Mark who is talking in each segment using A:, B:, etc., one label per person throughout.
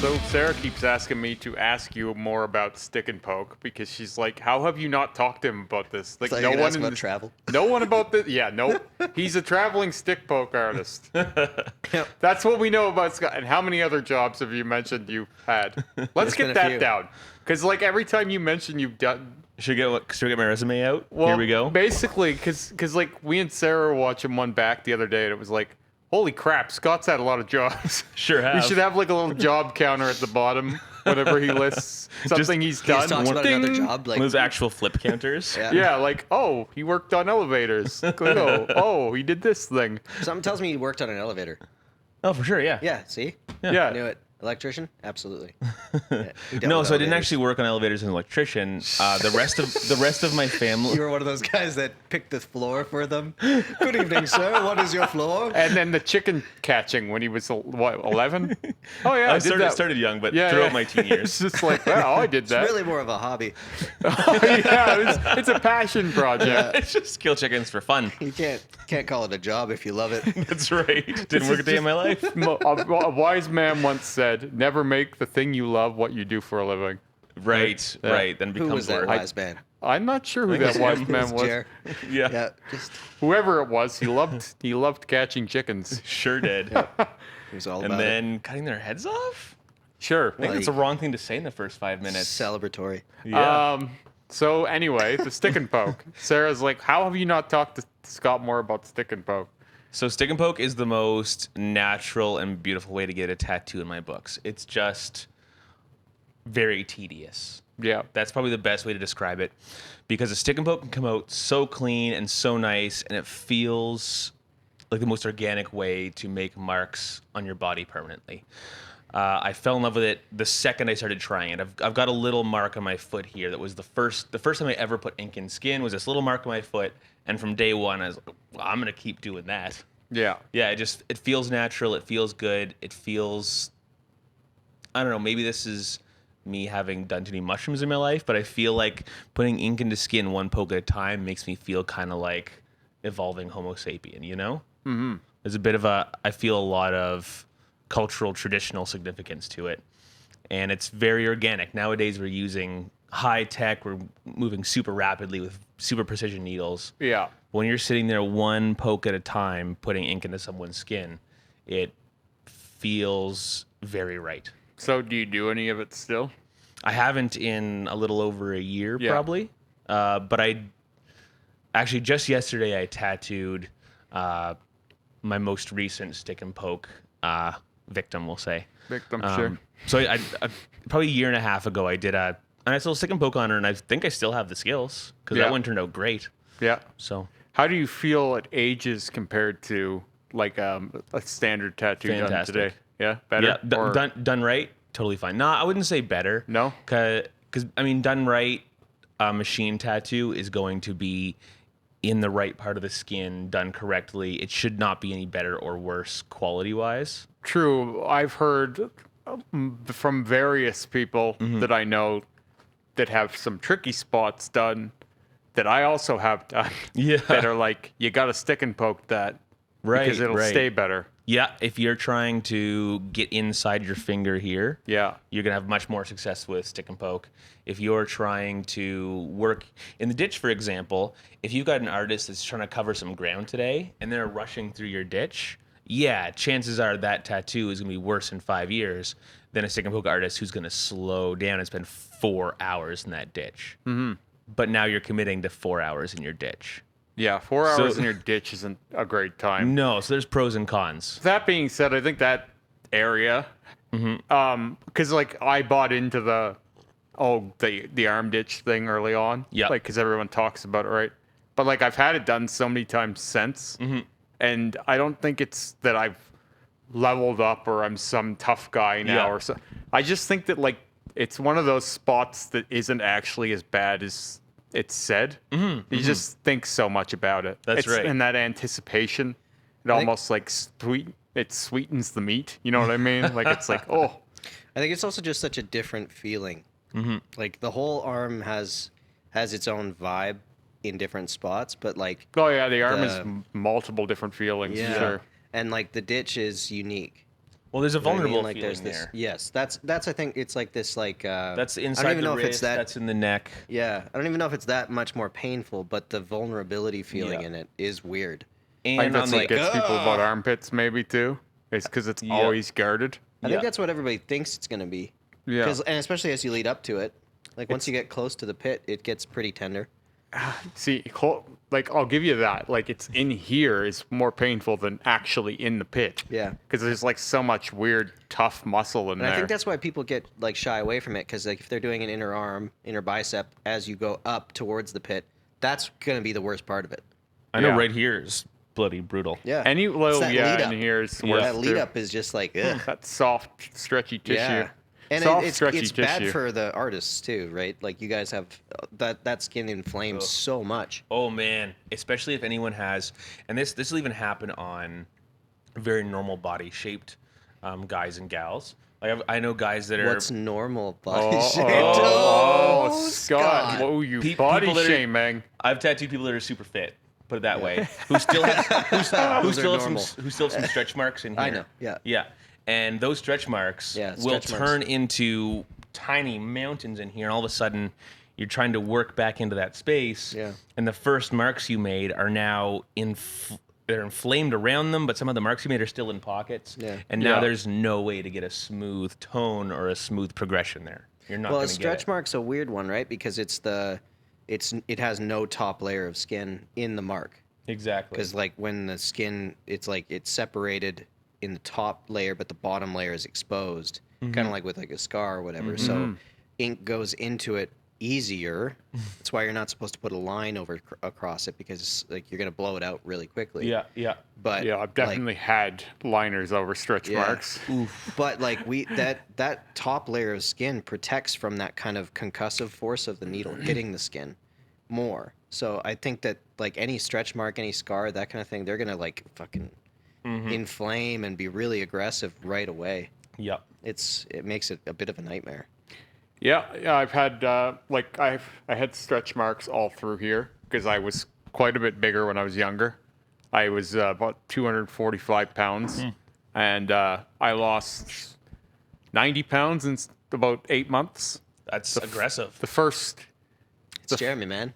A: So Sarah keeps asking me to ask you more about stick and poke because she's like, "How have you not talked to him about this?" Like,
B: So
A: no
B: you're
A: one
B: ask about travel.
A: no one about this. Yeah, no, he's a traveling stick poke artist.
B: Yep.
A: That's what we know about Scott. And how many other jobs have you mentioned you've had? Let's
B: There's been
A: get
B: a
A: that
B: few.
A: down, because like every time you mention you've done.
C: Should I get my resume out?
A: Well,
C: Here we go.
A: Basically, because like we and Sarah were watching one back the other day, and it was like, holy crap, Scott's had a lot of jobs.
C: Sure have.
A: We should have like a little job counter at the bottom whenever he lists something he's
B: He
A: done.
B: just talks about
A: Ding.
B: another job. Like,
C: One of those actual flip counters.
B: yeah.
A: Yeah, like, oh, he worked on elevators. Oh, he did this thing.
B: Something tells me you worked on an elevator.
C: Oh, for sure, yeah.
B: Yeah, see?
A: Yeah.
B: I knew it. Electrician? Absolutely. Yeah, he dealt
C: No,
B: with
C: so I didn't
B: elevators.
C: actually work on elevators as an electrician. The rest of my family.
B: You were one of those guys that picked the floor for them. Good evening, sir. What is your floor?
A: And then the chicken catching when he was, what, 11? Oh, yeah,
C: I
A: did that.
C: started young, but
A: Yeah,
C: throughout
A: yeah.
C: my teen years.
A: It's just like, wow, I did
B: It's
A: that.
B: really more of a hobby.
A: Yeah, it's a passion project.
C: It's just kill chickens for fun.
B: You can't call it a job if you love it.
C: That's right. Didn't work a day in my life.
A: A wise man once said, never make the thing you love what you do for a living.
C: Right,
A: Yeah.
C: right. Then it
B: Who
C: becomes
B: was that
C: work.
B: wise man?
A: I'm not sure who
C: I think
A: that
C: it
A: wise
C: was
A: man was.
B: Jer.
C: Yeah,
B: Yeah, just
A: Whoever it was, he loved catching chickens.
C: sure did.
B: he was all
C: And
B: about
C: then cutting their heads off?
A: Sure.
C: I think that's the wrong thing to say in the first 5
B: it.
C: minutes.
B: Celebratory.
C: Yeah.
A: So anyway, the stick and poke. Sarah's like, how have you not talked to Scott more about stick and poke?
C: So stick and poke is the most natural and beautiful way to get a tattoo in my books. It's just very tedious.
A: Yeah.
C: That's probably the best way to describe it, because a stick and poke can come out so clean and so nice, and it feels like the most organic way to make marks on your body permanently. I fell in love with it the second I started trying it. I've got a little mark on my foot here that was the first time I ever put ink in skin was this little mark on my foot, and from day one I was like, well, I'm gonna keep doing that.
A: Yeah.
C: Yeah, it feels natural, it feels good, it feels, I don't know, maybe this is me having done too many mushrooms in my life, but I feel like putting ink into skin one poke at a time makes me feel kind of like evolving Homo sapien, you know? Mm-hmm. There's a bit of I feel a lot of cultural, traditional significance to it. And it's very organic. Nowadays we're using high tech, we're moving super rapidly with super precision needles.
A: Yeah.
C: When you're sitting there one poke at a time putting ink into someone's skin, it feels very right.
A: So do you do any of it still?
C: I haven't in a little over a year,
A: Yeah.
C: probably. But I actually just yesterday I tattooed my most recent stick and poke victim, we'll say.
A: Victim, sure.
C: So I probably a year and a half ago I did a nice little stick and poke on her, and I think I still have the skills because
A: Yeah.
C: that one turned out great.
A: Yeah.
C: So
A: How do you feel it ages compared to like a standard tattoo done
C: Fantastic.
A: today? Yeah, better.
C: yeah,
A: Or-
C: done right, totally fine. No, I wouldn't say better.
A: No?
C: Because I mean, done right, a machine tattoo is going to be in the right part of the skin, done correctly. It should not be any better or worse quality wise.
A: True. I've heard from various people
C: Mm-hmm.
A: that I know that have some tricky spots done that I also have done.
C: Yeah.
A: That are like, you got to stick and poke that.
C: Right,
A: Because it'll
C: right.
A: stay better.
C: Yeah, if you're trying to get inside your finger here,
A: Yeah.
C: you're gonna have much more success with stick and poke. If you're trying to work in the ditch, for example, if you've got an artist that's trying to cover some ground today and they're rushing through your ditch, yeah, chances are that tattoo is gonna be worse in 5 years than a stick and poke artist who's gonna slow down and spend 4 hours in that ditch. Mm-hmm. But now you're committing to 4 hours in your ditch.
A: Yeah. 4
C: So-
A: hours in your ditch isn't a great time.
C: No, so there's pros and cons.
A: That being said, I think that area, because like I bought into the arm ditch thing early on,
C: Yeah.
A: like because everyone talks about it, right? But like I've had it done so many times since, and I don't think it's that I've leveled up or I'm some tough guy now
C: Yeah.
A: or so. I just think that like it's one of those spots that isn't actually as bad as it's said. You just think so much about it.
C: That's
A: It's
C: right.
A: in that anticipation, it almost like it sweetens the meat. You know what I mean? Like it's like, oh,
B: I think it's also just such a different feeling. Mm-hmm. Like the whole arm has its own vibe in different spots, but like
A: oh yeah, the arm is
B: The-
A: multiple different feelings. Sure.
B: and like the ditch is unique.
C: Well, there's a
B: You know what I mean?
C: vulnerable
B: Like
C: feeling
B: there's this.
C: there.
B: Yes, that's I think it's like this like.
C: That's
B: I don't
C: inside
B: even
C: the
B: know
C: wrist.
B: if it's that.
C: That's in the neck.
B: Yeah, I don't even know if it's that much more painful, but the vulnerability feeling
C: Yeah.
B: in it is weird.
A: I think
C: And on
A: that's
C: the
A: what gets people about armpits, maybe too. It's because it's
C: Yeah.
A: always guarded.
B: I
C: Yeah.
B: think that's what everybody thinks it's gonna be.
A: Yeah.
B: And especially as you lead up to it, like once you get close to the pit, it gets pretty tender.
A: See, like I'll give you that. Like it's in here is more painful than actually in the pit.
B: Yeah.
A: Because there's like so much weird, tough muscle in
B: And
A: there.
B: I think that's why people get like shy away from it because like if they're doing an inner arm, inner bicep as you go up towards the pit, that's gonna be the worst part of it.
C: I know
A: Yeah.
C: right here is bloody brutal.
B: Yeah.
A: Any
B: It's
A: little
B: that lead
A: in
B: up.
A: here is
C: Yeah.
A: worse
B: That lead
A: too.
B: up is just like ugh.
A: That soft, stretchy tissue.
B: Yeah. And
A: soft,
B: it's
A: stretchy
B: bad
A: tissue.
B: for the artists too, right? Like you guys have that skin inflames so much.
C: Oh man, especially if anyone has, and this will even happen on very normal body shaped guys and gals. Like I know guys that are
B: What's normal body
A: Oh,
B: shape?
A: oh, Scott. Whoa, you body
C: people that are-
A: shaming.
C: I've tattooed people that are super fit. Put it that way. Who still have who
B: Those are
C: still have
B: normal.
C: some stretch marks in here.
B: I know, yeah.
C: Yeah. And those stretch marks
B: Yeah,
C: will
B: stretch marks.
C: turn into tiny mountains in here, and all of a sudden you're trying to work back into that space.
B: Yeah.
C: And the first marks you made are now they're inflamed around them, but some of the marks you made are still in pockets.
B: Yeah.
C: And now
A: Yeah.
C: there's no way to get a smooth tone or a smooth progression there. You're not
B: Well,
C: going
B: a
C: to get
B: stretch
C: it.
B: mark's a weird one, right? Because it has no top layer of skin in the mark.
C: Exactly.
B: Because like when the skin, it's separated in the top layer, but the bottom layer is exposed, kind of like with like a scar or whatever. So ink goes into it easier. That's why you're not supposed to put a line across it because like you're gonna blow it out really quickly.
C: Yeah, yeah.
B: But
A: Yeah, I've definitely had liners over stretch
B: Yeah.
A: marks.
B: But like that top layer of skin protects from that kind of concussive force of the needle hitting the skin more. So I think that like any stretch mark, any scar, that kind of thing, they're gonna like fucking inflame and be really aggressive right away.
C: Yep.
B: It makes it a bit of a nightmare.
A: Yeah, I've had I had stretch marks all through here because I was quite a bit bigger when I was younger. I was about 245 pounds, and I lost 90 pounds in about 8 months.
C: That's aggressive.
A: The first,
B: It's Jeremy, man.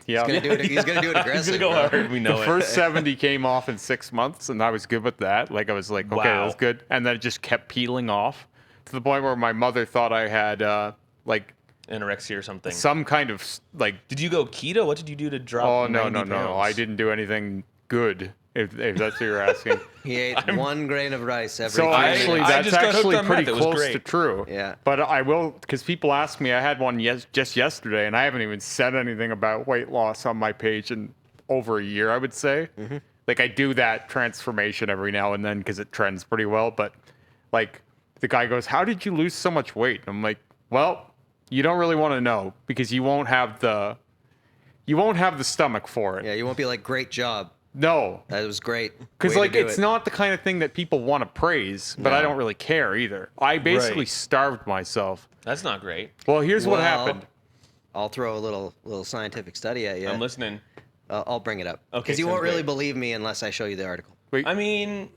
A: yeah,
B: He's gonna do it aggressive.
C: He's going to go
B: bro.
C: hard. We
A: the
C: know it.
A: first 70 came off in 6 months, and I was good with that. Like I was like, okay, that
C: Wow.
A: was good, and then it just kept peeling off to the point where my mother thought I had like
C: Anorexia or something.
A: some kind of like.
C: Did you go keto? What did you do to drop?
A: Oh no
C: 90
A: no!
C: pounds?
A: I didn't do anything good. If that's what you're asking.
B: He ate 1 grain of rice every.
A: So
B: 3
A: actually,
B: minutes.
C: I
A: that's
C: just got hooked
A: actually
C: on
A: pretty
C: meth. It was
A: close
C: great.
A: to true.
B: Yeah.
A: But I will, because people ask me. I had one just yesterday, and I haven't even said anything about weight loss on my page in over a year. I would say. Like I do that transformation every now and then because it trends pretty well. But like the guy goes, "How did you lose so much weight?" I'm like, "Well, you don't really want to know because you won't have the stomach for it."
B: Yeah, you won't be like, great job.
A: No,
B: That was great.
A: because
B: Way to
A: like
B: do
A: it's
B: it.
A: not the kind of thing that people want to praise, but I
B: No.
A: don't really care either. I basically
C: Right.
A: starved myself.
C: That's not great.
A: Well, here's what
B: Well,
A: happened.
B: I'll throw a little scientific study at you.
C: I'm listening.
B: I'll bring it up.
C: Okay,
B: Because you
C: sounds
B: won't really
C: great.
B: believe me unless I show you the article.
C: I mean,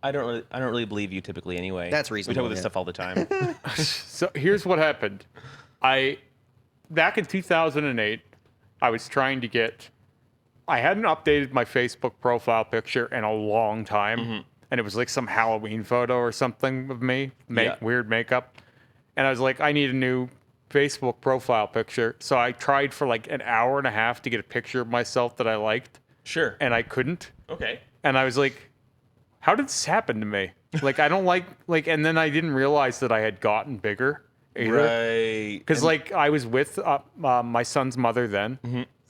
C: I don't really believe you typically anyway.
B: That's
C: We
B: reasonable,
C: talk about this
B: yeah.
C: stuff all the time.
A: So here's what happened. Back in 2008, I was trying to get. I hadn't updated my Facebook profile picture in a long time, and it was like some Halloween photo or something of me,
C: Yeah.
A: weird makeup, and I was like, I need a new Facebook profile picture. So I tried for like an hour and a half to get a picture of myself that I liked,
C: Sure.
A: and I couldn't.
C: Okay.
A: And I was like, how did this happen to me? Like, I don't like, and then I didn't realize that I had gotten bigger either.
C: Right.
A: Because, like, I was with my son's mother then.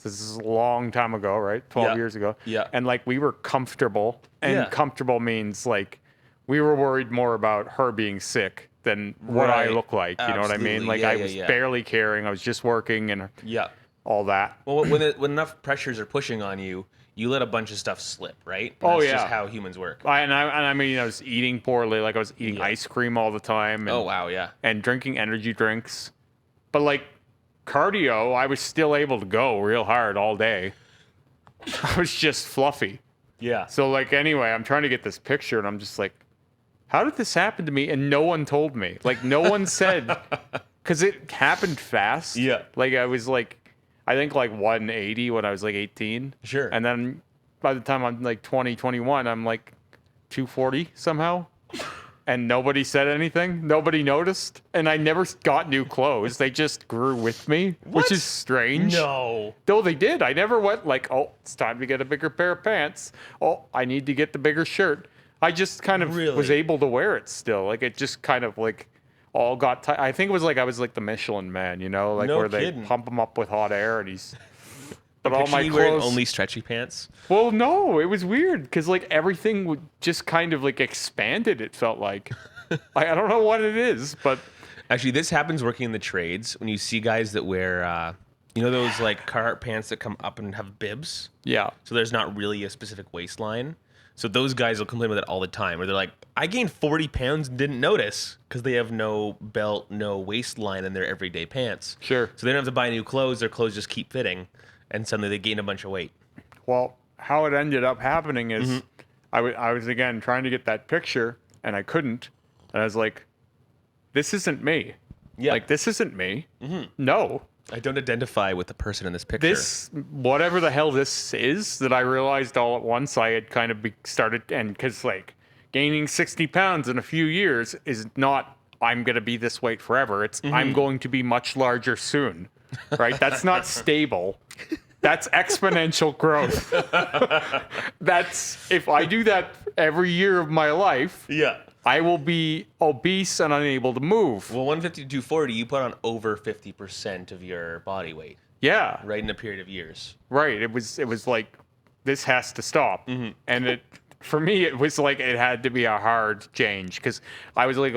A: This is a long time ago, right? 12
C: Yeah.
A: years ago.
C: Yeah.
A: And, like, we were comfortable. And
C: Yeah.
A: comfortable means, like, we were worried more about her being sick than what I
C: Right.
A: look like. You know what I mean?
C: Absolutely.
A: Like,
C: Yeah,
A: I
C: yeah,
A: was
C: yeah.
A: barely caring. I was just working and
C: Yeah.
A: all that.
C: Well, when enough pressures are pushing on you, you let a bunch of stuff slip, right? And
A: Oh,
C: that's
A: yeah.
C: just how humans work.
A: I mean, I was eating poorly. Like, I was eating
C: Yeah.
A: ice cream all the time. And,
C: Oh wow, yeah.
A: and drinking energy drinks. But like cardio, I was still able to go real hard all day. I was just fluffy.
C: Yeah.
A: So like anyway, I'm trying to get this picture and I'm just like, how did this happen to me? And no one told me. Like, no one said, because it happened fast.
C: Yeah.
A: Like, I was like, I think like 180 when I was like 18.
C: Sure.
A: And then by the time I'm like 20, 21, I'm like 240 somehow. And nobody said anything. Nobody noticed. And I never got new clothes. They just grew with me,
C: What?
A: which is strange.
C: No.
A: Though they did. I never went like, oh, it's time to get a bigger pair of pants. Oh, I need to get the bigger shirt. I just kind of
C: Really?
A: was able to wear it still. Like, it just kind of like all got tight. I think it was like I was like the Michelin Man, you know, like
C: No
A: where
C: kidding.
A: they pump him up with hot air and he's. But all
C: Picture
A: my
C: you wearing
A: clothes.
C: only stretchy pants.
A: Well, no, it was weird because like everything would just kind of like expanded. It felt like. I don't know what it is, but
C: Actually, this happens working in the trades when you see guys that wear, you know, those like Carhartt pants that come up and have bibs.
A: yeah.
C: So there's not really a specific waistline. So those guys will complain with it all the time, where they're like, I gained 40 pounds and didn't notice because they have no belt, no waistline in their everyday pants.
A: Sure.
C: So they don't have to buy new clothes. Their clothes just keep fitting. And suddenly they gain a bunch of weight.
A: Well, how it ended up happening is I was again trying to get that picture and I couldn't. And I was like, this isn't me.
C: Yeah.
A: Like, this isn't me. No.
C: I don't identify with the person in this picture.
A: This, whatever the hell this is, that I realized all at once, I had kind of started, and because like gaining 60 pounds in a few years is not, I'm going to be this weight forever. It's, I'm going to be much larger soon, right? That's not stable. That's exponential growth. That's, if I do that every year of my life,
C: Yeah.
A: I will be obese and unable to move.
C: Well, 150 to 240, you put on over 50% of your body weight,
A: Yeah.
C: right, in a period of years.
A: Right. It was like, this has to stop. And it, for me, it was like, it had to be a hard change because I was like,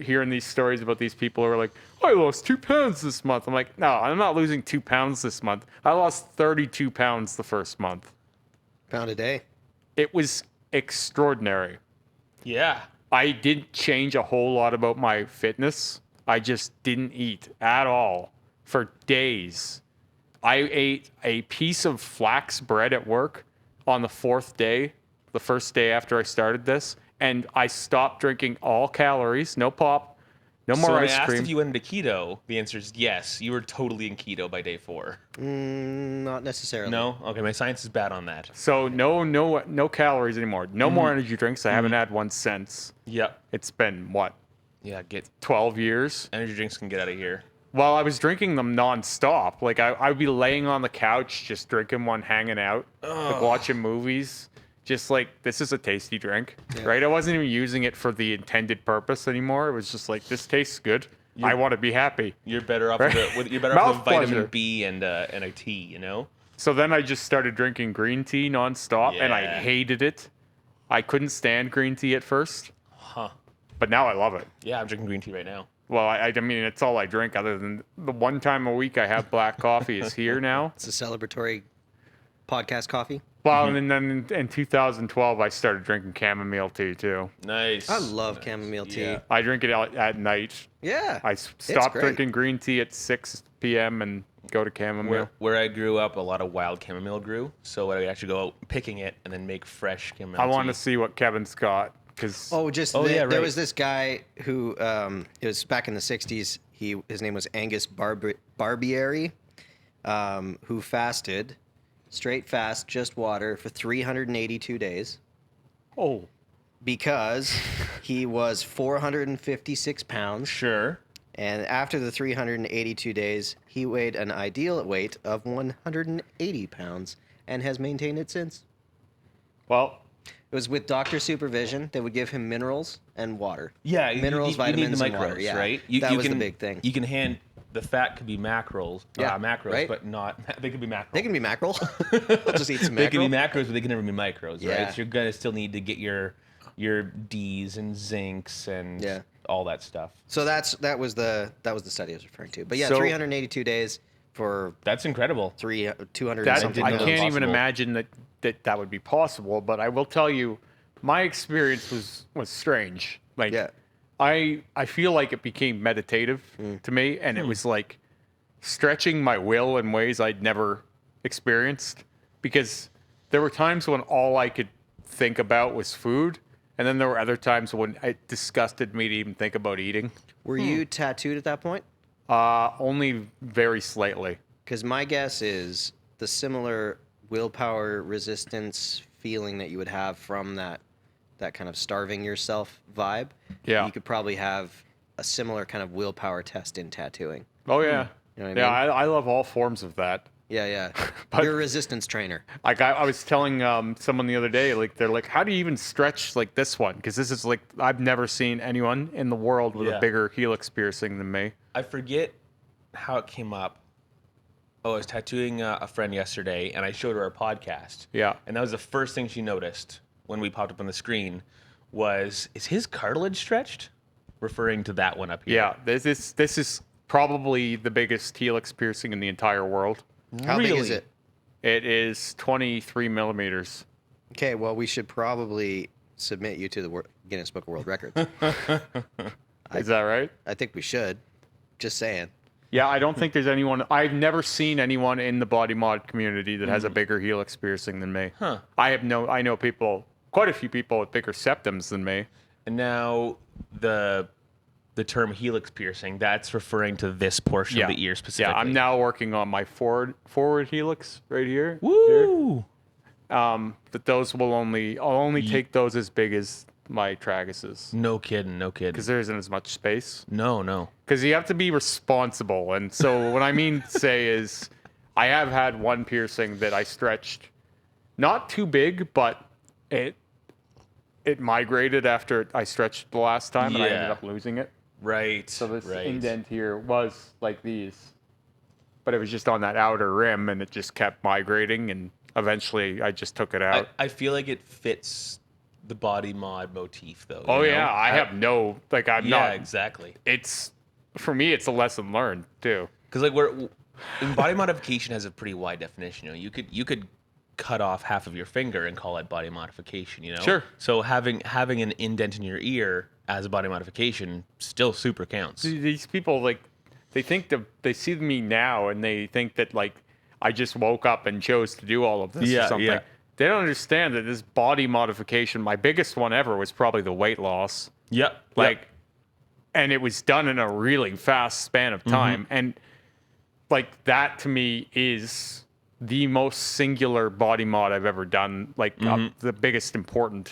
A: hearing these stories about these people who are like, I lost 2 pounds this month. I'm like, no, I'm not losing 2 pounds this month. I lost 32 pounds the first month.
B: Pound a day.
A: It was extraordinary.
C: Yeah.
A: I didn't change a whole lot about my fitness. I just didn't eat at all for days. I ate a piece of flax bread at work on the 4th day, the first day after I started this, and I stopped drinking all calories, no pop, no
C: So
A: more
C: when I
A: ice
C: asked
A: cream.
C: if you went into keto, the answer is yes. You were totally in keto by day 4.
B: Not necessarily.
C: No? Okay, my science is bad on that.
A: So no calories anymore. No more energy drinks. I haven't had one since.
C: Yep.
A: It's been what,
C: Yeah, get
A: 12 years?
C: energy drinks can get out of here.
A: Well, I was drinking them nonstop. Like I would be laying on the couch, just drinking one, hanging out, like watching movies. Just like, this is a tasty drink, right? I wasn't even using it for the intended purpose anymore. It was just like, this tastes good. I want to be happy.
C: You're better off
A: Right.
C: you're better off
A: Mouth
C: with vitamin
A: pleasure.
C: B and a tea, you know?
A: So then I just started drinking green tea nonstop, and I
C: Yeah.
A: hated it. I couldn't stand green tea at first,
C: Huh.
A: but now I love it.
C: Yeah, I'm drinking green tea right now.
A: Well, I mean, it's all I drink other than the one time a week I have black coffee is here now.
B: It's a celebratory podcast coffee.
A: Well, and then in 2012, I started drinking chamomile tea too.
C: Nice.
B: I love chamomile tea.
C: Yeah.
A: I drink it at night.
B: Yeah.
A: I stop
B: great.
A: drinking green tea at 6 p.m. and go to chamomile.
C: Where I grew up, a lot of wild chamomile grew, so I would actually go out picking it and then make fresh chamomile
A: I want
C: tea.
A: to see what Kevin's got because
C: yeah,
B: There
C: right.
B: was this guy who it was back in the 60s. His name was Angus Barbieri, who fasted straight fast, just water for 382 days because he was 456 pounds.
C: Sure.
B: And after the 382 days, he weighed an ideal weight of 180 pounds and has maintained it since.
A: well,
B: It was with doctor supervision. They would give him minerals and water.
C: Yeah,
B: Minerals,
C: you need
B: vitamins,
C: the
B: and
C: micros,
B: water. Yeah,
C: right?
B: that was
C: can,
B: the big thing.
C: You can hand the fat could be macros,
B: Yeah,
C: macros,
B: right?
C: but not they could be macros.
B: They can be mackerel. I'll just eat some
C: They
B: mackerel.
C: can be macros, but they can never be micros,
B: Yeah.
C: right? So you're gonna still need to get your D's and zincs and
B: Yeah.
C: all that stuff.
B: So that was the study I was referring to. But yeah,
A: So-
B: 382 days for
C: That's incredible.
B: 200
A: that,
B: and something.
A: I
C: know that
A: can't
C: was
A: even
C: possible.
A: imagine that would be possible. But I will tell you, my experience was strange. Like,
B: Yeah.
A: I feel like it became meditative to me, and it was like stretching my will in ways I'd never experienced because there were times when all I could think about was food, And then there were other times when it disgusted me to even think about eating.
B: Were you tattooed at that point?
A: Only very slightly.
B: Because my guess is the similar willpower resistance feeling that you would have from that kind of starving yourself vibe.
A: Yeah.
B: You could probably have a similar kind of willpower test in tattooing.
A: Oh, yeah.
B: You know what I
A: Yeah,
B: mean?
A: I love all forms of that.
B: Yeah, yeah.
A: But-
B: You're a resistance trainer.
A: Like I was telling someone the other day, like they're like, how do you even stretch like this one? Because this is like I've never seen anyone in the world with a bigger helix piercing than me.
C: I forget how it came up. Oh, I was tattooing a friend yesterday, and I showed her our podcast.
A: Yeah.
C: And that was the first thing she noticed when we popped up on the screen was, is his cartilage stretched? Referring to that one up here.
A: Yeah, this is probably the biggest helix piercing in the entire world.
B: How big is
C: Really?
B: it?
A: It is 23 millimeters.
B: Okay, well, we should probably submit you to the Guinness Book of World Records.
A: Is that right?
B: I think we should. Just saying.
A: Yeah, I don't think there's anyone. I've never seen anyone in the body mod community that has a bigger helix piercing than me.
C: Huh.
A: I know people, quite a few people with bigger septums than me.
C: And now the term helix piercing, that's referring to this portion of the ear specifically.
A: Yeah, I'm now working on my forward helix right here.
C: Woo!
A: But those I'll only take those as big as my traguses
C: No kidding.
A: because there isn't as much space.
C: No.
A: Because you have to be responsible. And so what I mean to say is I have had one piercing that I stretched not too big, but it migrated after I stretched the last time and I ended
C: Yeah.
A: up losing it.
C: Right.
A: So this
C: right.
A: indent here was like these, but it was just on that outer rim and it just kept migrating and eventually I just took it out.
C: I feel like it fits the body mod motif though.
A: Oh
C: you know?
A: yeah, I have no, like I'm
C: Yeah,
A: not,
C: exactly.
A: it's, for me it's a lesson learned too.
C: Because like in body modification has a pretty wide definition. You know, you could cut off half of your finger and call it body modification. You know.
A: Sure.
C: So having an indent in your ear as a body modification still super counts.
A: These people, like, they think they see me now and they think that like I just woke up and chose to do all of this or something.
C: yeah.
A: They don't understand that this body modification, my biggest one ever was probably the weight loss.
C: Yep.
A: Like, and it was done in a really fast span of time. And like that to me is the most singular body mod I've ever done. Like the biggest important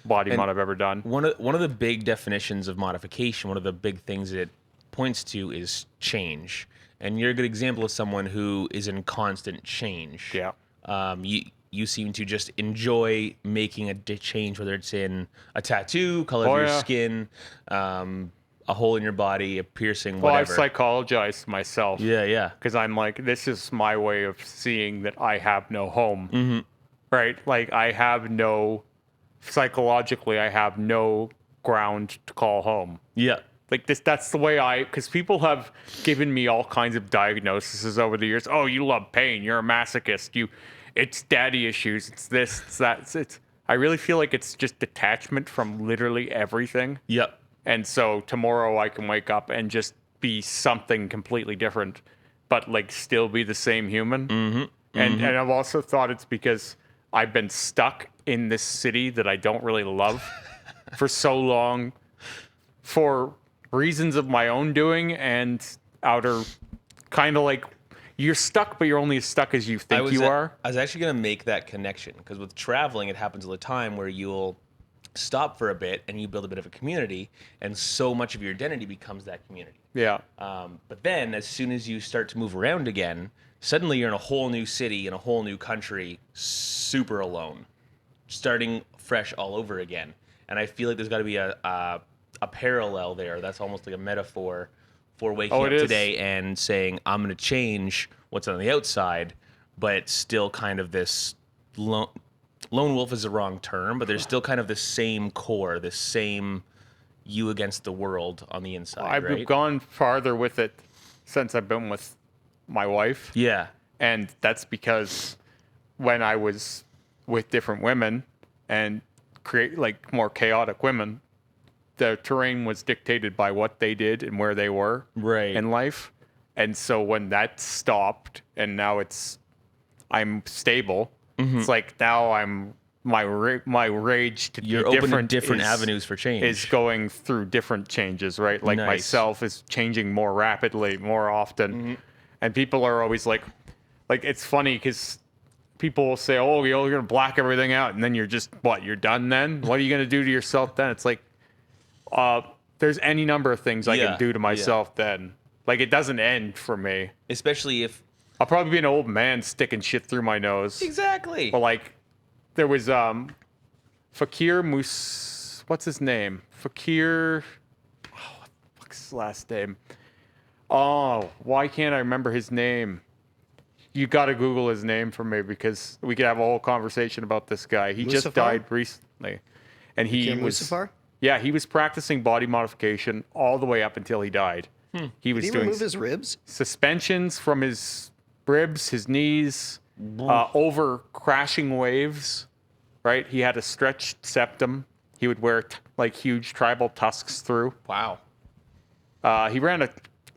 A: body mod I've ever done.
C: One of the big definitions of modification, one of the big things that it points to is change. And you're a good example of someone who is in constant change.
A: Yeah.
C: You seem to just enjoy making a change, whether it's in a tattoo, color of your
A: yeah.
C: skin, a hole in your body, a piercing,
A: Well, I've
C: whatever.
A: psychologized myself.
C: Yeah.
A: Because I'm like, this is my way of seeing that I have no home. Right? Like, psychologically, I have no ground to call home.
C: Yeah.
A: Like, that's the way because people have given me all kinds of diagnoses over the years. Oh, you love pain. You're a masochist. It's daddy issues. It's this, it's that. I really feel like it's just detachment from literally everything.
C: Yep.
A: And so tomorrow I can wake up and just be something completely different, but like still be the same human. And I've also thought it's because I've been stuck in this city that I don't really love for so long for reasons of my own doing and outer kind of like you're stuck, but you're only as stuck as you think you are.
C: I was actually going to make that connection because with traveling, it happens all the time where you'll stop for a bit and you build a bit of a community, and so much of your identity becomes that community.
A: Yeah.
C: But then as soon as you start to move around again, suddenly you're in a whole new city, in a whole new country, super alone, starting fresh all over again. And I feel like there's got to be a parallel there. That's almost like a metaphor for waking up today and saying, I'm going to change what's on the outside, but it's still kind of this lone wolf is the wrong term, but there's still kind of the same core, the same you against the world on the inside,
A: I've
C: right?
A: gone farther with it since I've been with my wife.
C: Yeah.
A: And that's because when I was with different women and create like more chaotic women, the terrain was dictated by what they did and where they were
C: Right.
A: in life. And so when that stopped and now I'm stable, it's like now I'm my rage to
C: You're
A: be
C: open to
A: different
C: different
A: is-
C: avenues for change.
A: is going through different changes, right? Like
C: Nice.
A: myself is changing more rapidly, more often,
C: Mm-hmm.
A: and people are always like it's funny because people will say, "Oh, you're gonna black everything out," and then you're just what? You're done then? What are you gonna do to yourself then? It's like, there's any number of things I
C: Yeah,
A: can do to
C: yeah.
A: myself then. Like it doesn't end for me.
C: Especially if
A: I'll probably be an old man sticking shit through my nose.
C: exactly.
A: But like, there was Fakir what's his name? Fakir. Oh, what the fuck's his last name? Oh, why can't I remember his name? You got to Google his name for me because we could have a whole conversation about this guy. He just
B: Mustafa?
A: died recently, and he
B: Kim
A: was
B: Musafar?
A: yeah, he was practicing body modification all the way up until he died. He was
B: Did he
A: doing
B: remove his ribs?
A: suspensions from his ribs, his knees, over crashing waves, right? He had a stretched septum. He would wear like huge tribal tusks through.
C: Wow.
A: He ran a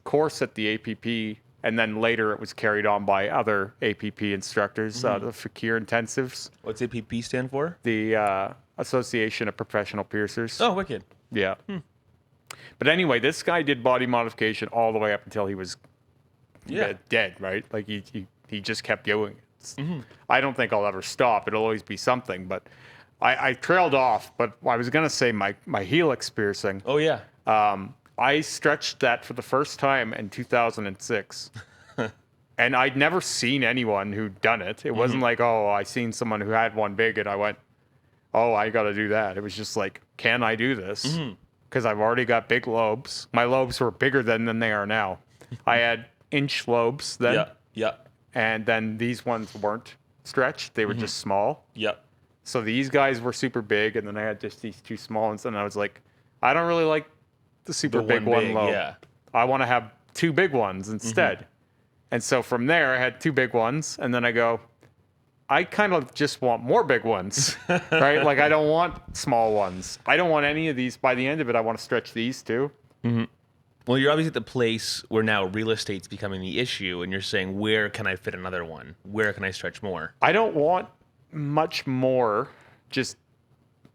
A: course at the APP, and then later it was carried on by other APP instructors, the Fakir Intensives,
C: What's APP stand for?
A: the Association of Professional Piercers.
C: Oh, wicked.
A: Yeah. But anyway, this guy did body modification all the way up until he was
C: Yeah.
A: dead, right? Like he just kept doing it. I don't think I'll ever stop. It'll always be something. But I trailed off. But I was gonna say my helix piercing.
C: Oh yeah.
A: I stretched that for the first time in 2006. And I'd never seen anyone who'd done it. It wasn't like, oh, I seen someone who had one big and I went, oh, I got to do that. It was just like, can I do this? Because I've already got big lobes. My lobes were bigger then than they are now. I had inch lobes then,
C: Yeah. Yeah.
A: and then these ones weren't stretched. They were just small.
C: Yeah.
A: So these guys were super big, and then I had just these two small ones, and I was like, I don't really like the super
C: The
A: big one lobe.
C: Yeah.
A: I want to have two big ones instead. And so from there, I had two big ones, and then I go, I kind of just want more big ones, right? Like I don't want small ones. I don't want any of these. By the end of it, I want to stretch these too.
C: Well, you're obviously at the place where now real estate's becoming the issue, and you're saying, where can I fit another one? Where can I stretch more?
A: I don't want much more. Just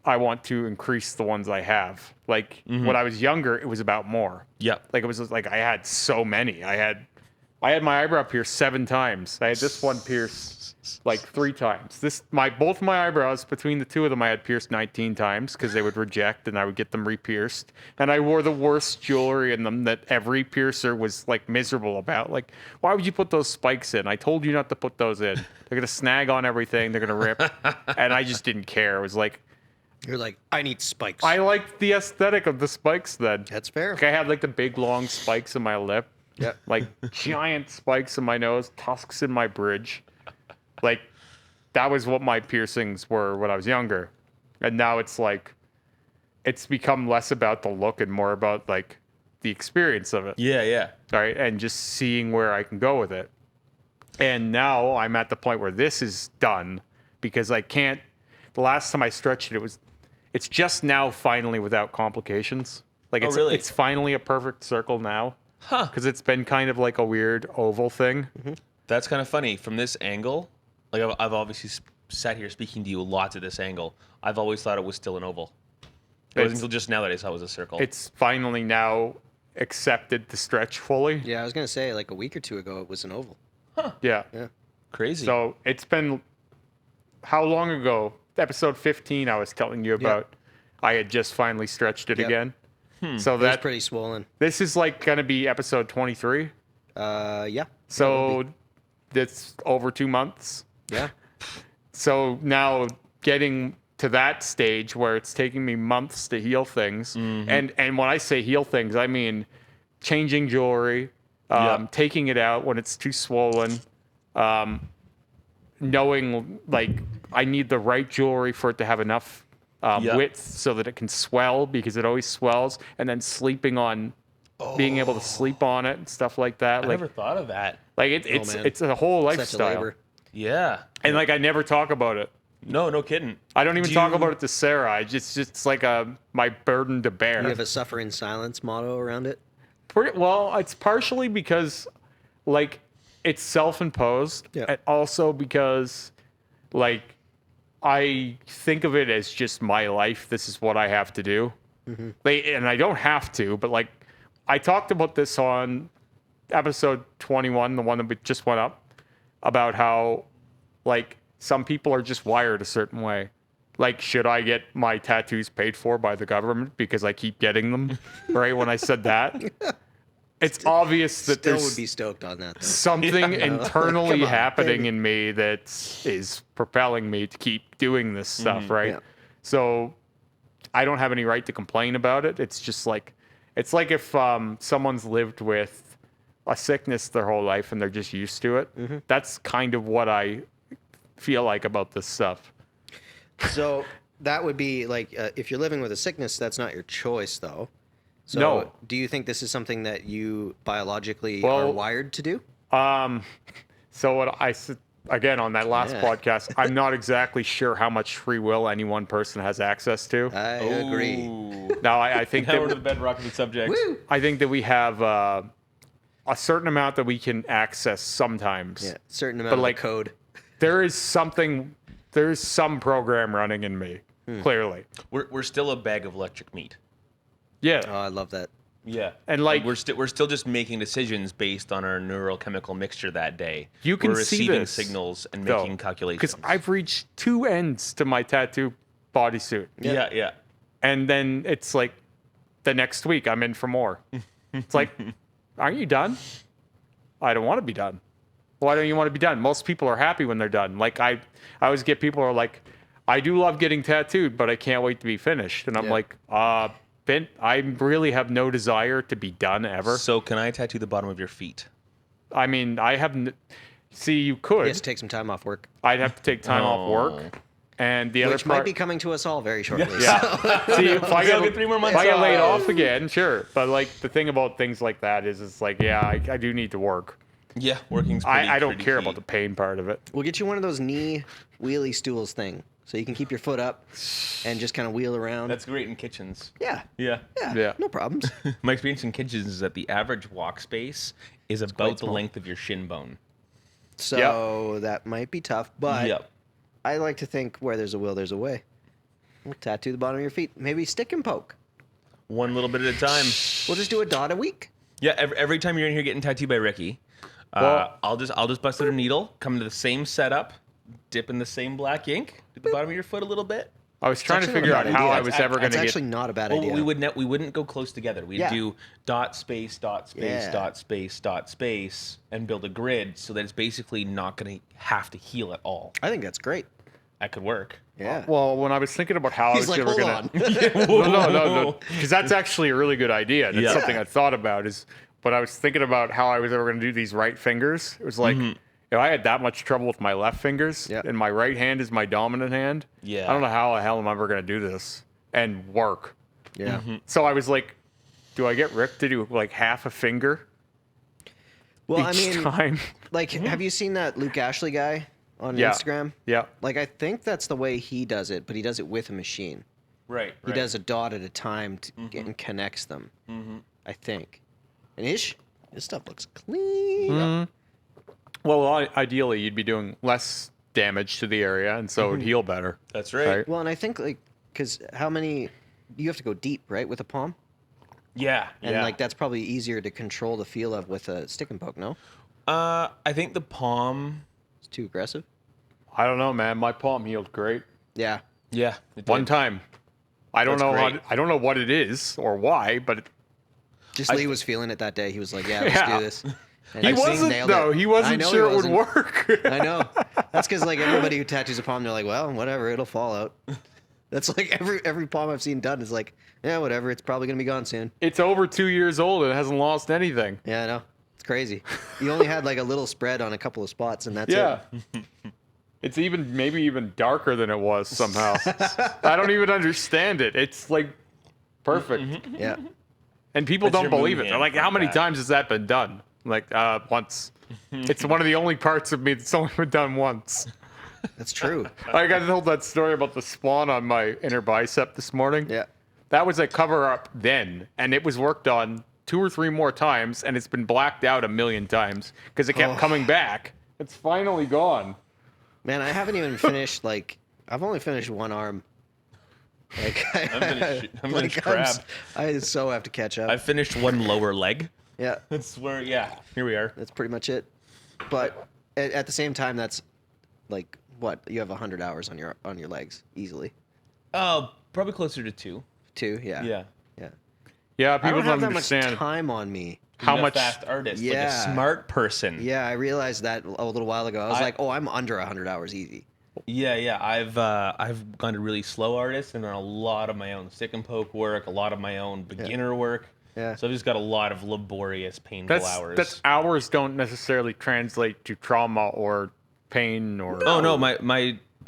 A: I want to increase the ones I have. Like when I was younger, it was about more.
C: Yep.
A: Like it was just like I had so many. I had my eyebrow pierced 7 times. I had this one pierced like 3 times. Both my eyebrows, between the two of them, I had pierced 19 times because they would reject and I would get them re-pierced. And I wore the worst jewelry in them that every piercer was like miserable about. Like, why would you put those spikes in? I told you not to put those in. They're gonna snag on everything. They're gonna rip. And I just didn't care. It was like
B: You're like, I need spikes.
A: I liked the aesthetic of the spikes then.
B: That's fair.
A: Like I had like the big long spikes in my lip.
B: Yep.
A: Like giant spikes in my nose, tusks in my bridge. Like that was what my piercings were when I was younger. And now it's like it's become less about the look and more about like the experience of it.
C: Yeah, yeah.
A: All right. And just seeing where I can go with it. And now I'm at the point where this is done because I can't. The last time I stretched it, it's just now finally without complications. Like it's
C: really?
A: it's finally a perfect circle now.
C: Huh.
A: Because it's been kind of like a weird oval thing.
C: That's kind of funny. From this angle, like I've obviously sat here speaking to you lots at this angle. I've always thought it was still an oval. It wasn't until just now that I saw it was a circle.
A: It's finally now accepted to stretch fully.
B: Yeah, I was gonna say like a week or two ago it was an oval.
A: Yeah.
C: Crazy.
A: So it's been how long ago? Episode 15 I was telling you about. I had just finally stretched it
B: Yep.
A: again. So
B: It was
A: that
B: pretty swollen.
A: this is like gonna be episode 23.
B: Yeah.
A: So that's over 2 months.
B: Yeah.
A: So now getting to that stage where it's taking me months to heal things, and when I say heal things, I mean changing jewelry, taking it out when it's too swollen, knowing like I need the right jewelry for it to have enough width so that it can swell because it always swells, and then sleeping on. Being able to sleep on it and stuff like that.
C: I
A: Like,
C: never thought of that.
A: like
B: man.
A: it's a whole
B: Such a
A: lifestyle.
B: labor.
C: Yeah.
A: And like I never talk about it.
C: No kidding.
A: I don't even
C: Do
A: talk
C: you-
A: about it to Sarah. It's like my burden to bear.
B: You have a suffer in silence motto around it.
A: Well, it's partially because like it's self-imposed,
B: Yeah.
A: and also because like I think of it as just my life. This is what I have to do. And I don't have to, but like I talked about this on episode 21, the one that just went up, about how like some people are just wired a certain way. Like, should I get my tattoos paid for by the government because I keep getting them? Right when I said that, it's obvious that
B: Still
A: there's
B: would be stoked on that, though.
A: something internally
B: Come on,
A: happening
B: baby.
A: in me that is propelling me to keep doing this stuff, right?
B: Yeah.
A: So I don't have any right to complain about it. It's just like, it's like if someone's lived with a sickness their whole life and they're just used to it. That's kind of what I feel like about this stuff.
B: So that would be like, if you're living with a sickness, that's not your choice, though. So
A: No.
B: do you think this is something that you biologically
A: Well,
B: are wired to do?
A: So what I said again on that last
B: Yeah.
A: podcast, I'm not exactly sure how much free will any one person has access to.
B: I agree.
C: Ooh.
A: Now I think
C: Now we're to
A: that
C: the bedrock of the subject.
B: Woo!
A: I think that we have a certain amount that we can access sometimes.
B: Yeah, certain amount
A: But
B: of
A: like-
B: the code.
A: There's some program running in me, clearly.
C: We're still a bag of electric meat.
A: Yeah.
B: Oh, I love that.
C: Yeah,
A: And, like-
C: we're still just making decisions based on our neurochemical mixture that day.
A: You can
C: we're
A: see
C: receiving
A: this,
C: signals and
A: though,
C: making calculations.
A: Because I've reached two ends to my tattoo bodysuit.
C: yeah.
A: And then it's like the next week I'm in for more. It's like, aren't you done? I don't want to be done. Why don't you want to be done? Most people are happy when they're done. Like I always get people who are like, I do love getting tattooed, but I can't wait to be finished. And I'm
B: Yeah.
A: like, Ben, I really have no desire to be done ever.
C: So can I tattoo the bottom of your feet?
A: I mean, see, you could.
B: Yes, take some time off work,
A: I'd have to take time off
C: Oh.
A: work. And the other
B: which might
A: part,
B: be coming to us all very shortly.
A: yeah. See, if I
C: I'll
A: get,
C: get 3 more
A: if
C: months
A: I get laid
C: off.
A: off again, sure. But like the thing about things like that is, it's like, yeah, I do need to work.
C: Yeah, working's pretty
A: I don't
C: pretty
A: care
C: key.
A: about the pain part of it.
B: We'll get you one of those knee wheelie stools thing, so you can keep your foot up and just kind of wheel around.
C: That's great in kitchens.
B: yeah,
C: Yeah.
A: Yeah.
B: no problems.
C: My experience in kitchens is that the average walk space is about the
B: small.
C: length of your shin bone.
B: So that might be tough, but
C: Yep.
B: I like to think where there's a will, there's a way. We'll tattoo the bottom of your feet. Maybe stick and poke.
C: One little bit at a time.
B: We'll just do a dot a week.
C: Yeah, every time you're in here getting tattooed by Ricky,
A: Well-
C: I'll just bust out a needle, come to the same setup, dip in the same black ink, dip the bottom of your foot a little bit.
A: I was trying to
B: actually
A: figure
B: not
A: out
B: a bad
A: how
B: idea.
A: I was ever going
B: That's
A: to
B: actually
A: get.
B: not a bad
C: Well,
B: idea.
C: we wouldn't go close together. We'd
B: Yeah.
C: do dot space, dot space,
B: Yeah.
C: dot space, dot space, and build a grid so that it's basically not going to have to heal at all.
B: I think that's great.
C: That could work.
B: Yeah.
A: Well, when I was thinking about how
B: He's
A: I
B: like,
A: was ever
B: hold
A: going
B: on.
A: to. No. Because that's actually a really good idea. That's
C: Yeah.
A: something I thought about. Is when I was thinking about how I was ever going to do these right fingers. It was like, if I had that much trouble with my left fingers,
B: Yeah.
A: and my right hand is my dominant hand,
C: Yeah.
A: I don't know how the hell I'm ever going to do this and work.
B: Yeah.
A: So I was like, do I get Rick to do like half a finger
B: Well, I
A: each
B: mean,
A: time?
B: like, have you seen that Luke Ashley guy on
A: Yeah.
B: Instagram?
A: Yeah.
B: Like, I think that's the way he does it, but he does it with a machine.
C: Right.
B: He does a dot at a time and connects them. I think. And his stuff looks clean.
A: Well, ideally, you'd be doing less damage to the area, and so it would heal better.
C: That's right.
A: Right.
B: Well, and I think like because how many you have to go deep, right, with a palm,
C: Yeah.
B: and
C: yeah.
B: like that's probably easier to control the feel of with a stick and poke. No,
C: I think the palm.
B: it's too aggressive.
A: I don't know, man. My palm healed great.
B: Yeah.
C: Yeah. it
A: One
C: did.
A: time. I don't
C: That's
A: know
C: great.
A: I don't know what it is or why, but
B: Just Lee was feeling it that day. He was like, "Yeah, let's
A: Yeah.
B: do this." And
A: he
B: I think
A: wasn't
B: nailed
A: though.
B: it.
A: He
B: I
A: wasn't
B: know
A: sure
B: he
A: it would
B: wasn't.
A: work.
B: I know. That's because like everybody who tattoos a palm, they're like, "Well, whatever, it'll fall out." That's like every palm I've seen done is like, "Yeah, whatever, it's probably gonna be gone soon."
A: It's over 2 years old and it hasn't lost anything.
B: Yeah, I know. It's crazy. You only had like a little spread on a couple of spots, and that's
A: Yeah.
B: it.
A: It's maybe even darker than it was somehow. I don't even understand it. It's like perfect.
B: Yeah.
A: And people
C: That's
A: don't
C: your
A: believe
C: moon
A: it. They're
C: hand
A: like, how
C: like
A: many
C: that.
A: times has that been done? I'm like, once. It's one of the only parts of me that's only been done once.
B: That's true.
A: I got told that story about the spawn on my inner bicep this morning.
B: Yeah.
A: That was a cover up then, and it was worked on 2 or 3 more times, and it's been blacked out a million times because it kept coming back. It's finally gone.
B: Man, I haven't even finished like I've only finished one arm. Like
C: I'm finished crab.
B: I so have to catch up.
C: I finished one lower leg.
B: Yeah,
C: That's where, here we are.
B: that's pretty much it. But at the same time, that's like what you have 100 hours on your legs easily.
C: Oh, probably closer to 2.
B: 2, yeah.
C: Yeah.
A: Yeah,
B: I
A: people
B: don't have that
A: understand
B: much time on me.
A: how
C: You're a
A: much.
C: fast artist, like
B: Yeah.
C: a smart person.
B: Yeah, I realized that a little while ago. I was like, oh, I'm under 100 hours easy.
C: Yeah. I've gone to really slow artists and done a lot of my own stick and poke work, a lot of my own beginner work.
B: Yeah.
C: So I've just got a lot of laborious, painful hours.
A: That's hours don't necessarily translate to trauma or pain or.
C: Oh no,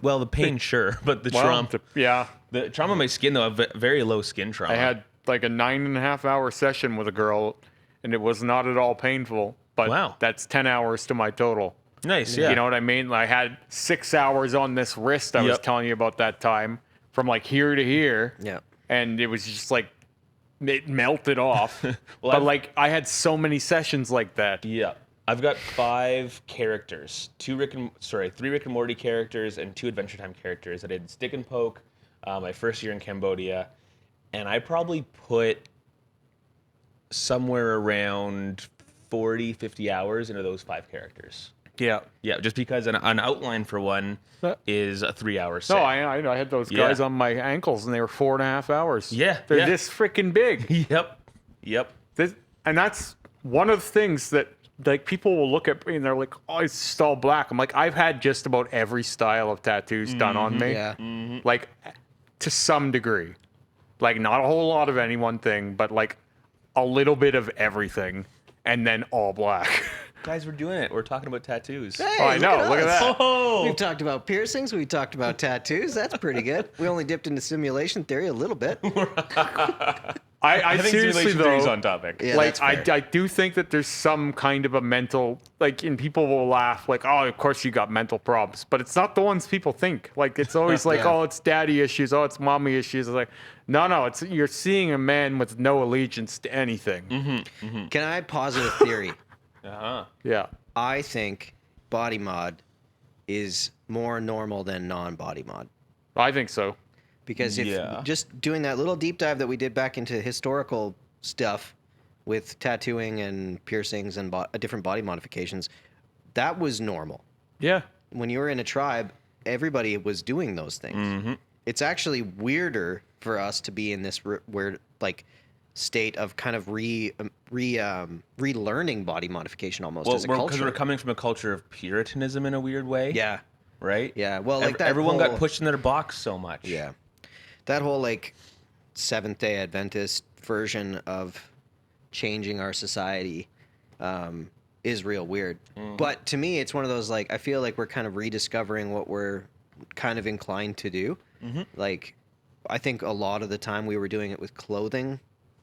C: well, the pain sure, but the trauma.
A: Yeah,
C: The trauma on my skin though, I have very low skin trauma.
A: I had like a 9.5-hour session with a girl, and it was not at all painful. But
C: Wow.
A: that's 10 hours to my total.
C: Nice, yeah.
A: You know what I mean? I had 6 hours on this wrist I was
C: Yep.
A: telling you about that time, from like here to here.
B: Yeah.
A: And it was just like, it melted off.
C: Well,
A: but like, I had so many sessions like that.
C: Yeah. I've got 5 characters, 3 Rick and Morty characters and 2 Adventure Time characters. I did stick and poke my first year in Cambodia, and I probably put somewhere around 40, 50 hours into those 5 characters.
A: Yeah.
C: Yeah, just because an outline for one is a 3-hour set.
A: No, I had those guys
C: Yeah.
A: on my ankles, and they were 4.5 hours.
C: Yeah,
A: They're
C: yeah.
A: this freaking big.
C: Yep.
A: And that's one of the things that like people will look at me and they're like, "Oh, it's just all black." I'm like, I've had just about every style of tattoos done on me.
B: Yeah.
A: Like to some degree. Like not a whole lot of any one thing, but like a little bit of everything, and then all black.
C: Guys, we're doing it. We're talking about tattoos.
B: Hey,
A: Oh, I know. Look at
B: us.
A: that.
C: Oh!
B: We've talked about piercings. We talked about tattoos. That's pretty good. We only dipped into simulation theory a little bit.
A: I
C: think
A: seriously
C: simulation theory's
A: though,
C: on topic.
B: Yeah,
A: like
B: that's fair.
A: I do think that there's some kind of a mental, like, and people will laugh like, "Oh, of course you got mental problems," but it's not the ones people think. Like it's always like,
B: Yeah.
A: "Oh, it's daddy issues. Oh, it's mommy issues." It's like, no, it's you're seeing a man with no allegiance to anything.
B: Can I posit a theory?
C: Uh-huh.
A: Yeah,
B: I think body mod is more normal than non-body mod.
A: I think so.
B: Because if
C: Yeah.
B: just doing that little deep dive that we did back into historical stuff with tattooing and piercings and different body modifications, that was normal.
A: Yeah,
B: When you were in a tribe, everybody was doing those things. It's actually weirder for us to be in this weird like state of kind of relearning body modification almost
C: Well,
B: as a
C: because
B: culture.
C: we're coming from a culture of Puritanism in a weird way.
B: Yeah,
C: Right?
B: yeah. Well, like that
C: everyone
B: whole,
C: got pushed in their box so much.
B: Yeah, that whole like Seventh-day Adventist version of changing our society is real weird. But to me, it's one of those like I feel like we're kind of rediscovering what we're kind of inclined to do. Like, I think a lot of the time we were doing it with clothing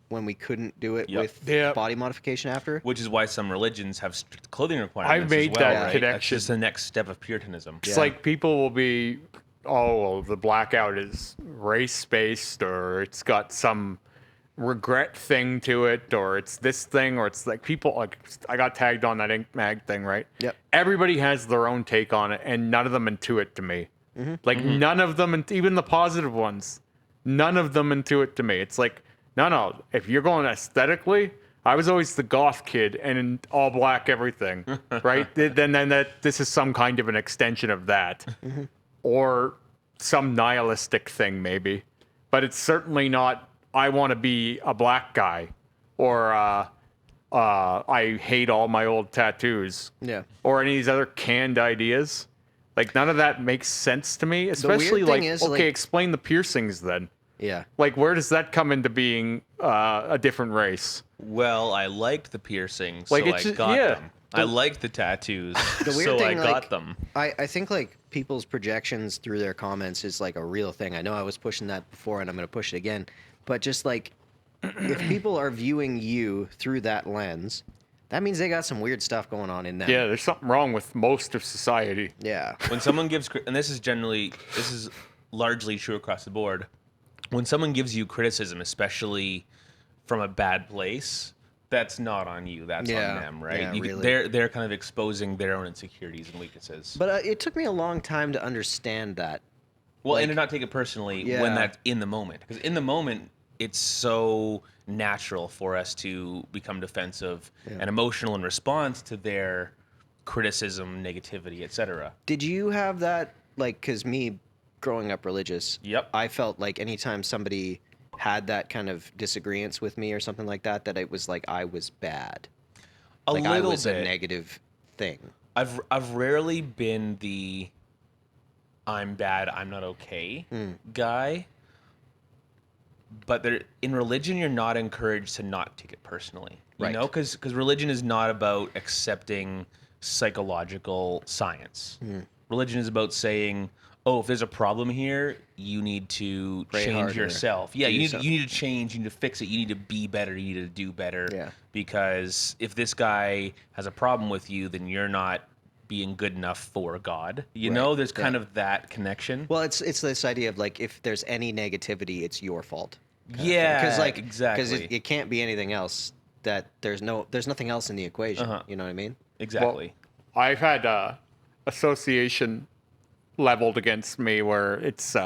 B: when we couldn't do it
C: Yep.
B: with
A: Yep.
B: body modification after.
C: Which is why some religions have strict clothing requirements.
A: I've made
C: as well,
A: that
C: right?
A: connection.
C: That's just the next step of Puritanism.
A: it's like people will be, "Oh, well, the blackout is race based, or it's got some regret thing to it, or it's this thing, or it's like people like I got tagged on that Ink Mag thing, right?
B: Yep.
A: Everybody has their own take on it, and none of them intuit to me. Like none of them, even the positive ones, none of them intuit to me. It's like, no. If you're going aesthetically, I was always the goth kid and in all black everything, right? then that this is some kind of an extension of that, or some nihilistic thing maybe, but it's certainly not. I want to be a black guy, or I hate all my old tattoos,
B: Yeah.
A: or any of these other canned ideas. Like none of that makes sense to me. Especially
B: thing
A: like,
B: is,
A: okay,
B: like-
A: explain the piercings then.
B: Yeah.
A: Like, where does that come into being a different race?
C: Well, I liked the piercings,
A: Like,
C: so
A: it's
C: I
A: just-
C: got
A: yeah.
C: them. I liked the tattoos,
B: The weird
C: so
B: thing,
C: I got
B: like,
C: them.
B: I think like people's projections through their comments is like a real thing. I know I was pushing that before and I'm going to push it again. But just like if people are viewing you through that lens, that means they got some weird stuff going on in them.
A: Yeah, there's something wrong with most of society.
B: Yeah.
C: When someone gives, and this is largely true across the board, when someone gives you criticism, especially from a bad place, that's not on you. That's
B: Yeah,
C: on them, right?
B: yeah, really.
C: They're kind of exposing their own insecurities and weaknesses.
B: But it took me a long time to understand that.
C: Well,
B: Like-
C: and to not take it personally
B: Yeah.
C: when that's in the moment. Because in the moment, it's so natural for us to become defensive and emotional in response to their criticism, negativity, etc.
B: Did you have that, like, because me growing up religious,
C: Yep.
B: I felt like anytime somebody had that kind of disagreements with me or something like that, that it was like I was bad.
C: A
B: Like I
C: little
B: was
C: bit.
B: a negative thing.
C: I've rarely been the I'm bad, I'm not okay guy. But there, in religion, you're not encouraged to not take it personally. You
B: Right.
C: know, because religion is not about accepting psychological science. Religion is about saying, oh, if there's a problem here, you need to
B: Pray
C: change
B: harder.
C: yourself. Yeah,
B: Do
C: you need
B: something.
C: you need to change. You need to fix it. You need to be better. You need to do better.
B: Yeah.
C: Because if this guy has a problem with you, then you're not being good enough for God. You
B: Right.
C: know, there's kind
B: Yeah.
C: of that connection.
B: Well, it's this idea of like if there's any negativity, it's your fault.
C: Yeah,
B: Because like
C: exactly.
B: because it can't be anything else. That there's nothing else in the equation.
C: Uh-huh.
B: You know what I mean?
C: Exactly.
A: I've had association leveled against me where it's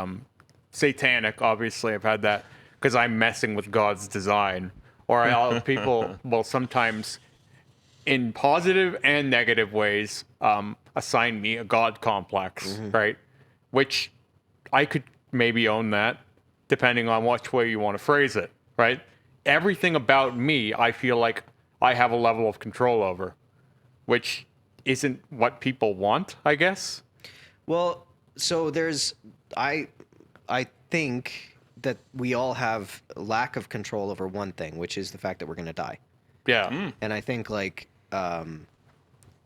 A: satanic. Obviously, I've had that because I'm messing with God's design. Or people will sometimes, in positive and negative ways, assign me a God complex, right? Which I could maybe own that, depending on which way you want to phrase it, right? Everything about me, I feel like I have a level of control over, which isn't what people want, I guess.
B: Well, so there's I think that we all have lack of control over one thing, which is the fact that we're going to die.
A: Yeah.
B: And I think like a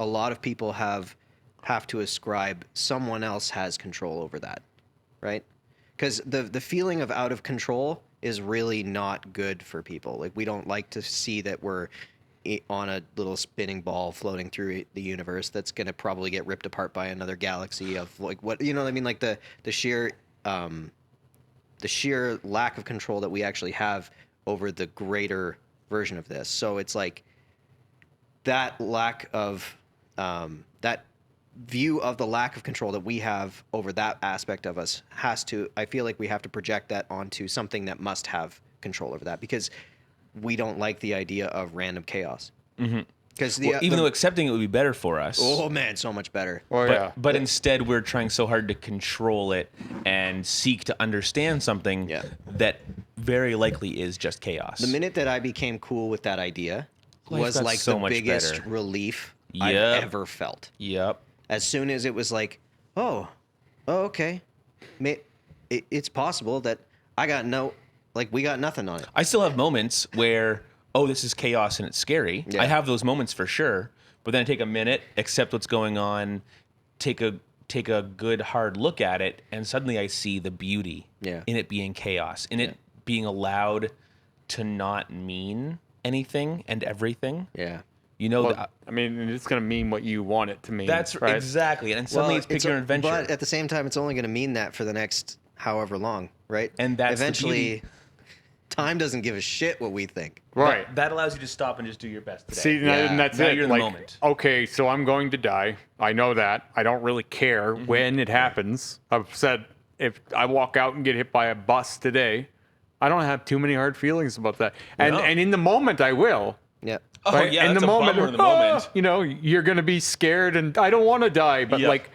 B: lot of people have to ascribe someone else has control over that, right? Because the feeling of out of control is really not good for people. Like we don't like to see that we're on a little spinning ball floating through the universe that's going to probably get ripped apart by another galaxy of like what you know what I mean, like the sheer lack of control that we actually have over the greater version of this. So it's like that lack of that view of the lack of control that we have over that aspect of us has to, I feel like we have to project that onto something that must have control over that, because we don't like the idea of random chaos. Because
C: Even though accepting it would be better for us.
B: oh man, so much better.
A: Oh, yeah.
C: But instead, we're trying so hard to control it and seek to understand something
B: Yeah.
C: that very likely is just chaos.
B: The minute that I became cool with that idea
C: Life
B: was
C: got
B: like
C: so
B: the
C: much
B: biggest
C: better.
B: relief
C: Yep.
B: I've ever felt.
C: Yep.
B: As soon as it was like, oh okay, it's possible that we got nothing on it.
C: I still have moments where, oh, this is chaos and it's scary.
B: Yeah.
C: I have those moments for sure. But then I take a minute, accept what's going on, take a good hard look at it, and suddenly I see the beauty
B: Yeah.
C: in it being chaos, in it being allowed to not mean anything and everything.
B: Yeah.
C: You know,
A: Well, I mean, it's going to mean what you want it to mean.
C: that's
A: right?
C: exactly. And suddenly it's pick your adventure.
B: But at the same time, it's only going to mean that for the next however long, right?
C: And that's the
B: eventually,
C: beauty.
B: time doesn't give a shit what we think.
A: Right.
C: That allows you to stop and just do your best today.
A: See,
B: Yeah.
A: and that's
C: Now
A: it.
C: you're in the
A: like,
C: moment.
A: okay, so I'm going to die. I know that. I don't really care when it happens. I've said if I walk out and get hit by a bus today, I don't have too many hard feelings about that. And
C: No.
A: and in the moment, I will.
B: Yeah.
C: Oh,
A: Right?
C: yeah,
A: in
C: that's
A: the
C: a
A: moment,
C: bummer in the moment.
A: you know, you're gonna be scared, and I don't want to die. But
C: Yep.
A: like,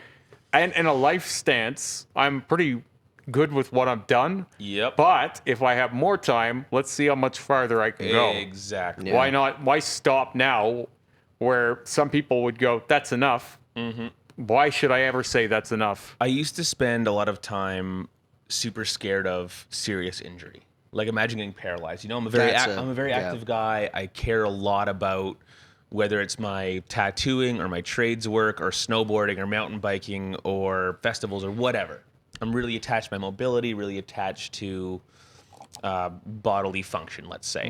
A: and in a life stance, I'm pretty good with what I've done.
C: Yep.
A: But if I have more time, let's see how much farther I can go.
C: Exactly.
B: Yeah.
A: Why not? Why stop now? Where some people would go, that's enough. Why should I ever say that's enough?
C: I used to spend a lot of time super scared of serious injury. Like imagine getting paralyzed. You know, I'm a very
B: Yeah.
C: active guy. I care a lot about whether it's my tattooing or my trades work or snowboarding or mountain biking or festivals or whatever. I'm really attached to my mobility, really attached to bodily function, let's say.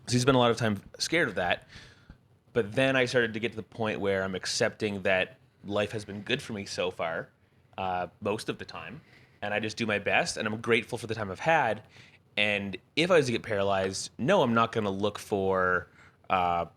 C: So you spend a lot of time scared of that. But then I started to get to the point where I'm accepting that life has been good for me so far, most of the time. And I just do my best, and I'm grateful for the time I've had. And if I was to get paralyzed, no, I'm not going to look for a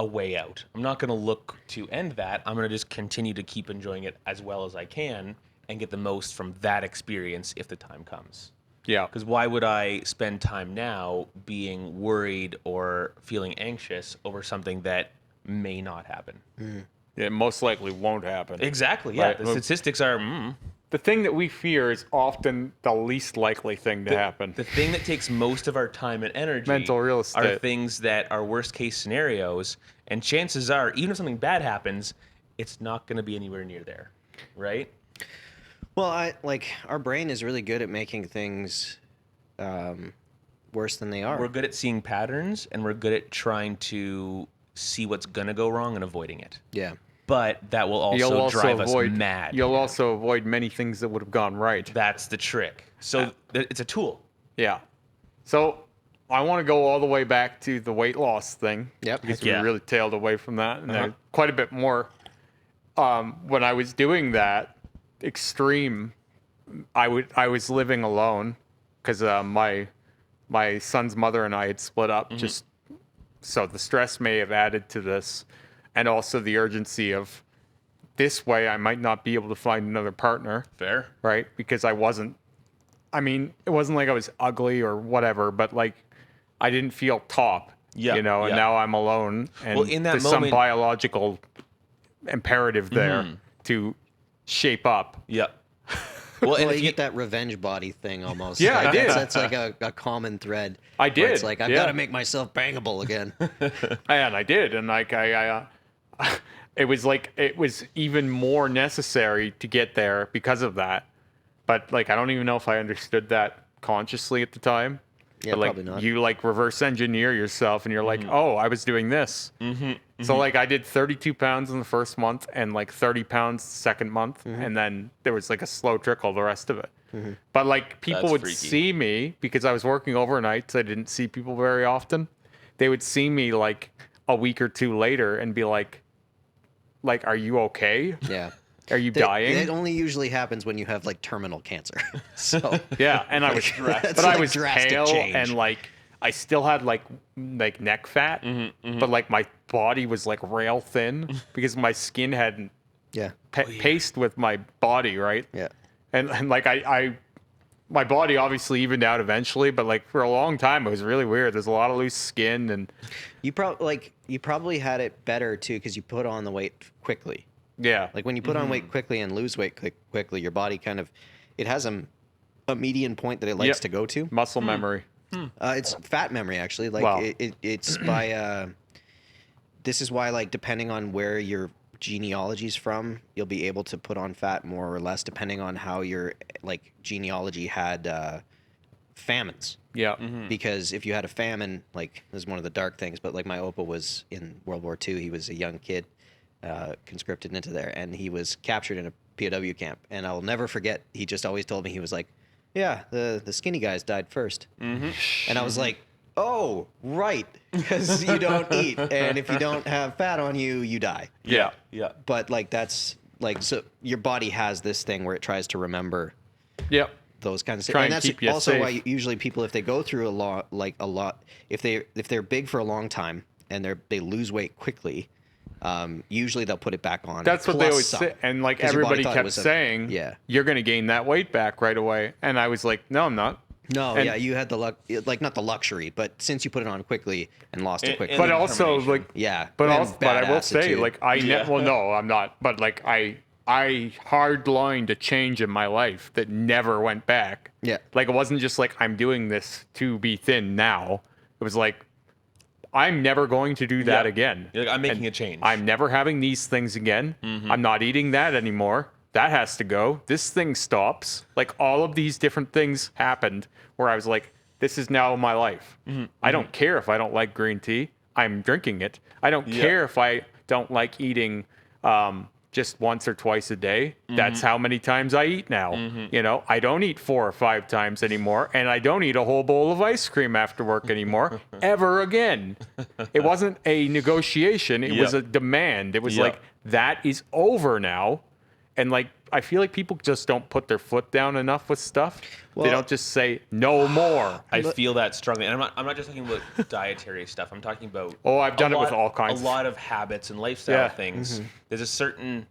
C: way out. I'm not going to look to end that. I'm going to just continue to keep enjoying it as well as I can and get the most from that experience if the time comes.
A: Yeah.
C: Because why would I spend time now being worried or feeling anxious over something that may not happen?
A: It most likely won't happen.
C: Exactly. Yeah.
A: Right.
C: The statistics are
A: The thing that we fear is often the least likely thing to happen.
C: the thing that takes most of our time and energy.
A: Mental real
C: are
A: estate.
C: things that are worst case scenarios, and chances are, even if something bad happens, it's not going to be anywhere near there, right?
B: Well, our brain is really good at making things worse than they are.
C: We're good at seeing patterns, and we're good at trying to see what's going to go wrong and avoiding it.
B: Yeah.
C: But that will also drive us mad.
A: You'll also avoid many things that would have gone right.
C: That's the trick. So it's a tool.
A: Yeah. So I want to go all the way back to the weight loss thing.
B: Yep.
A: Because
C: Heck yeah.
A: we really tailed away from that. And there's quite a bit more. When I was doing that extreme, I was living alone because my son's mother and I had split up. Just so the stress may have added to this, and also the urgency of this way I might not be able to find another partner.
C: Fair.
A: Right? Because it wasn't like I was ugly or whatever, but like I didn't feel top.
C: Yeah,
A: And
C: yeah.
A: now I'm alone, and
C: Well, in that
A: there's some
C: moment-
A: biological imperative there to shape up.
C: Yep. Well, and
B: Well,
C: if
B: you
C: you
B: get that revenge body thing almost.
A: Yeah,
B: Like,
A: I did.
B: That's like a common thread.
A: I
B: where
A: did,
B: It's like, I've
A: yeah.
B: got to make myself bangable again.
A: And I did, and like it was even more necessary to get there because of that. But like I don't even know if I understood that consciously at the time.
B: Yeah,
A: But like
B: probably not.
A: you like reverse engineer yourself, and you're like, oh, I was doing this. So like I did 32 pounds in the first month, and like 30 pounds the second month, and then there was like a slow trickle the rest of it. But like people
C: That's
A: would
C: freaky.
A: see me because I was working overnight, so I didn't see people very often. They would see me like a week or two later and be like, are you okay?
B: Yeah.
A: Are you dying?
B: It only usually happens when you have like terminal cancer. So
A: Yeah, and I was,
B: That's
A: but I
B: like
A: was
B: drastic
A: pale
B: change.
A: and like I still had like neck fat, but like my body was like rail thin because my skin hadn't
B: yeah,
A: paced with my body, right?
B: yeah.
A: And like my body obviously evened out eventually, but like for a long time it was really weird. There's a lot of loose skin, and
B: You probably had it better too because you put on the weight quickly.
A: yeah,
B: Like when you put on weight quickly and lose weight quickly, your body kind of it has a median point that it likes
A: Yep.
B: to go to.
A: muscle memory.
B: It's fat memory actually. Like
A: Wow.
B: it's by. This is why like depending on where your genealogy's from, you'll be able to put on fat more or less depending on how your like genealogy had famines.
A: Yeah,
B: Because if you had a famine, like this is one of the dark things, but like my Opa was in World War II. He was a young kid, conscripted into there, and he was captured in a POW camp. And I'll never forget. He just always told me he was like, "Yeah, the skinny guys died first. And I was like, "Oh, right, because you don't eat, and if you don't have fat on you, you die."
A: yeah.
C: Yeah.
B: But like that's like so your body has this thing where it tries to remember
A: Yep.
B: those kinds of
A: Try
B: things.
A: and
B: And that's
A: keep you
B: also why
A: safe.
B: usually people, if they go through a lot, if they're big for a long time and they lose weight quickly, usually they'll put it back on.
A: That's what they
B: plus
A: always
B: some,
A: say, and like
B: 'cause your body
A: everybody
B: thought it
A: kept
B: was
A: saying,
B: yeah.
A: you're gonna gain that weight back right away. And I was like, no, I'm not.
B: No,
A: And-
B: yeah, you had the luck, like not the luxury, but since you put it on quickly and lost it
C: And-
B: quickly,
A: But
C: the
A: also
C: determination.
A: like
B: yeah.
A: But
B: and
A: also, but I
B: bad
A: will say,
B: attitude.
A: like well, no, I'm not. But like I hard lined a change in my life that never went back.
B: Yeah.
A: Like it wasn't just like I'm doing this to be thin now. It was like I'm never going to do that
C: Yeah.
A: again.
C: You're like, I'm making
A: And
C: a change.
A: I'm never having these things again. I'm not eating that anymore. That has to go. This thing stops. Like all of these different things happened where I was like, this is now my life. I don't care if I don't like green tea. I'm drinking it. I don't
C: Yeah.
A: care if I don't like eating just once or twice a day. That's how many times I eat now. You know, I don't eat 4 or 5 times anymore, and I don't eat a whole bowl of ice cream after work anymore ever again. It wasn't a negotiation, it was
C: Yep.
A: a demand. It was
C: Yep.
A: like that is over now. And like I feel like people just don't put their foot down enough with stuff. They
B: Well-
A: don't just say no more.
C: I feel that strongly, and I'm not just talking about dietary stuff. I'm talking about
A: Oh, I've done
C: a
A: it with
C: lot-
A: all kinds.
C: A lot of habits and lifestyle
A: Yeah.
C: things. There's a certain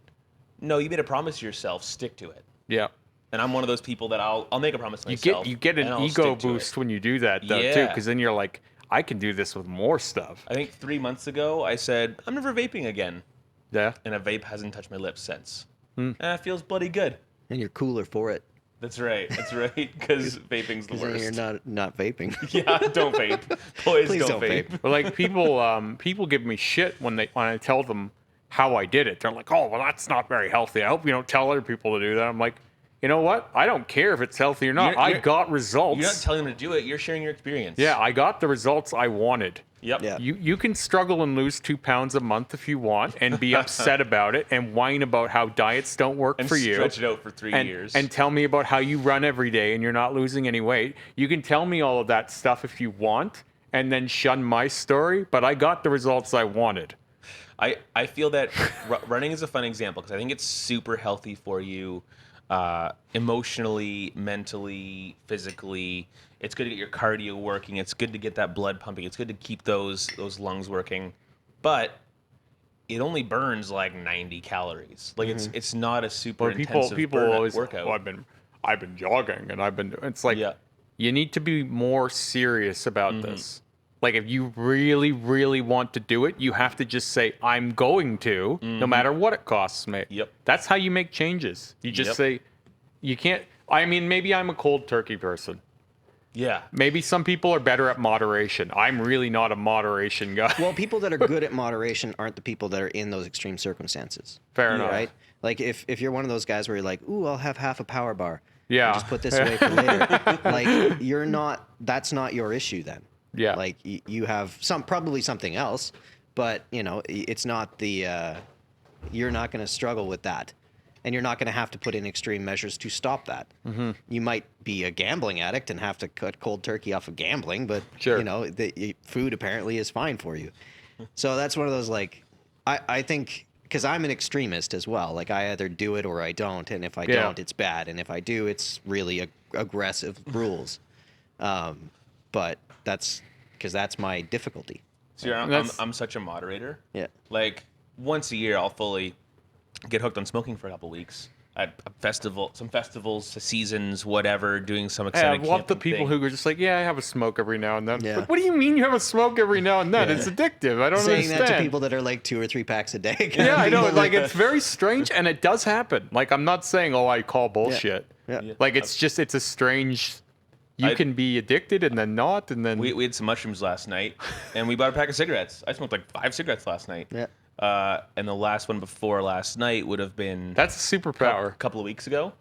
C: no. You made a promise to yourself. Stick to it.
A: Yeah.
C: And I'm one of those people that I'll make a promise to
A: You
C: myself.
A: get
C: and
A: an
C: I'll
A: ego
C: stick to it.
A: boost when you do that though too,
C: Yeah.
A: because then you're like, I can do this with more stuff.
C: I think 3 months ago I said I'm never vaping again,
A: Yeah.
C: and a vape hasn't touched my lips since.
A: Hmm.
C: And it feels bloody good.
B: And you're cooler for it.
C: That's right. That's right. Because vaping's the
B: Because then
C: worst.
B: you're not vaping.
C: Yeah, don't vape. Boys,
B: Please
C: don't
B: don't
C: vape.
A: But like people give me shit when I tell them how I did it. They're like, oh well, that's not very healthy. I hope you don't tell other people to do that. I'm like, you know what? I don't care if it's healthy or not. I got results.
C: You're not telling them to do it. You're sharing your experience.
A: Yeah, I got the results I wanted.
C: Yep.
B: Yeah.
A: You can struggle and lose 2 pounds a month if you want and be upset about it and whine about how diets don't work
C: And
A: for you.
C: stretch it out for 3 years.
A: And tell me about how you run every day and you're not losing any weight. You can tell me all of that stuff if you want and then shun my story, but I got the results I wanted.
C: I feel that running is a fun example because I think it's super healthy for you emotionally, mentally, physically. It's good to get your cardio working. It's good to get that blood pumping. It's good to keep those lungs working. But it only burns like 90 calories. Like it's not a super intensive
A: people
C: burnout
A: always
C: workout.
A: Oh, I've been jogging and it's like
C: Yeah.
A: you need to be more serious about this. Like if you really, really want to do it, you have to just say, I'm going to, no matter what it costs me.
C: Yep.
A: That's how you make changes. You just say, you can't, I mean, maybe I'm a cold turkey person.
C: Yeah.
A: Maybe some people are better at moderation. I'm really not a moderation guy.
B: Well, people that are good at moderation aren't the people that are in those extreme circumstances.
A: Fair enough.
B: Right? Like if you're one of those guys where you're like, ooh, I'll have half a power bar.
A: Yeah.
B: I'll just put this away for later. Like you're not, that's not your issue then.
A: Yeah.
B: Like you have probably something else, but you know, it's not you're not going to struggle with that. And you're not going to have to put in extreme measures to stop that. Mm-hmm. You might be a gambling addict and have to cut cold turkey off of gambling, but
A: Sure.
B: you know, food apparently is fine for you. So that's one of those, like, I think, because I'm an extremist as well. Like I either do it or I don't, and if I don't, it's bad, and if I do, it's really aggressive rules. But that's because that's my difficulty.
C: So I'm such a moderator.
B: Yeah.
C: Like once a year, I'll fully get hooked on smoking for a couple weeks at some festivals, seasons, whatever, doing some
A: I
C: exciting
A: love the
C: camping
A: people
C: thing.
A: who are just like, yeah, I have a smoke every now and then.
B: Yeah.
A: Like, what do you mean you have a smoke every now and then?
B: Yeah.
A: It's addictive. I don't
B: Saying
A: understand.
B: that to people that are like 2 or 3 packs a day.
A: Yeah, I know. Like, it's very strange, and it does happen. Like, I'm not saying, oh, I call bullshit.
B: Yeah.
A: Like, it's just, it's a strange. You can be addicted and then not, and then.
C: We had some mushrooms last night, and we bought a pack of cigarettes. I smoked like 5 cigarettes last night.
B: Yeah.
C: And the last one before last night would have been
A: That's a superpower.
C: a couple of weeks ago.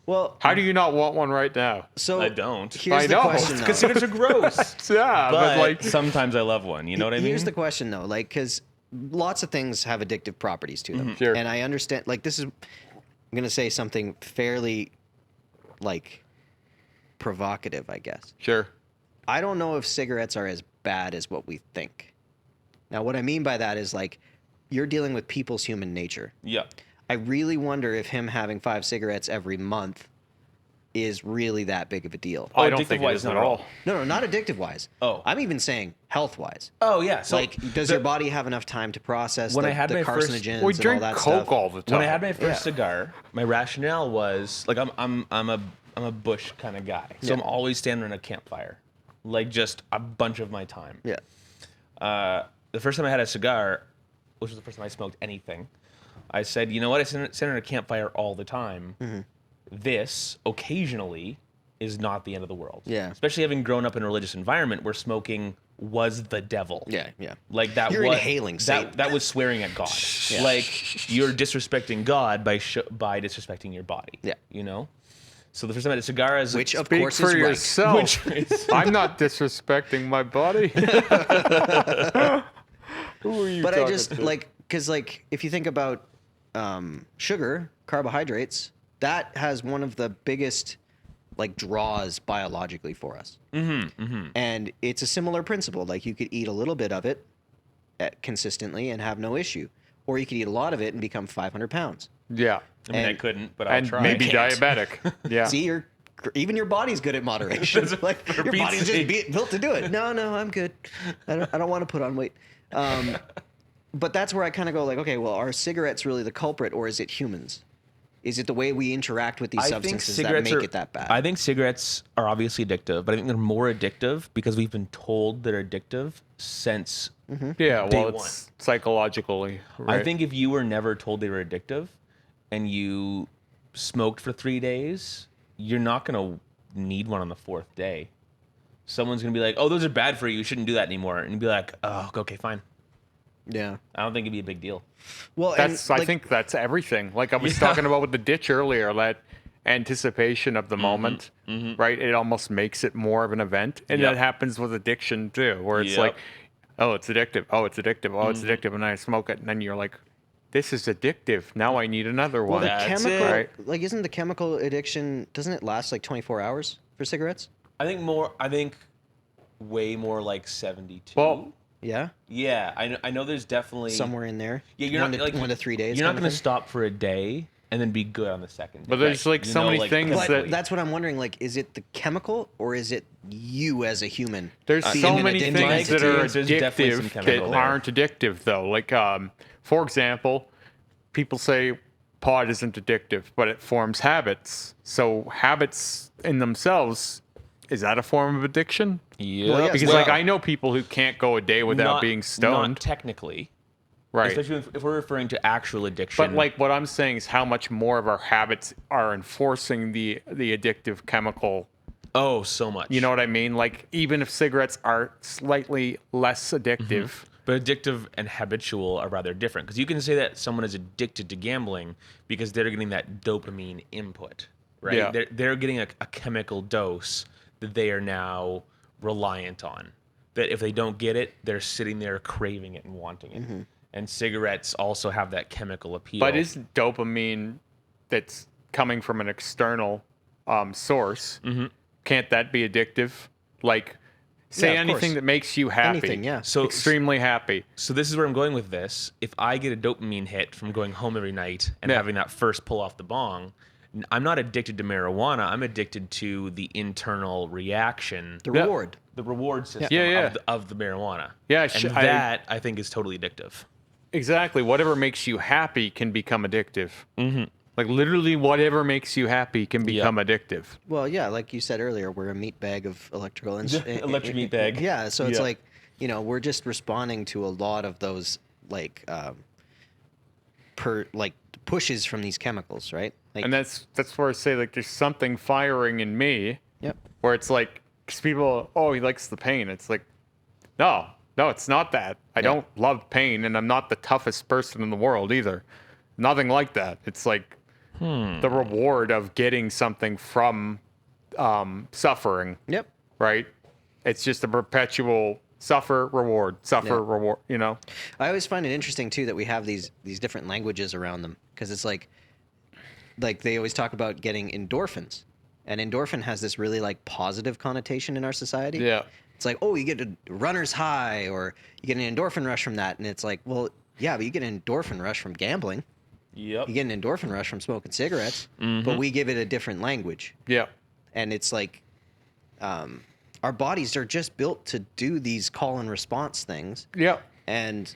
B: Well,
A: How do you not want one right now?
B: so
C: I don't.
B: Here's
A: I
B: the
A: know.
B: question,
C: Because
B: though.
C: cigarettes are gross.
A: Yeah, but like.
C: sometimes I love one. You know what I mean?
B: Here's the question, though, like, because lots of things have addictive properties to them.
A: Sure.
B: And I understand, like, this is, I'm going to say something fairly, like, provocative, I guess.
A: Sure.
B: I don't know if cigarettes are as bad as what we think. Now, what I mean by that is, like, you're dealing with people's human nature.
C: Yeah.
B: I really wonder if him having 5 cigarettes every month is really that big of a deal.
A: I don't think it
C: addictive-wise,
A: is
C: not
A: at
C: at
A: all.
C: all.
B: No, not addictive wise.
C: Oh.
B: I'm even saying health wise.
C: Oh yeah. So
B: Like, does your body have enough time to process
C: When
B: the,
C: I had
B: the
C: my first-
B: carcinogens
A: We
B: and all
A: drink
B: that
A: Coke
B: stuff?
A: all the time.
C: when I had my first
B: Yeah.
C: cigar, my rationale was like I'm a bush kind of guy, so
B: Yeah.
C: I'm always standing around a campfire, like just a bunch of my time.
B: Yeah.
C: The first time I had a cigar, which was the first time I smoked anything, I said, you know what? I sit around a campfire all the time.
B: Mm-hmm.
C: This occasionally is not the end of the world.
B: Yeah.
C: Especially having grown up in a religious environment where smoking was the devil.
B: Yeah, yeah.
C: Like that.
B: You're
C: was,
B: inhaling Satan.
C: that was swearing at God.
B: Yeah.
C: Like you're disrespecting God by disrespecting your body.
B: Yeah.
C: You know. So the first time I had a cigar as
B: Which, of
A: Speak
B: course,
A: for
B: is right.
A: yourself.
C: which is,
A: I'm not disrespecting my body. Who are you
B: But I
A: talking
B: just,
A: to?
B: like, because, like, if you think about sugar, carbohydrates, that has one of the biggest, like, draws biologically for us. And it's a similar principle. Like, you could eat a little bit of it consistently and have no issue. Or you could eat a lot of it and become 500 pounds.
A: Yeah.
C: I mean, I
B: And-
C: couldn't, but I'll
A: And
C: try.
A: maybe
B: Can't.
A: diabetic. Yeah.
B: See, even your body's good at moderation. Like,
C: For
B: your
C: Pete's
B: body's just
C: sake.
B: built to do it. No, I'm good. I don't want to put on weight. But that's where I kind of go, like, okay, well, are cigarettes really the culprit, or is it humans? Is it the way we interact with these
C: I think
B: substances that
C: cigarettes
B: make
C: are,
B: it that bad?
C: I think cigarettes are obviously addictive, but I think they're more addictive because we've been told they're addictive since
A: Yeah,
C: day
A: well,
C: one.
A: it's psychologically, right?
C: I think if you were never told they were addictive and you smoked for 3 days, you're not going to need one on the 4th day. Someone's going to be like, oh, those are bad for you. You shouldn't do that anymore. And you'd be like, oh, okay, fine.
B: Yeah.
C: I don't think it'd be a big deal.
B: Well,
A: That's
B: and,
A: I
B: like,
A: think that's everything. Like I was
C: Yeah.
A: talking about with the ditch earlier, that anticipation of the moment, right? It almost makes it more of an event, and
C: Yep.
A: that happens with addiction too, where it's
C: Yep.
A: like, oh, it's addictive. Oh, it's addictive. Oh, it's addictive, and I smoke it, and then you're like, this is addictive. Now I need another
B: well,
A: one.
B: the
C: That's
B: chemical,
C: it.
A: Right.
B: like, isn't the chemical addiction? Doesn't it last like 24 hours for cigarettes?
C: I think way more like 72.
A: Well,
B: Yeah,
C: yeah, I know there's definitely
B: somewhere in there.
C: Yeah, you're
B: one
C: not
B: to,
C: like
B: 1 to 3 days.
C: You're not
B: kind of
C: going to
B: thing?
C: stop for a day and then be good on the second day.
A: But there's, like, so many things
B: But
A: that-
B: that's what I'm wondering. Like, is it the chemical or is it you as a human?
A: there's
B: being
A: so
B: an
A: many
B: addicted
A: things that are
C: There's definitely some
A: addictive that
C: chemical there.
A: aren't addictive, though. Like, for example, people say pot isn't addictive, but it forms habits. So habits in themselves, is that a form of addiction?
C: Yeah,
B: Well, yes,
A: Because
B: well-
A: like I know people who can't go a day without being stoned,
C: Not technically,
A: right?
C: especially if we're referring to actual addiction.
A: But like what I'm saying is how much more of our habits are enforcing the addictive chemical.
C: oh, so much.
A: You know what I mean? Like even if cigarettes are slightly less addictive,
C: But addictive and habitual are rather different because you can say that someone is addicted to gambling because they're getting that dopamine input, right?
A: Yeah.
C: They're getting a chemical dose that they are now reliant on. That if they don't get it, they're sitting there craving it and wanting it. And cigarettes also have that chemical appeal.
A: but is dopamine that's coming from an external source? Can't that be addictive? Like, say
B: Yeah, of
A: anything
B: course.
A: that makes you happy.
B: Anything, yeah.
C: So-
A: extremely happy.
C: So this is where I'm going with this. If I get a dopamine hit from going home every night and
A: Yeah.
C: having that first pull off the bong, I'm not addicted to marijuana. I'm addicted to the internal reaction,
B: The
A: Yeah.
B: reward.
C: the reward system
A: Yeah.
C: Of the marijuana.
A: Yeah,
C: and that I think is totally addictive.
A: Exactly. Whatever makes you happy can become addictive. Like literally, whatever makes you happy can become addictive.
B: Well, yeah, like you said earlier, we're a meat bag of electrical
C: Electric meat bag.
B: Yeah, so it's
C: Yeah.
B: like, we're just responding to a lot of those like pushes from these chemicals, right? Like,
A: And that's where I say like there's something firing in me
B: yep.
A: where it's like, because people, oh, he likes the pain. It's like, no, it's not that. I don't love pain, and I'm not the toughest person in the world either. Nothing like that. It's like the reward of getting something from suffering,
B: Yep.
A: right? It's just a perpetual suffer, reward, reward,
B: I always find it interesting too that we have these different languages around them because it's like they always talk about getting endorphins, and endorphin has this really like positive connotation in our society.
A: Yeah.
B: It's like, oh, you get a runner's high, or you get an endorphin rush from that, and it's like, well, yeah, but you get an endorphin rush from gambling.
C: Yep.
B: You get an endorphin rush from smoking cigarettes, but we give it a different language,
A: Yeah.
B: and it's like, our bodies are just built to do these call and response things.
A: Yeah.
B: And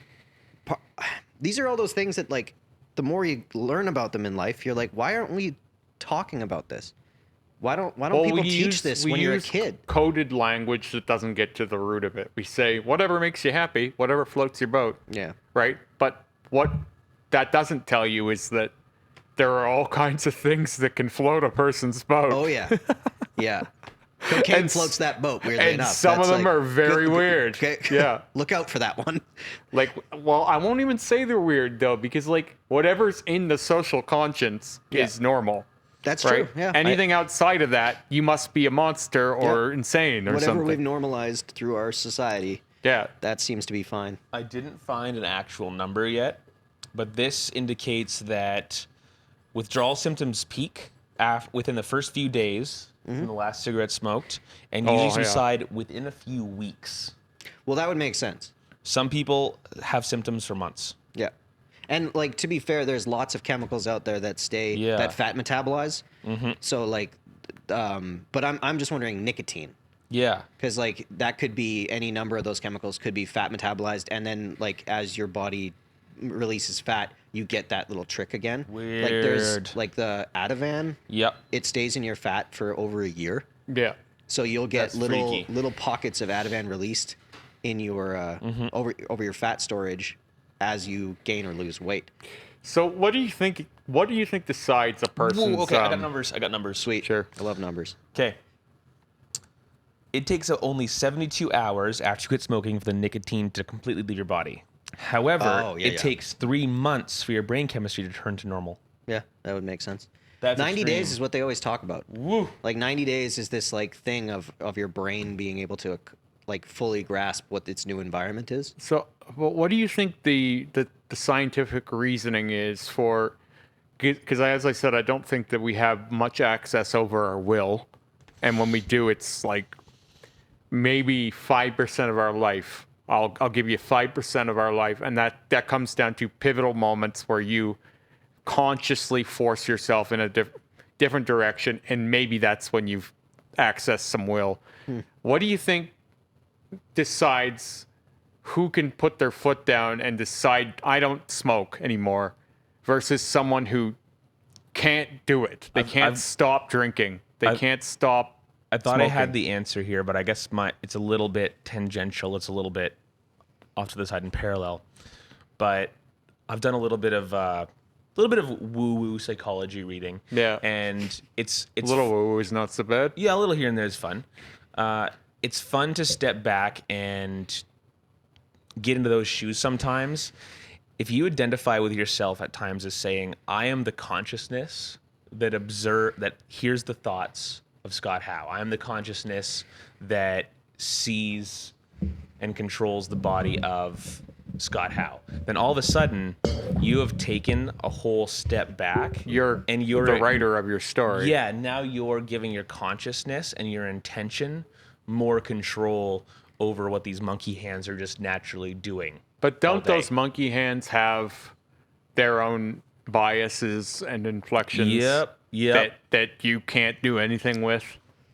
B: these are all those things that, like, the more you learn about them in life, you're like, why aren't we talking about this? Why don't people teach this when you're a kid?
A: Coded language that doesn't get to the root of it. We say whatever makes you happy, whatever floats your boat,
B: Yeah.
A: right? But what that doesn't tell you is that there are all kinds of things that can float a person's boat.
B: Oh yeah, yeah. Cocaine
A: And
B: floats that boat. Weirdly
A: and
B: enough,
A: some of
B: That's
A: them
B: like-
A: are very weird.
B: Okay.
A: Yeah.
B: Look out for that one.
A: Like, well, I won't even say they're weird though, because like whatever's in the social conscience is normal.
B: That's
A: Right?
B: true. Yeah.
A: Anything outside of that, you must be a monster or insane or
B: Whatever
A: something.
B: we've normalized through our society,
A: Yeah.
B: that seems to be fine.
C: I didn't find an actual number yet, but this indicates that withdrawal symptoms peak within the first few days from the last cigarette smoked, and usually
A: yeah.
C: subside within a few weeks.
B: Well, that would make sense.
C: Some people have symptoms for months.
B: Yeah. And like, to be fair, there's lots of chemicals out there that that fat metabolize. So like, but I'm just wondering nicotine,
C: Yeah.
B: because like that could be any number of those chemicals could be fat metabolized, and then like as your body releases fat, you get that little trick again. Like there's
C: Weird.
B: like the Ativan,
C: Yep.
B: it stays in your fat for over a year.
A: Yeah.
B: So you'll get
C: That's
B: little
C: freaky.
B: little pockets of Ativan released in your over your fat storage as you gain or lose weight.
A: So what do you think? What do you think decides a person's?
C: Whoa, okay, I got numbers.
B: Sweet.
A: Sure.
B: I love numbers.
C: Okay. It takes only 72 hours after you quit smoking for the nicotine to completely leave your body. However,
B: Oh, yeah,
C: it
B: yeah.
C: takes 3 months for your brain chemistry to turn to normal.
B: Yeah, that would make sense.
C: That's
B: 90
C: extreme.
B: days is what they always talk about.
C: Woo.
B: Like 90 days is this like thing of your brain being able to like fully grasp what its new environment is.
A: So, well, what do you think the scientific reasoning is for? Because as I said, I don't think that we have much access over our will, and when we do, it's like maybe 5% of our life. I'll give you 5% of our life, and that comes down to pivotal moments where you consciously force yourself in a different direction, and maybe that's when you've accessed some will. What do you think decides who can put their foot down and decide I don't smoke anymore versus someone who can't do it? They can't stop drinking. They can't stop.
C: I thought I had
A: smoking.
C: the answer here, but I guess it's a little bit tangential. It's a little bit off to the side in parallel. But I've done a little bit of woo-woo psychology reading.
A: Yeah.
C: And it's
A: Little woo is not so bad.
C: yeah, a little here and there is fun. It's fun to step back and get into those shoes sometimes. If you identify with yourself at times as saying, I am the consciousness that hears the thoughts of Scott Howe. I am the consciousness that sees and controls the body of Scott Howe. Then all of a sudden, you have taken a whole step back.
A: You're
C: the
A: the writer of your story.
C: Yeah, now you're giving your consciousness and your intention more control over what these monkey hands are just naturally doing.
A: But don't
C: all day.
A: those monkey hands have their own biases and inflections?
C: Yep.
A: That you can't do anything with.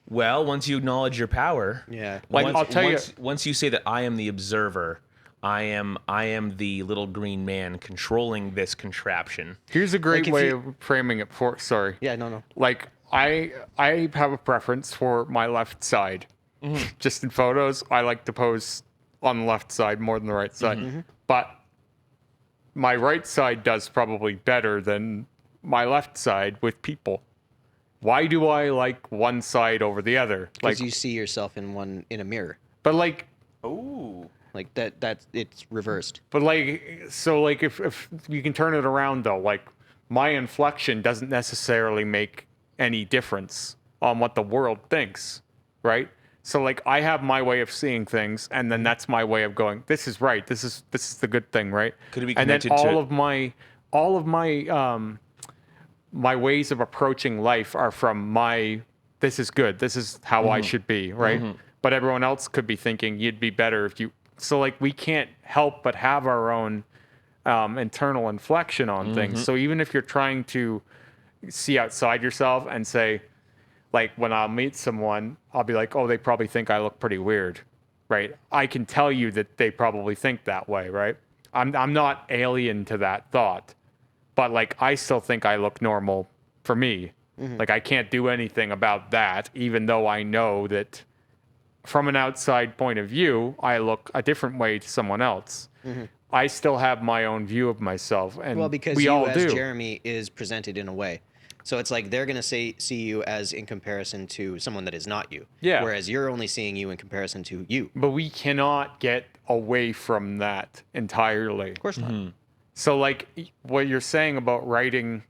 C: Well, once you acknowledge your power,
B: Yeah.
A: Like,
C: once,
A: I'll tell you-
C: once you say that I am the observer, I am the little green man controlling this contraption.
A: Here's a great
B: Like, if
A: way
B: you-
A: of framing it for. Sorry.
B: Yeah, no.
A: Like I have a preference for my left side. Just in photos, I like to pose on the left side more than the right side. But my right side does probably better than my left side with people. Why do I like one side over the other?
B: Because
A: Like,
B: you see yourself in a mirror.
A: but like,
C: Ooh.
B: Like that it's reversed.
A: but like, so like if you can turn it around though, like my inflection doesn't necessarily make any difference on what the world thinks, right? So like I have my way of seeing things, and then that's my way of going, this is right, this is the good thing, right?
C: Could it be
A: and then
C: connected to-
A: all of my my ways of approaching life are from my this is good, this is how I should be, right? But everyone else could be thinking you'd be better if you. So like we can't help but have our own internal inflection on things. So even if you're trying to see outside yourself and say, like when I'll meet someone, I'll be like, oh, they probably think I look pretty weird, right? I can tell you that they probably think that way, right? I'm not alien to that thought, but like I still think I look normal for me. Like I can't do anything about that, even though I know that from an outside point of view, I look a different way to someone else. I still have my own view of myself, and
B: Well, because
A: we
B: you
A: all
B: as
A: do.
B: Jeremy is presented in a way. So it's like they're going to see you as in comparison to someone that is not you.
A: Yeah.
B: Whereas you're only seeing you in comparison to you.
A: But we cannot get away from that entirely.
B: Of course not.
A: So, like what you're saying about writing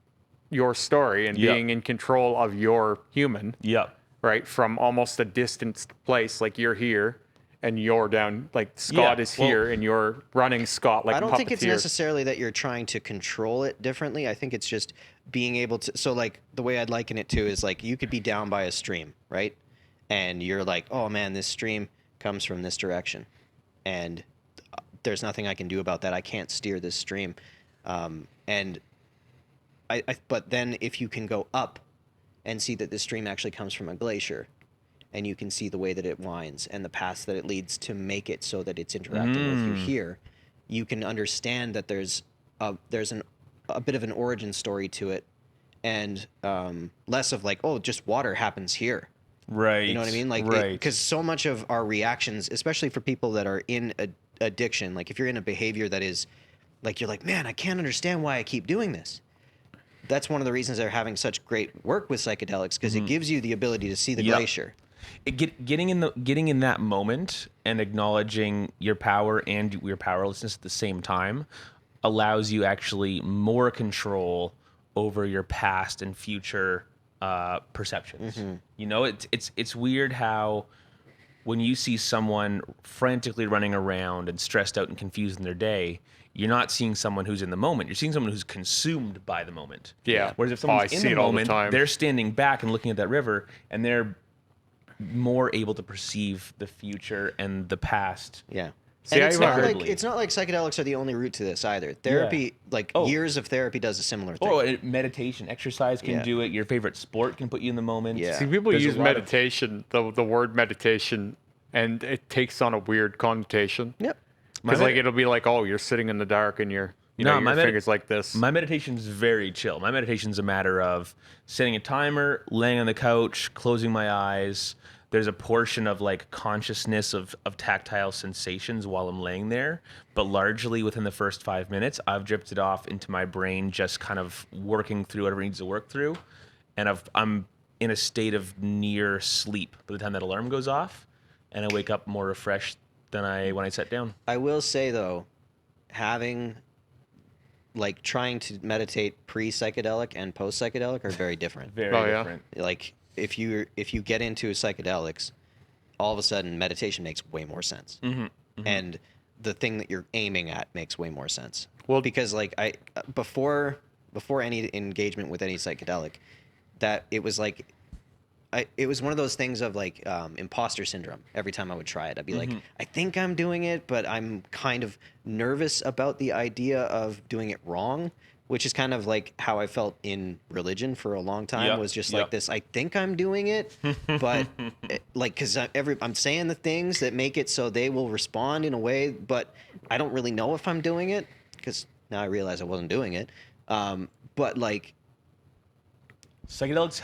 A: your story and
C: Yep.
A: being in control of your human,
C: Yep.
A: right, from almost a distant place, like you're here and you're down, like Scott
C: Yeah,
A: is
C: well-
A: here and you're running Scott like
B: I
A: a
B: don't think it's
A: puppeteer.
B: necessarily that you're trying to control it differently. I think it's just being able to. So, like, the way I'd liken it to is like you could be down by a stream, right? And you're like, oh man, this stream comes from this direction. And there's nothing I can do about that. I can't steer this stream. And but then if you can go up and see that this stream actually comes from a glacier, and you can see the way that it winds and the paths that it leads to make it so that it's interacting with you here, you can understand that there's there's a bit of an origin story to it, and less of like, oh, just water happens here.
C: Right.
B: You know what I mean? Like,
C: right.
B: Because so much of our reactions, especially for people that are in addiction, like if you're in a behavior that is, like, you're like, man, I can't understand why I keep doing this. That's one of the reasons they're having such great work with psychedelics, because it gives you the ability to see the glacier.
C: Getting in that moment and acknowledging your power and your powerlessness at the same time allows you actually more control over your past and future perceptions. You know, it's weird how when you see someone frantically running around and stressed out and confused in their day, you're not seeing someone who's in the moment. You're seeing someone who's consumed by the moment.
A: Yeah.
C: Whereas if
A: Oh, I
C: someone's in
A: see
C: the
A: it all the
C: moment,
A: time.
C: they're standing back and looking at that river, and they're more able to perceive the future and the past.
B: Yeah.
A: See,
B: And
A: I
B: it's not like
C: heard-
B: it's not like psychedelics are the only route to this either. Therapy, years of therapy, does a similar thing.
C: Oh, meditation, exercise can
B: Yeah.
C: do it. Your favorite sport can put you in the moment.
B: Yeah.
A: See, people
C: There's a
A: use
C: lot of-
A: meditation, the word meditation, and it takes on a weird connotation.
B: Yep.
A: Because
C: My
A: like
C: med-
A: it'll be like, oh, you're sitting in the dark and your
C: No,
A: your
C: my
A: fingers like this.
C: My meditation's very chill. My meditation's a matter of setting a timer, laying on the couch, closing my eyes. There's a portion of like consciousness of tactile sensations while I'm laying there, but largely within the first 5 minutes, I've drifted off into my brain, just kind of working through whatever it needs to work through, and I'm in a state of near sleep by the time that alarm goes off, and I wake up more refreshed than when I sat down.
B: I will say though, having like trying to meditate pre-psychedelic and post-psychedelic are very different.
C: Very
A: Oh, yeah?
C: different.
B: Like if you get into psychedelics, all of a sudden meditation makes way more sense, and the thing that you're aiming at makes way more sense.
A: Well-
B: because like before any engagement with any psychedelic, that it was like. It was one of those things of like imposter syndrome. Every time I would try it, I'd be like, I think I'm doing it, but I'm kind of nervous about the idea of doing it wrong, which is kind of like how I felt in religion for a long time.
C: Yep,
B: Was just
C: yep.
B: like this, I think I'm doing it, but like, because I'm saying the things that make it so they will respond in a way, but I don't really know if I'm doing it, because now I realize I wasn't doing it. But like,
C: Psychedelics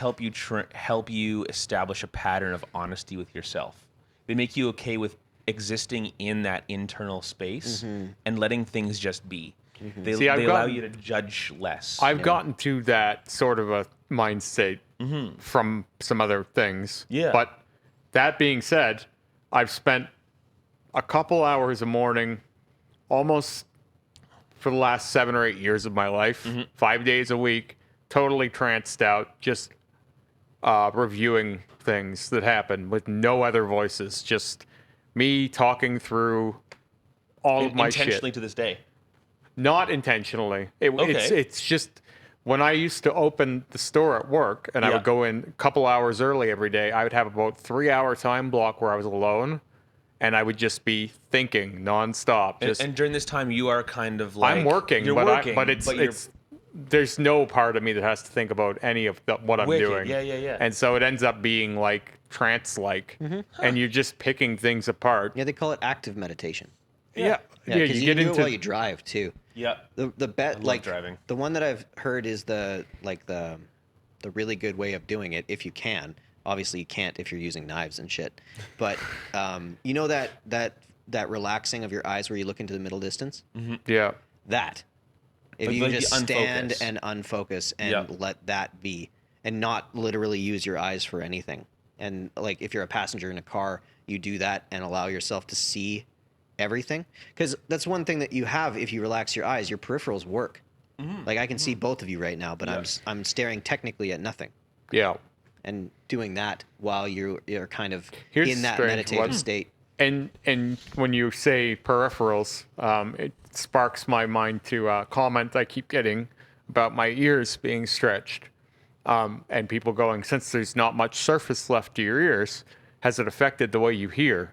C: help you establish a pattern of honesty with yourself. They make you okay with existing in that internal space and letting things just be. They,
A: See, I've
C: they allow
A: gotten-
C: you to judge less.
A: I've gotten to that sort of a mind state from some other things.
C: Yeah.
A: But that being said, I've spent a couple hours a morning almost for the last 7 or 8 years of my life, 5 days a week, totally tranced out, just reviewing things that happen with no other voices, just me talking through all of my
C: intentionally
A: shit.
C: to this day.
A: Not intentionally.
C: Okay.
A: It's just when I used to open the store at work and I
C: Yeah.
A: would go in a couple hours early every day, I would have about 3 hour time block where I was alone and I would just be thinking nonstop. Just
C: And during this time, you are kind of like
A: I'm working,
C: You're
A: but
C: working,
A: but it's
C: you're
A: there's no part of me that has to think about any of what I'm
C: wicked.
A: doing.
C: Yeah.
A: And so it ends up being like trance-like, and you're just picking things apart.
B: yeah, they call it active meditation.
A: Yeah,
B: Yeah, because
A: you
B: you
A: get
B: do it
A: into
B: while you drive too.
C: yeah.
B: The bet
C: love
B: like
C: driving.
B: the one that I've heard is the really good way of doing it if you can. Obviously you can't if you're using knives and shit. But you know that relaxing of your eyes where you look into the middle distance?
A: yeah.
B: That. If
C: Like-
B: you
C: like
B: just
C: the
B: stand
C: unfocus.
B: and unfocus and
C: Yeah.
B: let that be, and not literally use your eyes for anything. And like if you're a passenger in a car, you do that and allow yourself to see everything, because that's one thing that you have if you relax your eyes, your peripherals work. Like I can see both of you right now, but I'm staring technically at nothing,
A: Yeah.
B: and doing that while you're kind of
A: Here's
B: in that
A: strange
B: meditative
A: one.
B: state.
A: And when you say peripherals, it sparks my mind to a comment I keep getting about my ears being stretched, and people going, since there's not much surface left to your ears, has it affected the way you hear?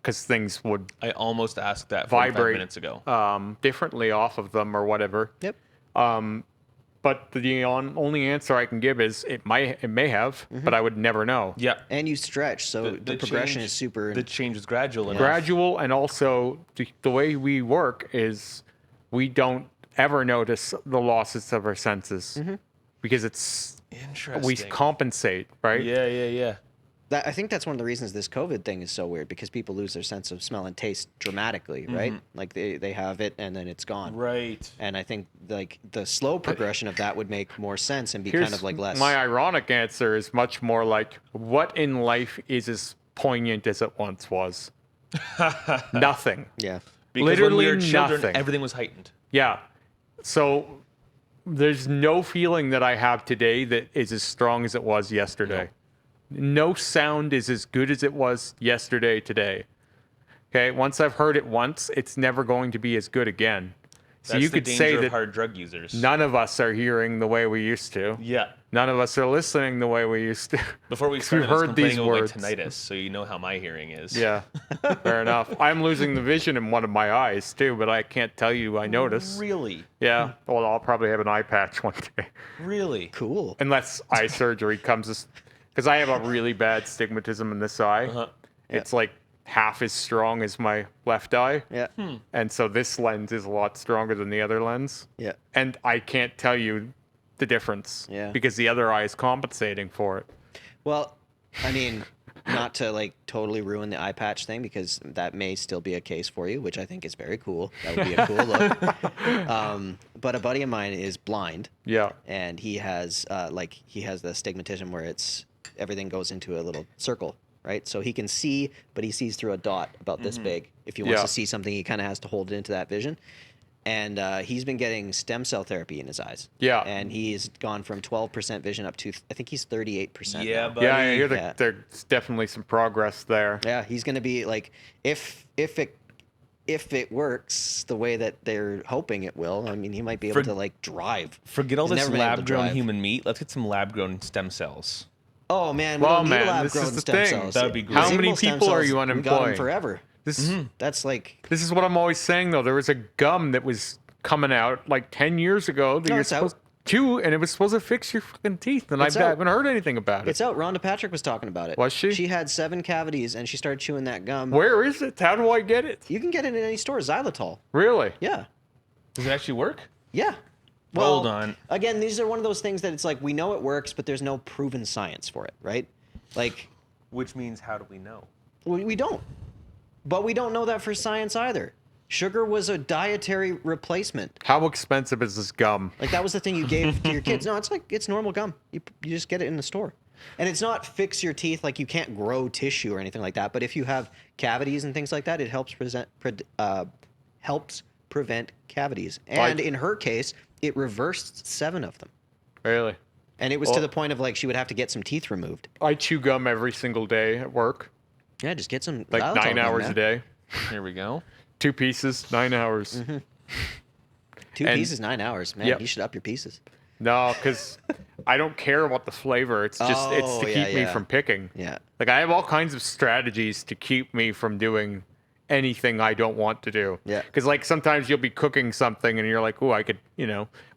A: Because things would
C: I almost asked that 45
A: vibrate
C: minutes ago.
A: differently off of them or whatever.
B: Yep.
A: But the only answer I can give is it may have, but I would never know.
C: Yeah.
B: And you stretch, so the progression
C: change-
B: is super.
C: The change is gradual enough.
A: Gradual, and also the way we work is we don't ever notice the losses of our senses because it's
C: Interesting.
A: we compensate, right?
C: Yeah.
B: I think that's one of the reasons this COVID thing is so weird, because people lose their sense of smell and taste dramatically, right? Like they have it and then it's gone.
C: Right.
B: And I think like the slow progression of that would make more sense and be
A: Here's
B: kind of like less.
A: my ironic answer is much more like, what in life is as poignant as it once was? Nothing.
B: Yeah.
C: Because
A: Literally
C: when we were children,
A: nothing.
C: everything was heightened.
A: Yeah. So there's no feeling that I have today that is as strong as it was yesterday. No sound is as good as it was yesterday, today. Okay. Once I've heard it once, it's never going to be as good again. So
C: That's
A: you
C: the
A: could
C: danger
A: say
C: of
A: that
C: hard drug users.
A: none of us are hearing the way we used to.
C: Yeah.
A: None of us are listening the way we used to.
C: Before we
A: We've
C: started, I was
A: heard these
C: complaining about my
A: words.
C: tinnitus, so you know how my hearing is.
A: Yeah, fair enough. I'm losing the vision in one of my eyes too, but I can't tell you I notice.
C: Really?
A: Yeah, well, I'll probably have an eye patch one day.
C: Really?
B: Cool.
A: Unless eye surgery comes, because I have a really bad stigmatism in this eye.
C: Uh-huh.
A: It's like half as strong as my left eye.
B: Yeah.
A: And so this lens is a lot stronger than the other lens.
B: Yeah.
A: And I can't tell you the difference.
B: Yeah.
A: Because the other eye is compensating for it.
B: Well, I mean, not to like totally ruin the eye patch thing, because that may still be a case for you, which I think is very cool. That would be a cool look. But a buddy of mine is blind,
A: Yeah.
B: and he has he has the stigmatism where it's everything goes into a little circle, right? So he can see, but he sees through a dot about this big. If he wants
A: Yeah.
B: to see something, he kind of has to hold it into that vision. And he's been getting stem cell therapy in his eyes.
A: Yeah.
B: And he's gone from 12% vision up to, I think he's 38%.
C: Yeah,
B: now.
C: buddy.
A: Yeah, I hear that
B: Yeah.
A: there's definitely some progress there.
B: Yeah, he's going to be like, if it works the way that they're hoping it will, I mean, he might be able to like drive.
C: Forget all
B: He's
C: this
B: never been able to
C: lab-grown
B: drive.
C: human meat. Let's get some lab-grown stem cells.
B: Oh man, we
A: Well,
B: don't need
A: man,
B: lab-grown
A: this is the
B: stem
A: thing.
B: cells.
C: That'd be great.
A: How many
B: Residual stem
A: people are
B: cells,
A: you
B: We got them
A: unemploying?
B: forever.
A: This
B: That's like
A: this is what I'm always saying though. There was a gum that was coming out like 10 years ago that
B: No,
A: you're
B: it's out.
A: supposed to, and it was supposed to fix your fucking teeth, and I
B: It's out.
A: haven't heard anything about it.
B: it's out. Rhonda Patrick was talking about it.
A: Was she?
B: She had 7 cavities and she started chewing that gum.
A: Where is it? How do I get it?
B: You can get it in any store. Xylitol.
A: Really?
B: Yeah.
C: Does it actually work?
B: Yeah.
C: Hold on.
B: Again, these are one of those things that it's like we know it works, but there's no proven science for it, right? Like
C: Which means, how do we know?
B: we don't. But we don't know that for science either. Sugar was a dietary replacement.
A: How expensive is this gum?
B: Like that was the thing you gave to your kids. No, it's normal gum. You just get it in the store. And it's not fix your teeth, like you can't grow tissue or anything like that. But if you have cavities and things like that, it helps helps prevent cavities. And in her case, it reversed 7 of them.
A: Really?
B: And it was to
A: Well-
B: the point of like she would have to get some teeth removed.
A: I chew gum every single day at work,
B: Yeah, just get some
A: like
B: xylitol
A: 9
B: gum,
A: hours
B: man.
A: a day.
C: Here we go.
A: 2 pieces, 9 hours.
B: 2
A: And-
B: pieces, 9 hours. Man,
A: Yep.
B: you should up your pieces.
A: No, because I don't care about the flavor. It's just it's
B: Oh,
A: to
B: yeah,
A: keep me
B: yeah.
A: from picking.
B: Yeah.
A: Like I have all kinds of strategies to keep me from doing anything I don't want to do.
B: Yeah.
A: Because like sometimes you'll be cooking something and you're like, oh, I could,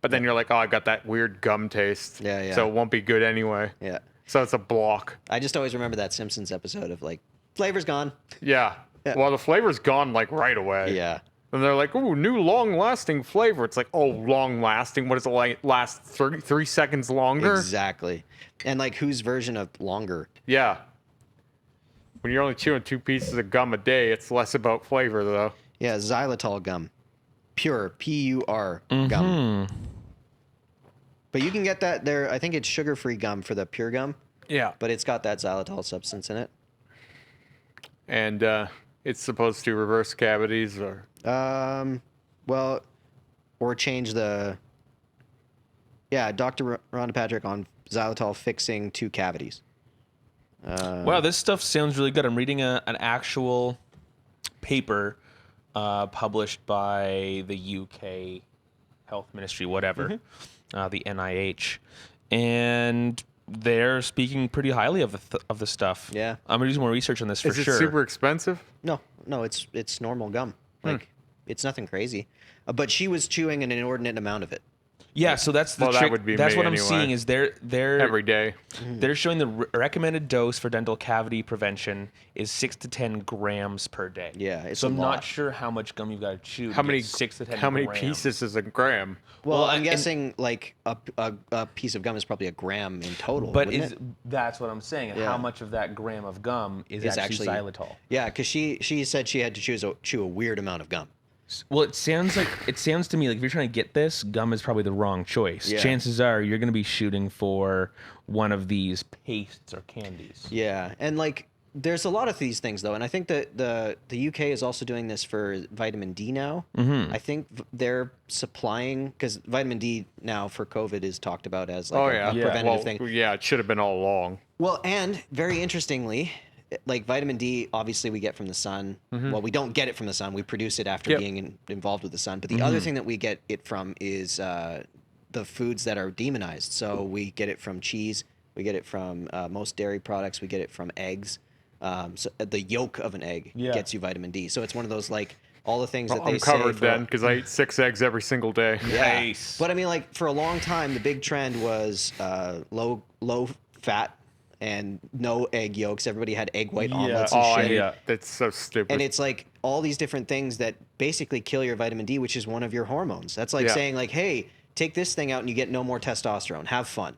A: but then you're like, oh, I got that weird gum taste.
B: Yeah, yeah.
A: So it won't be good anyway.
B: Yeah.
A: So it's a block.
B: I just always remember that Simpsons episode of like, flavor's gone.
A: Yeah.
B: Yeah.
A: Well, the flavor's gone like right away.
B: Yeah.
A: And they're like, ooh, new long-lasting flavor. It's like, oh, long-lasting. What does it like last 3 seconds longer?
B: Exactly. And like whose version of longer?
A: Yeah. When you're only chewing 2 pieces of gum a day, it's less about flavor, though.
B: Yeah, xylitol gum. Pure, P-U-R gum. But you can get that there. I think it's sugar-free gum for the pure gum,
A: Yeah.
B: but it's got that xylitol substance in it.
A: And it's supposed to reverse cavities or...
B: Well, or change the... Yeah, Dr. Rhonda Patrick on xylitol fixing 2 cavities.
C: Wow, this stuff sounds really good. I'm reading an actual paper published by the UK Health Ministry, whatever, the NIH, and they're speaking pretty highly of the stuff.
B: Yeah.
C: I'm gonna do some more research on this for
A: Is it
C: sure.
A: super expensive?
B: No, it's normal gum. Like, it's nothing crazy. But she was chewing an inordinate amount of it.
C: Yeah, so that's the
A: Well, that
C: trick.
A: would be
C: That's
A: me
C: what I'm
A: anyway.
C: seeing is they're
A: every day.
C: they're showing the recommended dose for dental cavity prevention is 6 to 10 grams per day.
B: Yeah, it's
C: so
B: a
C: I'm
B: lot.
C: not sure how much gum you've got to chew.
A: How
C: to
A: many
C: get 6 to 10
A: How many
C: grams.
A: pieces is a gram?
B: Well, I'm
C: and-
B: guessing like a piece of gum is probably a gram in total.
C: But
B: wouldn't
C: is
B: it?
C: that's what I'm saying. And
B: Yeah.
C: how much of that gram of gum is actually xylitol?
B: Yeah, because she said she had to chew a weird amount of gum.
C: Well, it sounds to me like if you're trying to get this, gum is probably the wrong choice.
B: Yeah.
C: Chances are you're going to be shooting for one of these pastes or candies.
B: Yeah, and like there's a lot of these things though, and I think that the UK is also doing this for vitamin D now.
C: Mm-hmm.
B: I think they're supplying because vitamin D now for COVID is talked about as like
A: Oh
B: a
A: yeah,
B: preventative
A: well,
B: thing.
A: yeah, it should have been all along.
B: Well, and very interestingly, like vitamin D, obviously we get from the sun. Well, we don't get it from the sun. We produce it after
A: Yep.
B: being involved with the sun. But the other thing that we get it from is the foods that are demonized. So we get it from cheese. We get it from most dairy products. We get it from eggs. So the yolk of an egg
C: Yeah.
B: gets you vitamin D. So it's one of those like all the things that
A: I'm
B: they
A: covered
B: say for,
A: then because I eat 6 eggs every single day.
B: yeah.
C: Nice.
B: But I mean, like for a long time, the big trend was low fat and no egg yolks. Everybody had egg white omelets and
A: Oh, I
B: shit.
A: hate that's so stupid.
B: And it's like all these different things that basically kill your vitamin D, which is one of your hormones. That's like
A: Yeah.
B: saying like, hey, take this thing out and you get no more testosterone. Have fun.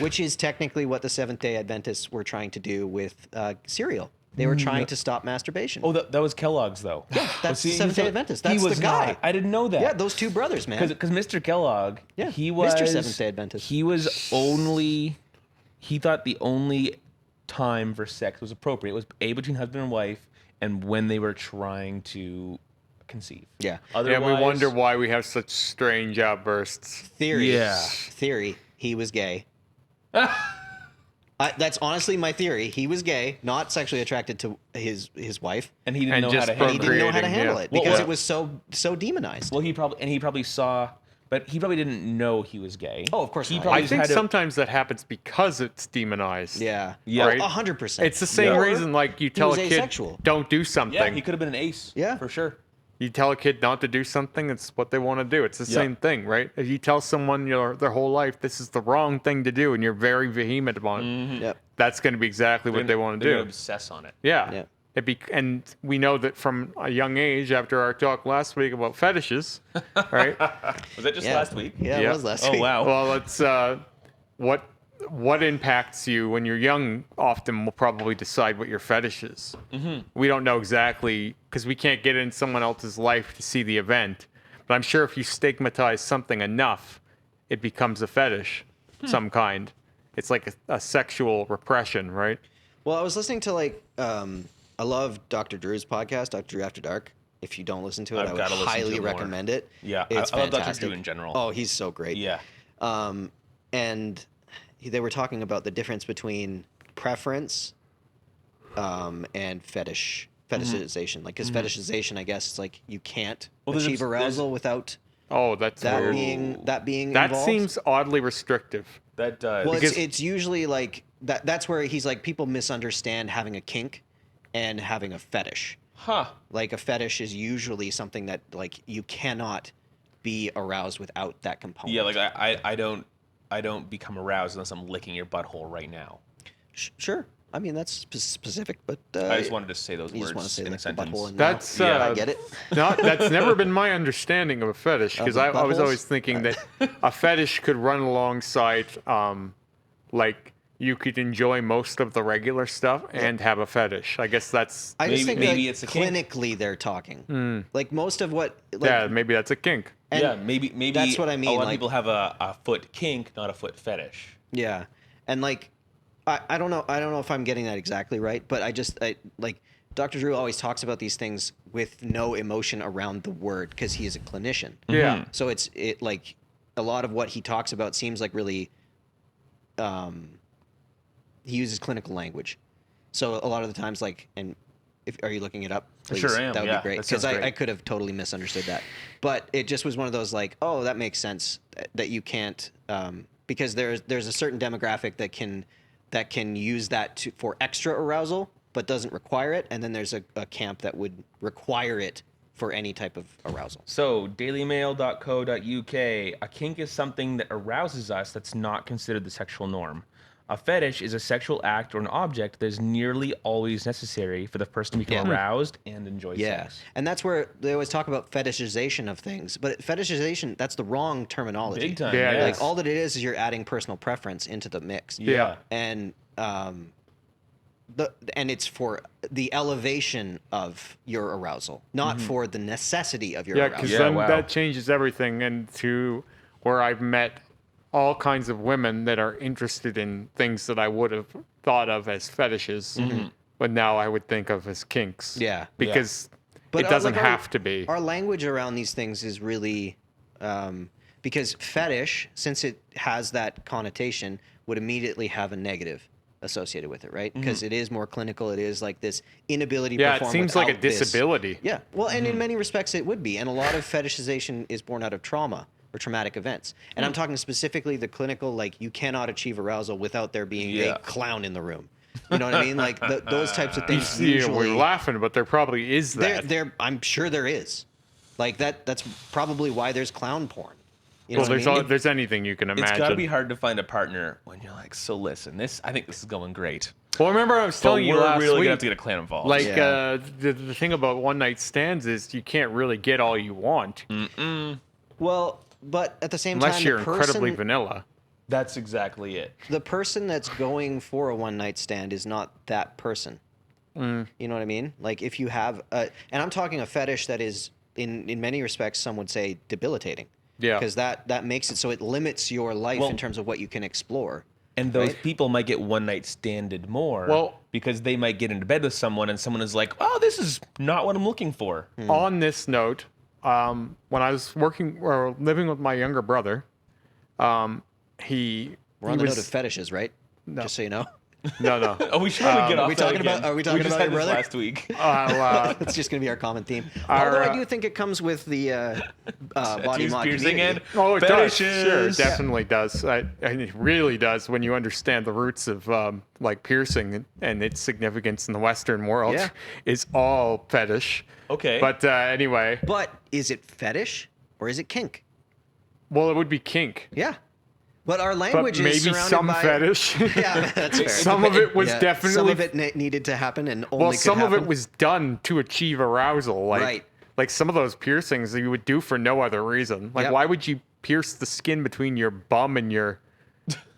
B: Which is technically what the Seventh-day Adventists were trying to do with cereal. They were trying to stop masturbation.
C: Oh, that was Kellogg's though. Yeah,
B: that's the Seventh-day Adventist. That's
C: he was
B: the guy.
C: Not. I didn't know that.
B: Yeah, those two brothers, man.
C: Because Mr. Kellogg,
B: Yeah,
C: he was
B: Mr. Seventh-day Adventist.
C: He was only. He thought the only time for sex was appropriate was between husband and wife, and when they were trying to conceive.
B: Yeah.
C: Otherwise,
A: yeah, we wonder why we have such strange outbursts.
B: Theory.
C: Yeah.
B: Theory. He was gay. That's honestly my theory. He was gay, not sexually attracted to his wife.
C: and he didn't
A: And
C: know how
A: just
C: to
B: And he
C: handle it.
B: didn't know how to
A: Procreating,
B: handle
A: yeah.
B: it because
C: Well,
B: it was so demonized.
C: Well, he probably saw, but he probably didn't know he was gay.
B: Oh, of course
C: he
B: not.
C: probably
A: I
C: just
A: think
C: had to-
A: sometimes that happens because it's demonized.
B: Yeah.
C: Yeah.
A: Right?
B: 100%.
A: It's the same
B: Or
A: reason like you tell
B: was
A: a kid
B: asexual.
A: don't do something.
C: Yeah, he could have been an ace.
B: Yeah.
C: for sure.
A: You tell a kid not to do something, it's what they want to do. It's the
C: Yeah.
A: same thing, right? If you tell someone their whole life this is the wrong thing to do and you're very vehement about it,
B: Yep.
A: that's going to be exactly what they want to
C: They're
A: do.
C: gonna obsess on it.
A: Yeah.
B: Yeah.
A: And we know that from a young age, after our talk last week about fetishes, right?
C: Was that just
B: Yeah.
C: last week?
B: Yeah,
A: Yeah.
B: it was last
C: Oh
B: week.
C: wow.
A: Well, it's what impacts you when you're young often will probably decide what your fetish is. Mm-hmm. We don't know exactly because we can't get in someone else's life to see the event. But I'm sure if you stigmatize something enough, it becomes a fetish, some kind. It's like a sexual repression, right?
B: Well, I was listening to like I love Dr. Drew's podcast, Dr. Drew After Dark. If you don't listen to it,
C: I've
B: I would
C: gotta listen to
B: highly
C: it more.
B: recommend it.
C: Yeah,
B: It's
C: I love Dr.
B: fantastic.
C: Drew in general.
B: Oh, he's so great.
C: Yeah.
B: And they were talking about the difference between preference and fetishization. Like, because fetishization, I guess, it's like you can't
C: Well,
B: achieve arousal without
A: Oh, that's
B: that
A: weird.
B: being
A: That
B: involved.
A: seems oddly restrictive.
C: That does.
B: Well,
A: because-
B: it's usually like that's where he's like people misunderstand having a kink and having a fetish.
C: huh.
B: Like a fetish is usually something that like you cannot be aroused without that component.
C: Yeah, like I don't become aroused unless I'm licking your butthole right now.
B: Sure. I mean that's specific, but
C: I just wanted to say those
B: you just want to
C: words
B: say
C: in a
B: like the
C: sentence.
B: butthole. And
A: That's
C: Yeah,
B: I get it.
A: That's never been my understanding of a fetish because
B: Of
A: I was
B: buttholes?
A: always thinking that a fetish could run alongside, like you could enjoy most of the regular stuff and have a fetish. I guess that's
B: I just
C: Maybe-
B: think
C: maybe
B: like,
C: it's a kink.
B: clinically they're talking. Like most of what like,
A: yeah, maybe that's a kink.
B: and-
C: Yeah, maybe
B: that's what I mean,
C: A lot
B: like-
C: of people have a foot kink, not a foot fetish.
B: Yeah, and like, I don't know if I'm getting that exactly right, but I like Dr. Drew always talks about these things with no emotion around the word because he is a clinician.
A: Yeah.
B: So it like a lot of what he talks about seems like really, he uses clinical language. So a lot of the times, like, and are you looking it up? Please?
C: Sure am,
B: That would
C: yeah,
B: be great
C: that sounds
B: because
C: great.
B: I could have totally misunderstood that, but it just was one of those like, oh, that makes sense that you can't because there's a certain demographic that can use that for extra arousal but doesn't require it, and then there's a camp that would require it for any type of arousal.
C: So, dailymail.co.uk. A kink is something that arouses us that's not considered the sexual norm. A fetish is a sexual act or an object that is nearly always necessary for the person to become
B: Yeah.
C: aroused and enjoy
B: Yeah,
C: sex.
B: and that's where they always talk about fetishization of things, but fetishization, that's the wrong terminology.
C: Big time.
A: Yeah,
C: Yeah,
A: it
B: Like
A: is.
B: all that it is you're adding personal preference into the mix.
C: Yeah.
B: And it's for the elevation of your arousal, not for the necessity of your
A: Yeah,
B: arousal.
A: because
C: Yeah,
A: then
C: wow.
A: that changes everything into where I've met all kinds of women that are interested in things that I would have thought of as fetishes, but now I would think of as kinks.
B: Yeah.
A: Because
B: But
A: it doesn't
B: like,
A: have to be.
B: Our language around these things is really because fetish, since it has that connotation, would immediately have a negative associated with it, right? Because it is more clinical. It is like this inability to
A: Yeah,
B: perform
A: it seems like a
B: without this.
A: disability.
B: Yeah. Well, and in many respects it would be. And a lot of fetishization is born out of trauma or traumatic events. And I'm talking specifically the clinical, like you cannot achieve arousal without there being
C: Yeah.
B: a clown in the room. You know what I mean? Like those types of things
A: Yeah,
B: usually
A: we're laughing, but there probably is that.
B: I'm sure there is. Like that's probably why there's clown porn. You know
A: Well,
B: what I mean?
A: there's anything you can
C: It's
A: imagine.
C: got to be hard to find a partner when you're like, so listen, I think this is going great.
A: Well, remember I was
C: But
A: telling you
C: we're
A: last
C: really
A: week,
C: going to have to get a clan involved.
A: like
B: Yeah.
A: the thing about one night stands is you can't really get all you want
B: Well, but at the same
A: unless
B: time,
A: you're
B: the
A: incredibly
B: person,
A: vanilla.
C: That's exactly it.
B: the person that's going for a one night stand is not that person. You know what I mean? Like if you have and I'm talking a fetish that is in many respects some would say debilitating.
A: Yeah.
B: Because that makes it so it limits your life
C: Well-
B: in terms of what you can explore.
C: And those
B: Right.
C: people might get one night standed more
A: Well-
C: because they might get into bed with someone and someone is like, oh, this is not what I'm looking for.
A: On this note, when I was working or living with my younger brother, he
B: We're on
A: he
B: the
A: was
B: note of fetishes, right?
A: No.
B: Just so you know.
A: no.
C: Oh, we should probably get off
B: we
C: that
B: talking
C: again.
B: about- are we talking
C: just
B: about
C: had
B: your
C: this
B: brother?
C: last week.
B: It's just going to be our common theme.
A: Our,
B: Although I do think it comes with the body
C: Tattoos,
B: mod
C: piercing,
B: community.
C: and
A: Oh, it does. Sure,
C: fetishes.
A: it definitely does. And it really does when you understand the roots of like piercing and its significance in the Western world.
B: Yeah.
A: Is all fetish.
C: Okay.
A: But anyway,
B: But is it fetish or is it kink?
A: well, it would be kink,
B: Yeah. But our
A: but
B: language is
A: maybe
B: surrounded
A: some
B: by
A: fetish.
B: Yeah, that's fair.
A: Some of it was
B: Some
A: definitely.
B: of it needed to happen, and only
A: Well,
B: could
A: some of it
B: happen.
A: was done to achieve arousal. Like,
B: Right.
A: like some of those piercings you would do for no other reason. Like,
B: Yep.
A: why would you pierce the skin between your bum and your,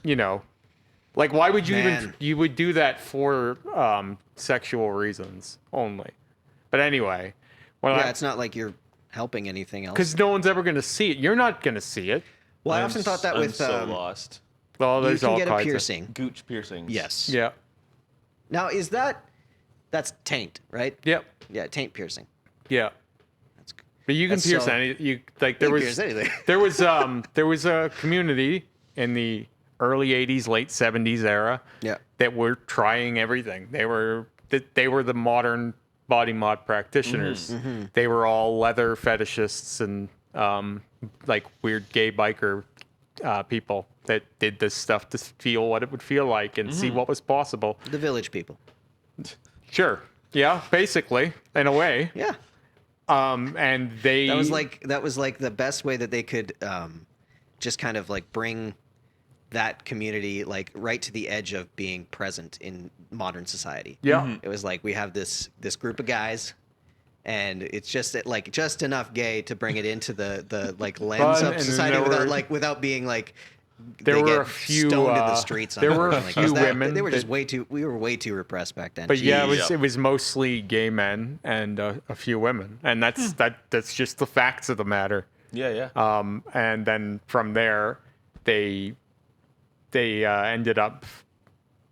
A: like, why would you
B: Man.
A: you would do that for sexual reasons only. But anyway,
B: Yeah, it's not like you're helping anything else.
A: because no one's ever going to see it. You're not going to see it.
B: Well, I often thought that
C: I'm
B: with
C: so lost.
A: Well,
B: you
A: there's
B: can
A: all
B: get a
A: kinds
B: piercing.
C: Gooch piercings.
B: Yes.
A: of. Yeah.
B: Now, that's taint, right?
A: Yep.
B: Yeah, taint piercing.
A: Yeah.
B: That's
A: But you can
B: That's
A: pierce
B: so-
A: any. You like
B: You
A: there
B: can
A: was
B: pierce anything.
A: there was a community in the early '80s, late '70s era
B: Yeah.
A: that were trying everything. They were the modern body mod practitioners. They were all leather fetishists and like weird gay biker people that did this stuff to feel what it would feel like and see what was possible.
B: The village people.
A: Sure. Yeah, basically, in a way.
B: Yeah.
A: And they
B: That was like the best way that they could just kind of like bring that community like right to the edge of being present in modern society.
A: Yeah.
B: It was like we have this group of guys, and it's just like just enough gay to bring it into the like lens
A: Fun,
B: of
A: and then
B: society
A: there
B: without
A: were-
B: without being like
A: There
B: they
A: were
B: get
A: a few,
B: stoned in the streets.
A: there were a
B: Like,
A: few women
B: They were just
A: that-
B: we were way too repressed back then.
A: But yeah,
C: Jeez.
A: it was mostly gay men and a few women, and that's just the facts of the matter.
C: Yeah, yeah.
A: And then from there, they ended up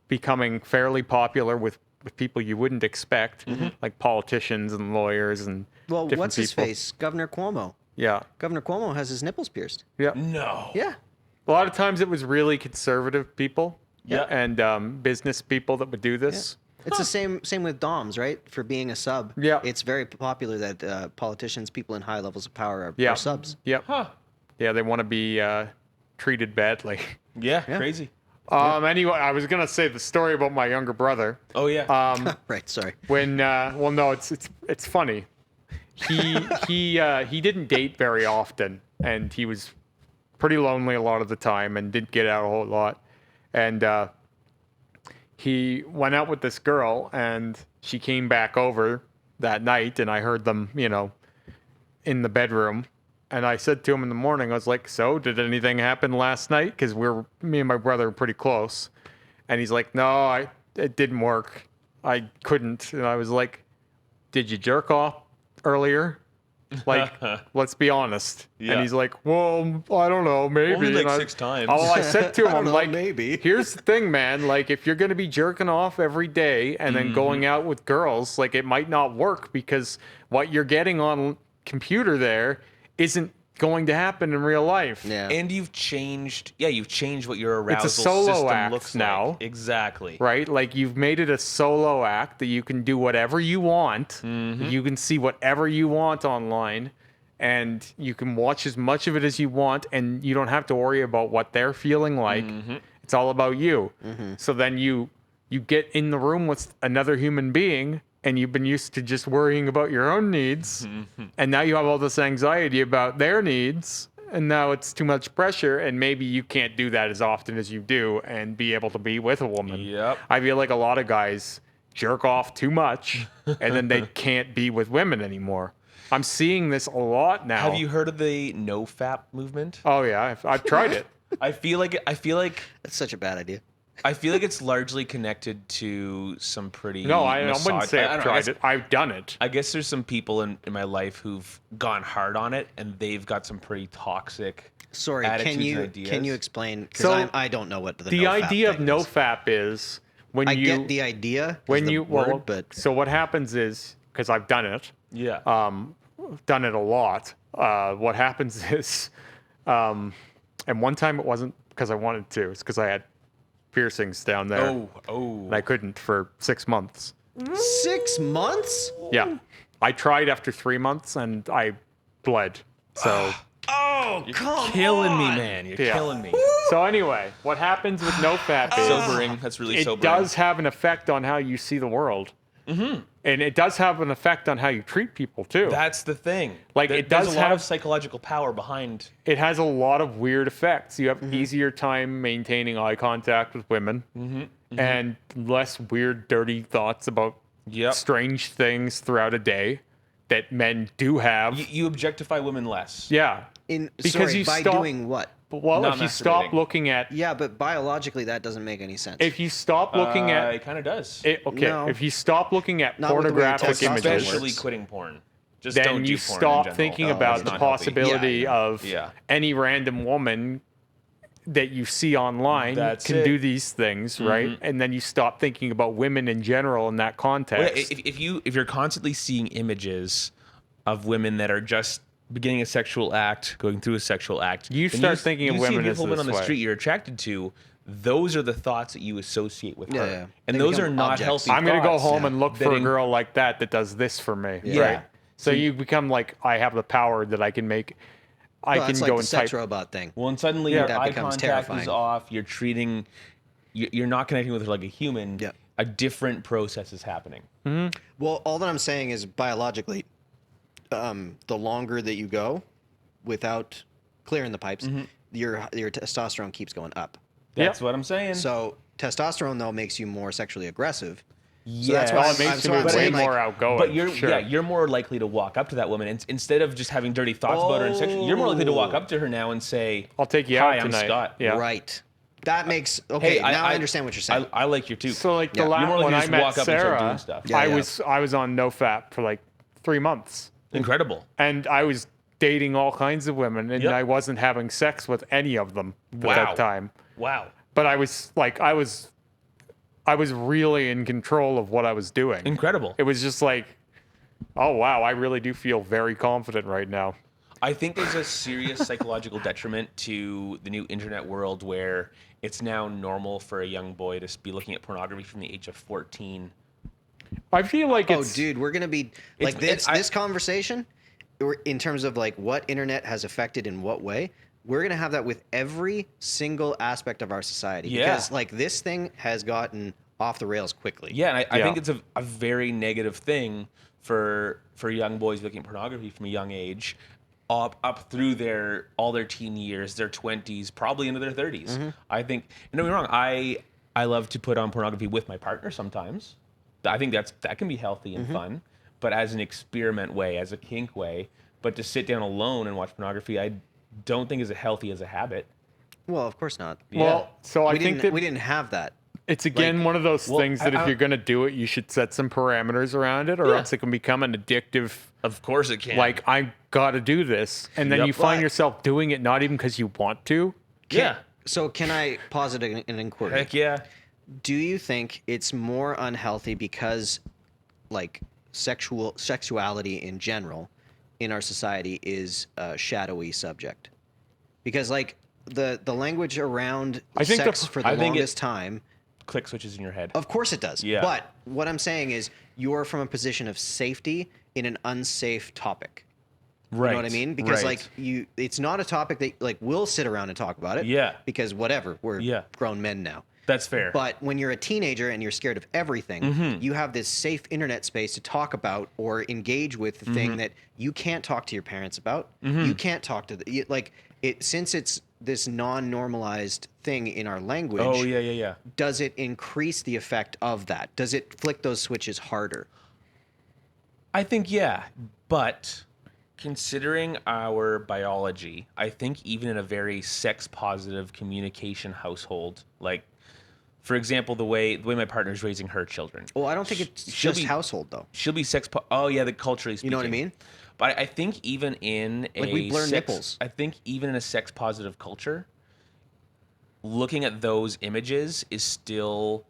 A: becoming fairly popular with people you wouldn't expect, like politicians and lawyers and
B: well,
A: different
B: what's his
A: people.
B: face? Governor Cuomo.
A: Yeah,
B: Governor Cuomo has his nipples pierced.
A: yeah.
C: No.
B: Yeah.
A: A lot of times it was really conservative people,
C: Yeah.
A: and business people that would do this.
B: It's the same with DOMs, right? For being a sub.
A: Yeah.
B: It's very popular that politicians, people in high levels of power are,
A: Yeah.
B: are subs.
A: Yep.
C: Huh.
A: Yeah, they want to be treated badly.
C: Yeah, crazy.
A: Anyway, I was gonna say the story about my younger brother.
C: Oh, yeah.
B: Right, sorry.
A: When well, no, it's funny. he didn't date very often, and he was pretty lonely a lot of the time, and didn't get out a whole lot. And he went out with this girl, and she came back over that night, and I heard them, in the bedroom. And I said to him in the morning, I was like, "So, did anything happen last night?" Because me and my brother are pretty close. And he's like, "No, it didn't work. I couldn't." And I was like, "Did you jerk off earlier? Like, let's be honest."
C: Yeah.
A: And he's like, "Well, I don't know, maybe."
C: Only like
A: And
C: 6 times.
A: Oh, I said to him, I'm
B: know,
A: like,
B: maybe.
A: "Here's the thing, man. Like, if you're going to be jerking off every day and then going out with girls, like, it might not work because what you're getting on computer there isn't going to happen in real life."
B: Yeah.
C: And you've changed what your arousal
A: It's a solo
C: system
A: act
C: looks
A: now.
C: like. Exactly.
A: Right? Like, you've made it a solo act that you can do whatever you want. You can see whatever you want online, and you can watch as much of it as you want, and you don't have to worry about what they're feeling like. It's all about you. So then you get in the room with another human being, and you've been used to just worrying about your own needs, and now you have all this anxiety about their needs, and now it's too much pressure, and maybe you can't do that as often as you do and be able to be with a woman.
C: Yep.
A: I feel like a lot of guys jerk off too much, and then they can't be with women anymore. I'm seeing this a lot now.
C: Have you heard of the NoFap movement?
A: Oh yeah, I've tried it.
C: I feel like
B: That's such a bad idea.
C: it's largely connected to some pretty
A: No, I wouldn't say I've tried it. I've done it.
C: I guess there's some people in my life who've gone hard on it, and they've got some pretty toxic
B: Sorry,
C: attitudes
B: can
C: and
B: you
C: ideas.
B: explain? Because
A: So,
B: I don't know what the
A: The
B: NoFap
A: idea of
B: thing is.
A: NoFap is when
B: I
A: you
B: get the idea.
A: when
B: the
A: you
B: word, but
A: so what happens is, because I've done it,
C: Yeah.
A: done it a lot. What happens is, and one time it wasn't because I wanted to. It's because I had piercings down there,
C: oh.
A: and I couldn't for 6 months.
B: 6 months?
A: Yeah, I tried after 3 months, and I bled. So.
B: Oh, come
C: Killing me,
B: on.
C: man. You're
A: Yeah.
C: killing me.
A: So anyway, what happens with NoFap is
C: Sobering. That's really
A: it
C: sobering.
A: does have an effect on how you see the world. And it does have an effect on how you treat people too.
C: That's the thing.
A: Like,
C: There-
A: it does
C: there's a lot
A: have-
C: of psychological power behind.
A: It has a lot of weird effects. You have easier time maintaining eye contact with women, and less weird, dirty thoughts about
C: Yep.
A: strange things throughout a day that men do have.
C: You objectify women less.
A: Yeah.
B: Because
A: Because you
B: by
A: stop-
B: doing what?
A: Well,
C: Not
A: if you stop
C: masturbating.
A: looking at,
B: Yeah, but biologically that doesn't make any sense.
A: if you stop looking at,
C: It kind of does.
A: okay,
B: No.
A: if you stop looking at
B: Not with the way
A: pornographic
B: testosterone
A: images,
B: works.
C: Especially quitting porn. Just
A: then
C: don't
A: you
C: do porn in
A: stop
C: general.
A: thinking
B: Oh,
A: about
C: It's
A: the
C: not healthy.
A: possibility
B: Yeah,
A: of
C: Yeah.
A: any random woman that you see online
C: That's
A: can
C: it.
A: do these things, right? And then you stop thinking about women in general in that
C: Well,
A: context.
C: yeah, if you're constantly seeing images of women that are just beginning a sexual act, going through a sexual act,
A: You
C: then
A: start thinking of
C: you
A: women
C: see a
A: as
C: beautiful woman
A: this
C: on the
A: way.
C: street you're attracted to. Those are the thoughts that you associate with
B: Yeah,
C: her,
B: yeah.
C: and
B: They
C: those are
B: become
C: not
B: objects.
C: healthy.
A: I'm going to go
C: thoughts.
A: home and look
C: That
A: for a
C: in-
A: girl like that does this for me,
C: Yeah.
A: right? So you become like, I have the power that I can make. I
B: Well,
A: can
B: that's
A: go
B: like the
A: and
B: sex
A: type.
B: robot thing.
C: Well, and suddenly
A: Yeah.
C: your
B: That
C: eye
B: becomes
C: contact is
B: terrifying.
C: off. You're treating, you're not connecting with her like a human.
B: Yeah.
C: A different process is happening.
B: Well, all that I'm saying is biologically, the longer that you go without clearing the pipes, your testosterone keeps going up.
C: That's
A: Yep.
C: what I'm saying.
B: So testosterone though makes you more sexually aggressive.
C: yeah,
B: that's why
A: Well,
B: I'm-
A: it makes
B: so
A: you
B: I'm
A: way
B: saying,
A: more
B: like-
A: outgoing.
C: But you're
A: sure.
C: you're more likely to walk up to that woman instead of just having dirty thoughts about her and sex. You're more likely to walk up to her now and say,
A: I'll take you
C: "Hi,
A: out
C: I'm
A: tonight."
C: Scott."
A: Yeah.
B: Right. That makes okay.
C: Hey,
B: now I understand what you're saying.
C: I like your too.
A: So like
B: Yeah.
A: the
B: You're
A: last
C: more likely
A: when
C: to
A: I
C: just
A: met
C: walk up and start
A: Sarah,
C: doing stuff.
B: Yeah, yeah.
A: I was on NoFap for like 3 months,
C: Incredible.
A: and I was dating all kinds of women, and
C: Yep.
A: I wasn't having sex with any of them at
C: Wow.
A: that time.
C: Wow.
A: But I was like, I was really in control of what I was doing.
C: Incredible.
A: It was just like, oh wow, I really do feel very confident right now.
C: I think there's a serious psychological detriment to the new internet world where it's now normal for a young boy to be looking at pornography from the age of 14.
A: I feel like
B: Oh,
A: it's
B: dude, we're gonna be like
C: It's-
B: this conversation, in terms of like what internet has affected in what way. We're gonna have that with every single aspect of our society
C: Yeah.
B: because like this thing has gotten off the rails quickly.
C: Yeah, and I
A: Yeah.
C: think it's a very negative thing for young boys looking at pornography from a young age, up through all their teen years, their 20s, probably into their 30s. I think, and don't get me wrong, I love to put on pornography with my partner sometimes. I think that can be healthy and fun, but as an experiment way, as a kink way. But to sit down alone and watch pornography, I don't think is healthy as a habit.
B: Well, of course not.
A: Well, so I
B: we
A: think
B: didn't
A: that
B: we didn't have that.
A: it's again one of those
C: well,
A: things that if
C: I-
A: you're going to do it, you should set some parameters around it, or
C: Yeah.
A: else it can become an addictive.
C: Of course it can.
A: Like, I got to do this, and then
C: Yep.
A: you find
B: But-
A: yourself doing it not even because you want to.
C: yeah.
B: So can I posit an inquiry?
C: Heck yeah.
B: Do you think it's more unhealthy because, like, sexuality in general in our society is a shadowy subject? Because, like, the language around
A: I think
B: sex
A: the-
B: for the
C: I think
B: longest time,
C: Click switches in your head.
B: of course it does.
C: Yeah.
B: But what I'm saying is you're from a position of safety in an unsafe topic.
C: Right.
B: You know what I mean? Because
C: right.
B: it's not a topic that, like, we'll sit around and talk about it.
C: Yeah.
B: Because whatever, we're
C: Yeah.
B: grown men now.
C: That's fair.
B: But when you're a teenager and you're scared of everything,
C: Mm-hmm.
B: you have this safe internet space to talk about or engage with the
C: Mm-hmm.
B: thing that you can't talk to your parents about. You can't talk to since it's this non-normalized thing in our language.
C: Oh yeah.
B: Does it increase the effect of that? Does it flick those switches harder?
C: I think yeah, but considering our biology, I think even in a very sex positive communication household, like for example, the way my partner's raising her children.
B: Well, I don't think it's
C: she'll
B: just
C: be-
B: household though.
C: She'll be oh yeah, the culturally speaking.
B: You know what I mean?
C: But I think even in
B: Like, we blur nipples.
C: I think even in a sex positive culture, looking at those images is still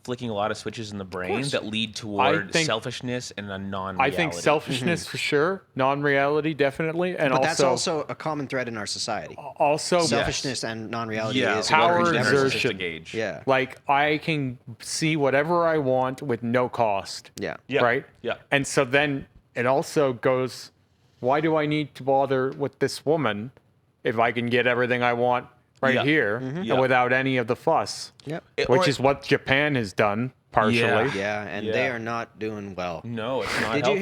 C: flicking a lot of switches in the brain
B: course.
C: that lead toward
A: think-
C: selfishness and a
A: I
C: non-reality.
A: think selfishness for sure, non-reality definitely, and
B: But that's also a common thread in our society.
A: also
B: Selfishness and non-reality
C: Yeah,
B: is
A: power
B: very generous.
A: exertion.
C: narcissistic age.
B: Yeah.
A: like I can see whatever I want with no cost.
B: Yeah.
C: Yeah.
A: Right?
C: Yeah.
A: And so then it also goes, why do I need to bother with this woman if I can get everything I want right
C: Yeah.
A: here
C: Yeah.
A: without any of the fuss?
B: Yep.
A: Which is what Japan has done partially.
C: Yeah.
B: Yeah, and
C: Yeah.
B: they are not doing well.
C: No, it's not
B: Did
C: healthy.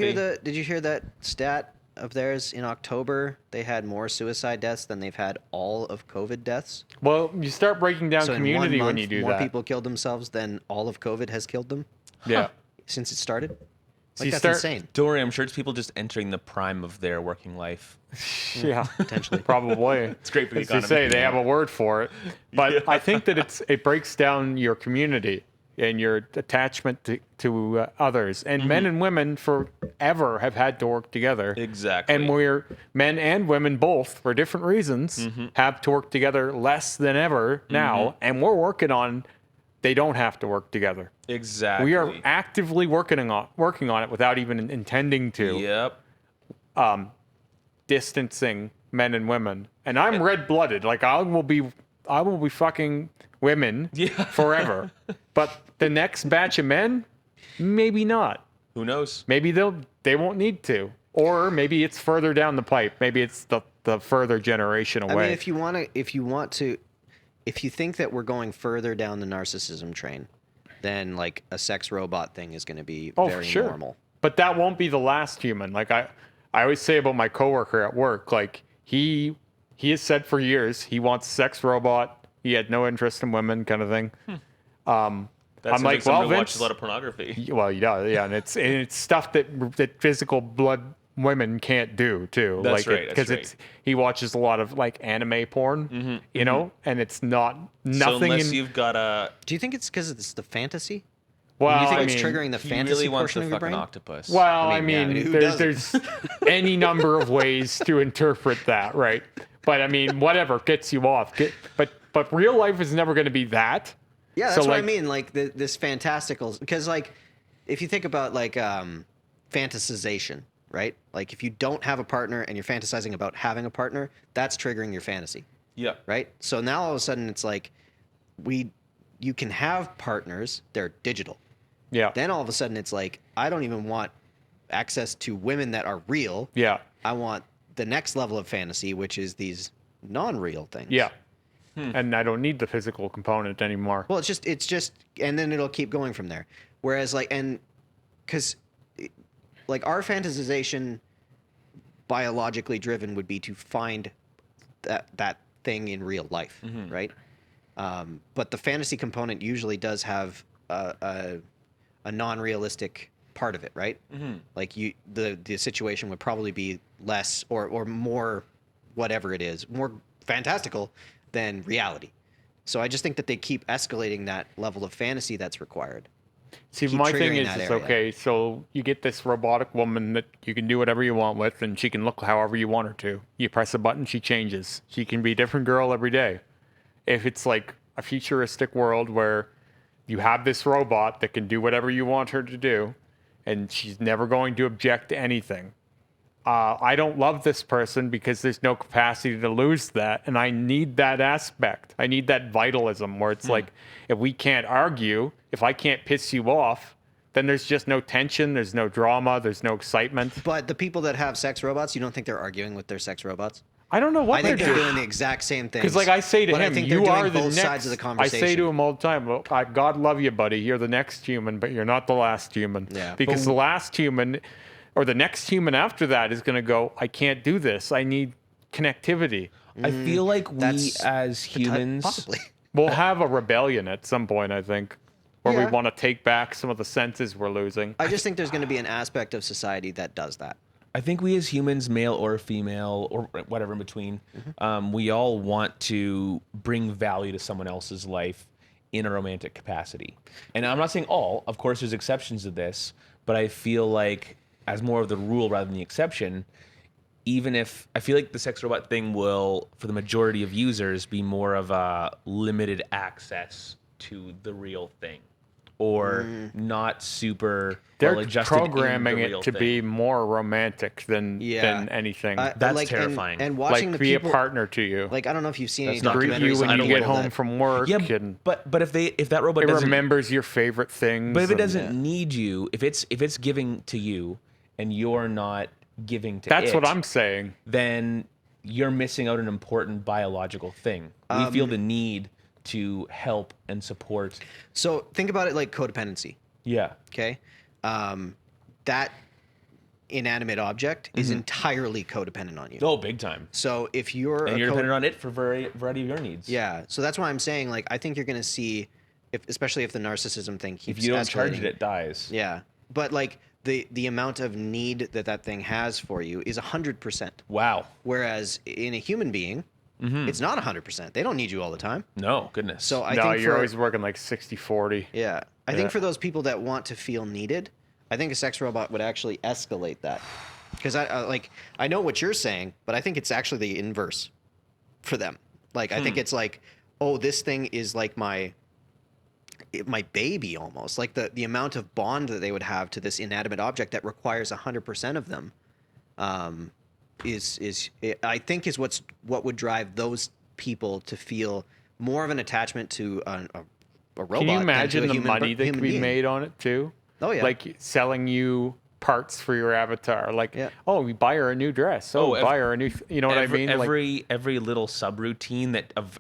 B: you hear that stat of theirs in October? They had more suicide deaths than they've had all of COVID deaths.
A: Well, you start breaking down
B: So
A: community
B: in 1 month,
A: when you do
B: more
A: that.
B: people killed themselves than all of COVID has killed them
A: Yeah.
B: since it started.
A: So
B: Like,
A: you
B: that's
A: start-
B: insane.
C: Don't worry, I'm sure it's people just entering the prime of their working life.
A: Yeah,
B: Potentially.
A: probably.
C: It's great for the
A: As you
C: economy.
A: say, they have a word for it. But I think that it breaks down your community and your attachment to others. And men and women forever have had to work together.
C: Exactly.
A: And we're men and women both, for different reasons, have to work together less than ever now. And we're working on they don't have to work together.
C: Exactly.
A: We are actively working on it without even intending to.
C: Yep.
A: Distancing men and women. And I'm red-blooded. Like I will be fucking women forever. But the next batch of men, maybe not.
C: Who knows?
A: Maybe they won't need to. Or maybe it's further down the pipe. Maybe it's the further generation away.
B: I mean, if you think that we're going further down the narcissism train, then like a sex robot thing is going to be very
A: sure.
B: normal.
A: But that won't be the last human. Like I always say about my coworker at work, like he has said for years he wants a sex robot. He had no interest in women, kind of thing.
C: That's
A: I'm like,
C: someone
A: well,
C: who watches
A: Vince.
C: a lot of pornography.
A: Well, yeah, and it's stuff that physical blood women can't do too.
C: That's right,
A: Because
C: that's
A: he watches a lot of like anime porn, you know, and it's not
C: So
A: nothing.
C: unless
A: in,
C: you've got a,
B: Do you think it's because it's the fantasy?
A: well,
B: you think
A: I
B: it's
A: mean,
B: triggering the
C: he
B: fantasy
C: really wants
B: portion
C: to
B: of your
C: fuck an
B: brain?
C: octopus.
A: Well,
B: I mean, yeah, who
A: there's any number of ways to interpret that, right? But I mean, whatever gets you off. But real life is never going to be that.
B: Yeah, that's
A: So,
B: what I
A: like-
B: mean. Like this fantastical, because like if you think about like fantasization, right? Like if you don't have a partner and you're fantasizing about having a partner, that's triggering your fantasy,
C: yeah.
B: right? So now all of a sudden it's like you can have partners, they're digital.
A: Yeah.
B: Then all of a sudden it's like I don't even want access to women that are real.
A: Yeah.
B: I want the next level of fantasy, which is these non-real things.
A: Yeah. and I don't need the physical component anymore.
B: Well, it's just, and then it'll keep going from there. Whereas like, and because like our fantasization, biologically driven, would be to find that thing in real life, right? But the fantasy component usually does have a non-realistic part of it, right? Like the situation would probably be less or more, whatever it is, more fantastical than reality. So I just think that they keep escalating that level of fantasy that's required.
A: See,
B: Keep
A: my thing
B: triggering
A: is,
B: that
A: it's
B: area.
A: okay. So you get this robotic woman that you can do whatever you want with, and she can look however you want her to. You press a button, she changes. She can be a different girl every day. If it's like a futuristic world where you have this robot that can do whatever you want her to do, and she's never going to object to anything. I don't love this person because there's no capacity to lose that, and I need that aspect. I need that vitalism where it's like, if we can't argue, if I can't piss you off, then there's just no tension, there's no drama, there's no excitement.
B: But the people that have sex robots, you don't think they're arguing with their sex robots?
A: I don't know what
B: I think
A: they're
B: they're
A: doing.
B: doing the exact same thing.
A: Because, like, I say to
B: but
A: him,
B: I think they're
A: you
B: doing
A: are the
B: both
A: next.
B: sides of the
A: I
B: conversation.
A: say to him all the time, well, God love you, buddy. You're the next human, but you're not the last human.
B: Yeah.
A: Because the last human, or the next human after that, is going to go, I can't do this. I need connectivity.
C: I feel like we
B: that's
C: as humans,
B: possibly.
A: We'll have a rebellion at some point, I think, where we
B: Yeah.
A: want to take back some of the senses we're losing.
B: I just think there's going to be an aspect of society that does that.
C: I think we as humans, male or female or whatever in between, we all want to bring value to someone else's life in a romantic capacity. And I'm not saying all, of course, there's exceptions to this, but I feel like as more of the rule rather than the exception, even if I feel like the sex robot thing will, for the majority of users, be more of a limited access to the real thing, or not super
A: They're
C: well adjusted in
A: programming
C: the
A: it
C: real
A: to
C: thing.
A: be more romantic than anything.
C: That's
B: like,
C: terrifying.
B: And watching
A: like
B: the
A: be
B: people,
A: a partner to you.
B: like, I don't know if you've seen any
C: That's not
A: greet
C: documentaries
A: you
B: documentaries
A: when
B: on
A: you
C: people
A: get home
B: that,
A: from work.
C: Yeah,
A: and
C: but if that robot
A: it
C: doesn't
A: remembers your favorite things.
C: but if it
A: and-
C: doesn't need you, if it's giving to you and you're not giving to
A: That's
C: it,
A: what I'm saying.
C: then you're missing out an important biological thing. We feel the need to help and support.
B: So think about it like codependency.
C: Yeah.
B: Okay, that inanimate object is entirely codependent on you.
C: Oh, big time.
B: So if you're
C: And
B: a
C: you're dependent on it for variety of your needs.
B: yeah, so that's why I'm saying, like, I think you're going to see, especially if the narcissism thing keeps
C: If you don't charge
B: escalating.
C: it, it dies.
B: Yeah, but like the amount of need that thing has for you is 100%.
C: Wow.
B: Whereas in a human being, it's not 100%. They don't need you all the time.
C: No, goodness.
B: So I
A: no,
B: think
A: you're
B: for,
A: always working like 60-40.
B: yeah, I
A: Yeah.
B: think for those people that want to feel needed, I think a sex robot would actually escalate that. Because I know what you're saying, but I think it's actually the inverse for them. Like, I think it's like, oh, this thing is like my baby almost. Like the amount of bond that they would have to this inanimate object that requires 100% of them, I think is what would drive those people to feel more of an attachment to a robot.
A: Can you
B: than to
A: imagine
B: a
A: the
B: human
A: money that
B: human
A: could be
B: being.
A: made on it too?
B: Oh yeah.
A: Like selling you parts for your avatar. Like,
B: Yeah.
A: oh, we buy her a new dress. Oh, buy her a new. You know what I mean? Like,
C: Every little subroutine that of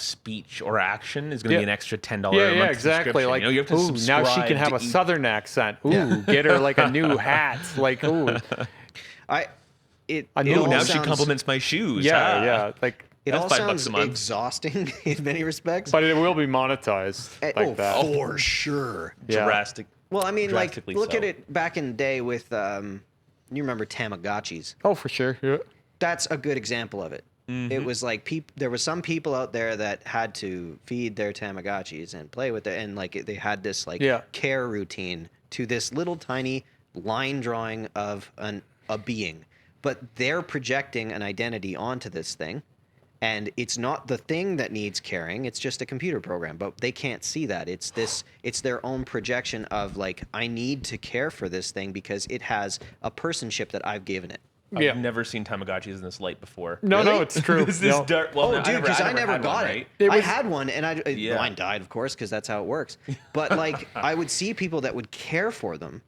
C: speech or action is going to
A: Yeah.
C: be an extra $10
A: yeah,
C: a month
A: exactly.
C: subscription.
A: Like,
C: You know, you have to
A: ooh, now she
C: subscribe
A: can have
C: to
A: a
C: each-
A: southern accent. Ooh, get her like a new hat. Like, ooh,
B: It
A: I
B: it
A: know,
B: all
C: now
B: sounds-
C: she compliments my shoes.
A: yeah,
C: Ah.
A: yeah. Like,
B: It
C: That's
B: all
C: $5
B: sounds
C: a month.
B: exhausting in many respects.
A: but it will be monetized like that.
B: For sure.
A: Yeah.
C: Drastic.
B: Well, I mean, like,
C: Drastically
B: look
C: so.
B: at it back in the day with, you remember Tamagotchis.
A: Oh, for sure. Yeah.
B: That's a good example of it.
C: Mm-hmm.
B: It was like there were some people out there that had to feed their Tamagotchis and play with it, and like they had this like
A: Yeah.
B: care routine to this little tiny line drawing of a being, but they're projecting an identity onto this thing, and it's not the thing that needs caring, it's just a computer program, but they can't see that. It's their own projection of like, I need to care for this thing because it has a personship that I've given it.
A: Yeah.
C: I've never seen Tamagotchis in this light before.
A: No,
B: Really?
A: no, it's true.
C: This is
A: No.
C: dark. Well,
B: Oh,
C: no,
B: dude, because I never
C: had
B: got
C: one,
B: it.
C: right?
A: It
B: I
A: was-
B: had one, and
C: Yeah.
B: mine died, of course, because that's how it works. But like, I would see people that would care for them,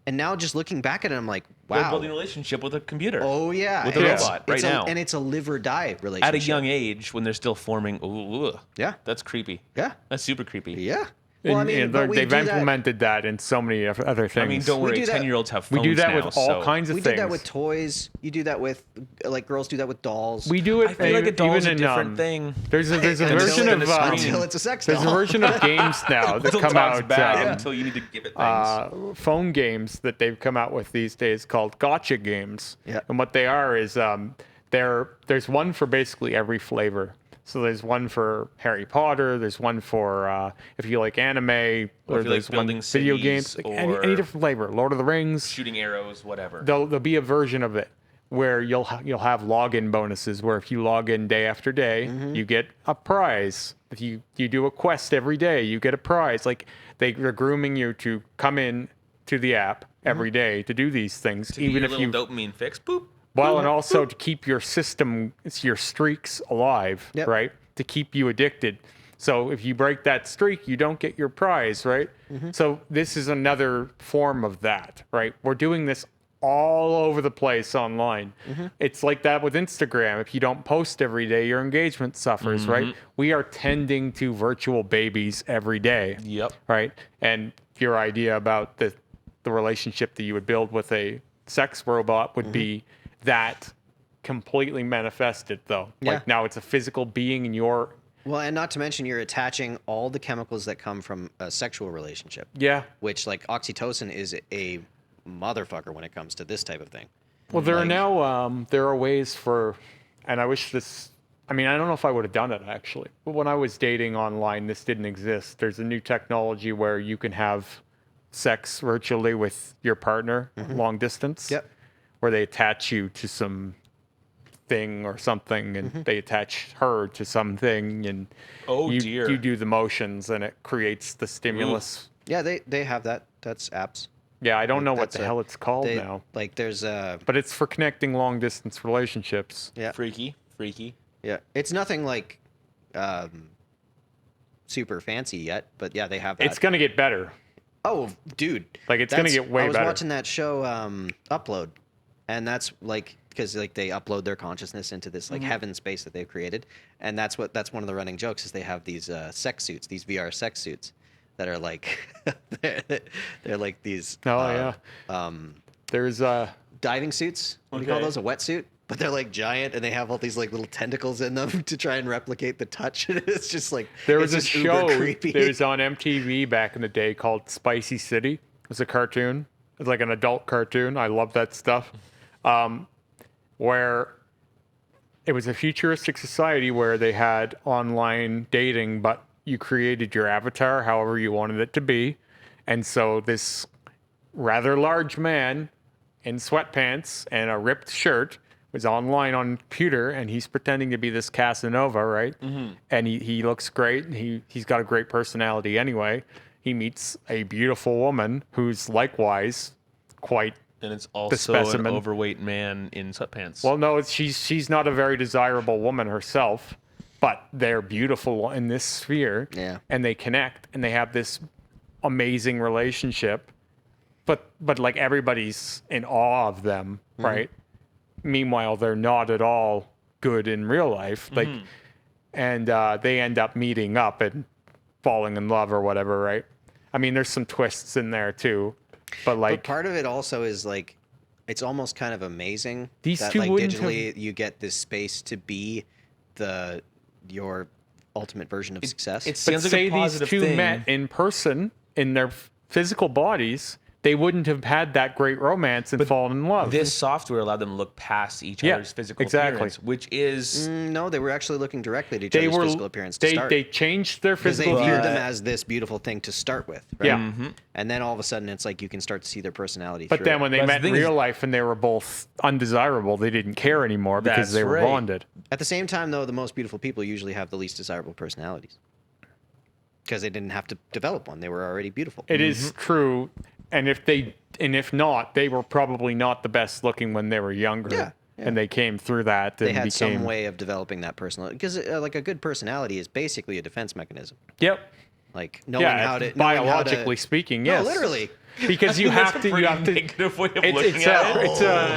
B: And now just looking back at it, I'm like,
C: They're
B: wow.
C: building a relationship with a computer.
B: Oh yeah,
C: With a
B: and it's-
C: robot right
B: it's
C: now.
B: and it's a live or die relationship.
C: At a young age, when they're still forming. Ooh,
B: Yeah.
C: that's creepy.
B: Yeah.
C: That's super creepy.
B: Yeah. Well, I
A: And-
B: mean,
A: and
B: but we
A: they've
B: do that.
A: implemented that in so many other things.
C: I mean, don't
B: We
C: worry.
B: do that-
C: 10-year-olds have
A: we
C: phones
A: do that
C: now,
A: with all
C: so-
A: kinds of
B: We
A: things.
B: do that with toys. You do that with like girls do that with dolls.
A: We do it.
C: I feel like a doll's
A: even
C: a
A: in,
C: different thing.
A: There's a
B: Until
A: version
B: it-
A: of
B: until it's a sex doll.
A: there's a version of games now that
C: Little
A: come
C: dog's
A: out.
C: bad until you need to give it things.
A: Phone games that they've come out with these days called gotcha games.
B: Yeah.
A: And what they are is there's one for basically every flavor. So there's one for Harry Potter. There's one for if you like anime,
C: Or
A: or
C: if you like
A: there's one
C: building
A: video
C: cities,
A: games, like any
C: or-
A: different flavor. Lord of the Rings.
C: Shooting arrows, whatever.
A: There'll be a version of it where you'll have login bonuses where if you log in day after day, you get a prize. If you do a quest every day, you get a prize. Like they're grooming you to come in to the app every day to do these things,
C: To
A: even
C: get
A: if
C: your
A: you
C: little dopamine fix. Boop.
A: well, and also to keep your system, your streaks alive,
B: Yep.
A: right? To keep you addicted. So if you break that streak, you don't get your prize, right? So this is another form of that, right? We're doing this all over the place online. It's like that with Instagram. If you don't post every day, your engagement suffers, right? We are tending to virtual babies every day.
C: Yep.
A: Right? And your idea about the relationship that you would build with a sex robot would be that completely manifested, though.
B: Yeah.
A: Like now it's a physical being in your
B: Well, and not to mention you're attaching all the chemicals that come from a sexual relationship,
A: yeah.
B: which like oxytocin is a motherfucker when it comes to this type of thing.
A: Well, there are now there are ways for, and I wish this. I mean, I don't know if I would have done it actually, but when I was dating online, this didn't exist. There's a new technology where you can have sex virtually with your partner, long distance.
B: Yep.
A: Where they attach you to some thing or something, and they attach her to something, and
C: Oh,
A: you,
C: dear.
A: you do the motions, and it creates the stimulus.
B: Yeah, they have that. That's apps.
A: Yeah, I don't know what
B: That's
A: the
B: a-
A: hell it's called
B: They,
A: now,
B: like there's
A: but it's for connecting long distance relationships.
B: yeah.
C: Freaky.
B: Yeah, it's nothing like super fancy yet, but yeah, they have that.
A: It's gonna get better.
B: Oh, dude!
A: Like, it's gonna get way
B: I was
A: better.
B: watching that show, Upload, and that's like because like they upload their consciousness into this like heaven space that they've created, and that's one of the running jokes is they have these sex suits, these VR sex suits that are like they're like these
A: Oh yeah. There's
B: diving suits. What do you call
C: Okay.
B: those? A wetsuit? But they're like giant, and they have all these like little tentacles in them to try and replicate the touch. And it's just like
A: there was a
B: it's just uber
A: show
B: creepy.
A: that was on MTV back in the day called Spicy City. It was a cartoon. It was like an adult cartoon. I love that stuff. Where it was a futuristic society where they had online dating, but you created your avatar however you wanted it to be. And so this rather large man in sweatpants and a ripped shirt was online on computer, and he's pretending to be this Casanova, right? And he looks great. And he's got a great personality anyway. He meets a beautiful woman who's likewise quite
C: And it's also an
A: specimen.
C: overweight man in sweatpants.
A: well. No, she's not a very desirable woman herself, but they're beautiful in this sphere.
B: Yeah.
A: And they connect, and they have this amazing relationship. But like everybody's in awe of them, right? Meanwhile, they're not at all good in real life. Like, and they end up meeting up and falling in love or whatever, right? I mean, there's some twists in there too, but like
B: But part of it also is like, it's almost kind of amazing
A: These
B: that
A: two
B: like
A: wouldn't
B: digitally you get this space to be your ultimate version of success.
C: it
A: but
C: seems like
A: say
C: a
A: these
C: positive
A: two
C: thing.
A: met in person in their physical bodies, they wouldn't have had that great romance and fallen in love.
C: This software allowed them to look past each
A: Yeah,
C: other's physical
A: exactly.
C: appearance, which is
B: No, they were actually looking directly at each
A: they
B: other's
A: were
B: physical appearance to
A: they
B: start.
A: they changed their
B: because they
A: physical
B: viewed
A: appearance.
B: them as this beautiful thing to start with. Right?
A: Yeah.
B: And then all of a sudden, it's like you can start to see their personality.
A: But
B: through
A: then
B: it.
A: when they
C: But the
A: met in
C: thing is-
A: real life and they were both undesirable, they didn't care anymore because
C: That's
A: they were
C: right.
A: bonded.
B: At the same time, though, the most beautiful people usually have the least desirable personalities because they didn't have to develop one; they were already beautiful.
A: It is true, and if not, they were probably not the best looking when they were younger.
B: Yeah, yeah.
A: And they came through that and
B: They had
A: became
B: some way of developing that personality because, like, a good personality is basically a defense mechanism.
A: Yep.
B: Like knowing
A: Yeah,
B: how to
A: biologically speaking, yes.
B: No, literally.
A: because you
C: That's
A: have
C: a
A: to.
C: pretty
A: You have to.
C: negative way of
A: It's
C: looking at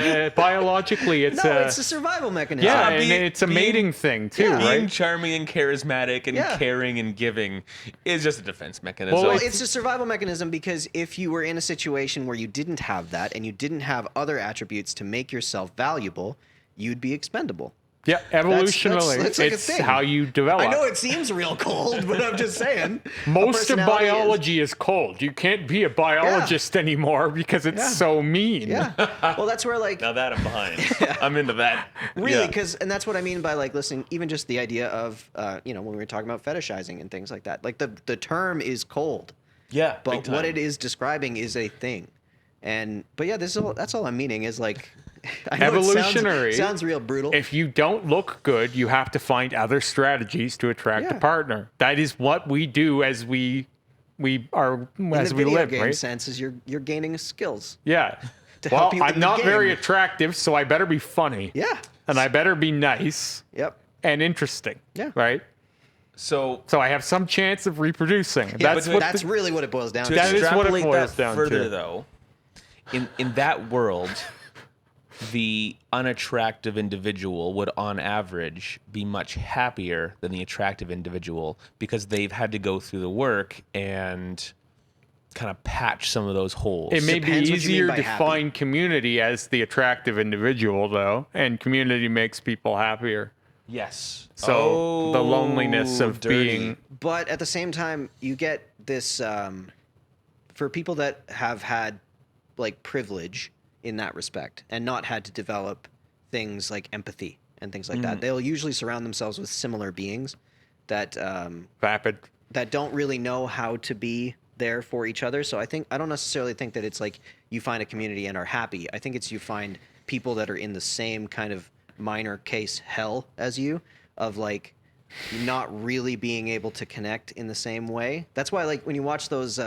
C: it.
A: biologically, it's
B: No,
A: a
B: it's a survival mechanism.
A: yeah,
C: Yeah,
A: and it's a
C: being-
A: mating thing too,
B: Yeah.
C: Being
A: right?
C: charming and charismatic and
B: Yeah.
C: caring and giving is just a defense mechanism.
A: Well,
B: Well, it's a survival mechanism because if you were in a situation where you didn't have that and you didn't have other attributes to make yourself valuable, you'd be expendable.
A: Yeah, evolutionally,
B: that's like a
A: it's
B: thing.
A: how you develop.
B: I know it seems real cold, but I'm just saying.
A: Most of
B: personality is-
A: biology is cold. You can't be a biologist anymore because it's
B: Yeah.
A: so mean.
B: Yeah. Well, that's where like
C: now that I'm behind. I'm into that.
B: really
C: Yeah.
B: because and that's what I mean by like listening. Even just the idea of when we were talking about fetishizing and things like that. Like the term is cold,
C: Yeah,
B: but
C: big time.
B: what it is describing is a thing. But yeah, that's all I'm meaning is like I know it
A: Evolutionary.
B: sounds real brutal.
A: If you don't look good, you have to find other strategies to attract a
B: Yeah.
A: partner. That is what we do as we are
B: in
A: as
B: the
A: we
B: video
A: live,
B: game
A: right?
B: sense is you're gaining skills.
A: Yeah.
B: to
A: Well,
B: help you
A: I'm
B: in the
A: not very
B: game.
A: attractive, so I better be funny.
B: Yeah.
A: And I better be nice
B: Yep.
A: and interesting.
B: Yeah.
A: Right?
C: So
A: So I have some chance of reproducing.
B: Yeah,
A: That's
B: but
A: what
B: that's
A: the-
B: really what it boils down
C: to
B: to.
A: That is what it
C: extrapolate
A: boils
C: that
A: down
C: further,
A: to.
C: though, in that world, the unattractive individual would, on average, be much happier than the attractive individual because they've had to go through the work and kind of patch some of those holes.
A: It may be
B: Depends what you mean
A: easier
B: by
A: to
B: happy.
A: find community as the attractive individual, though, and community makes people happier.
C: Yes.
A: So the loneliness of
C: dirty.
A: being
B: But at the same time, you get this for people that have had like privilege in that respect and not had to develop things like empathy and things like that. They'll usually surround themselves with similar beings that
A: vapid.
B: that don't really know how to be there for each other. So I don't necessarily think that it's like you find a community and are happy. I think it's you find people that are in the same kind of minor case hell as you of like not really being able to connect in the same way. That's why like when you watch those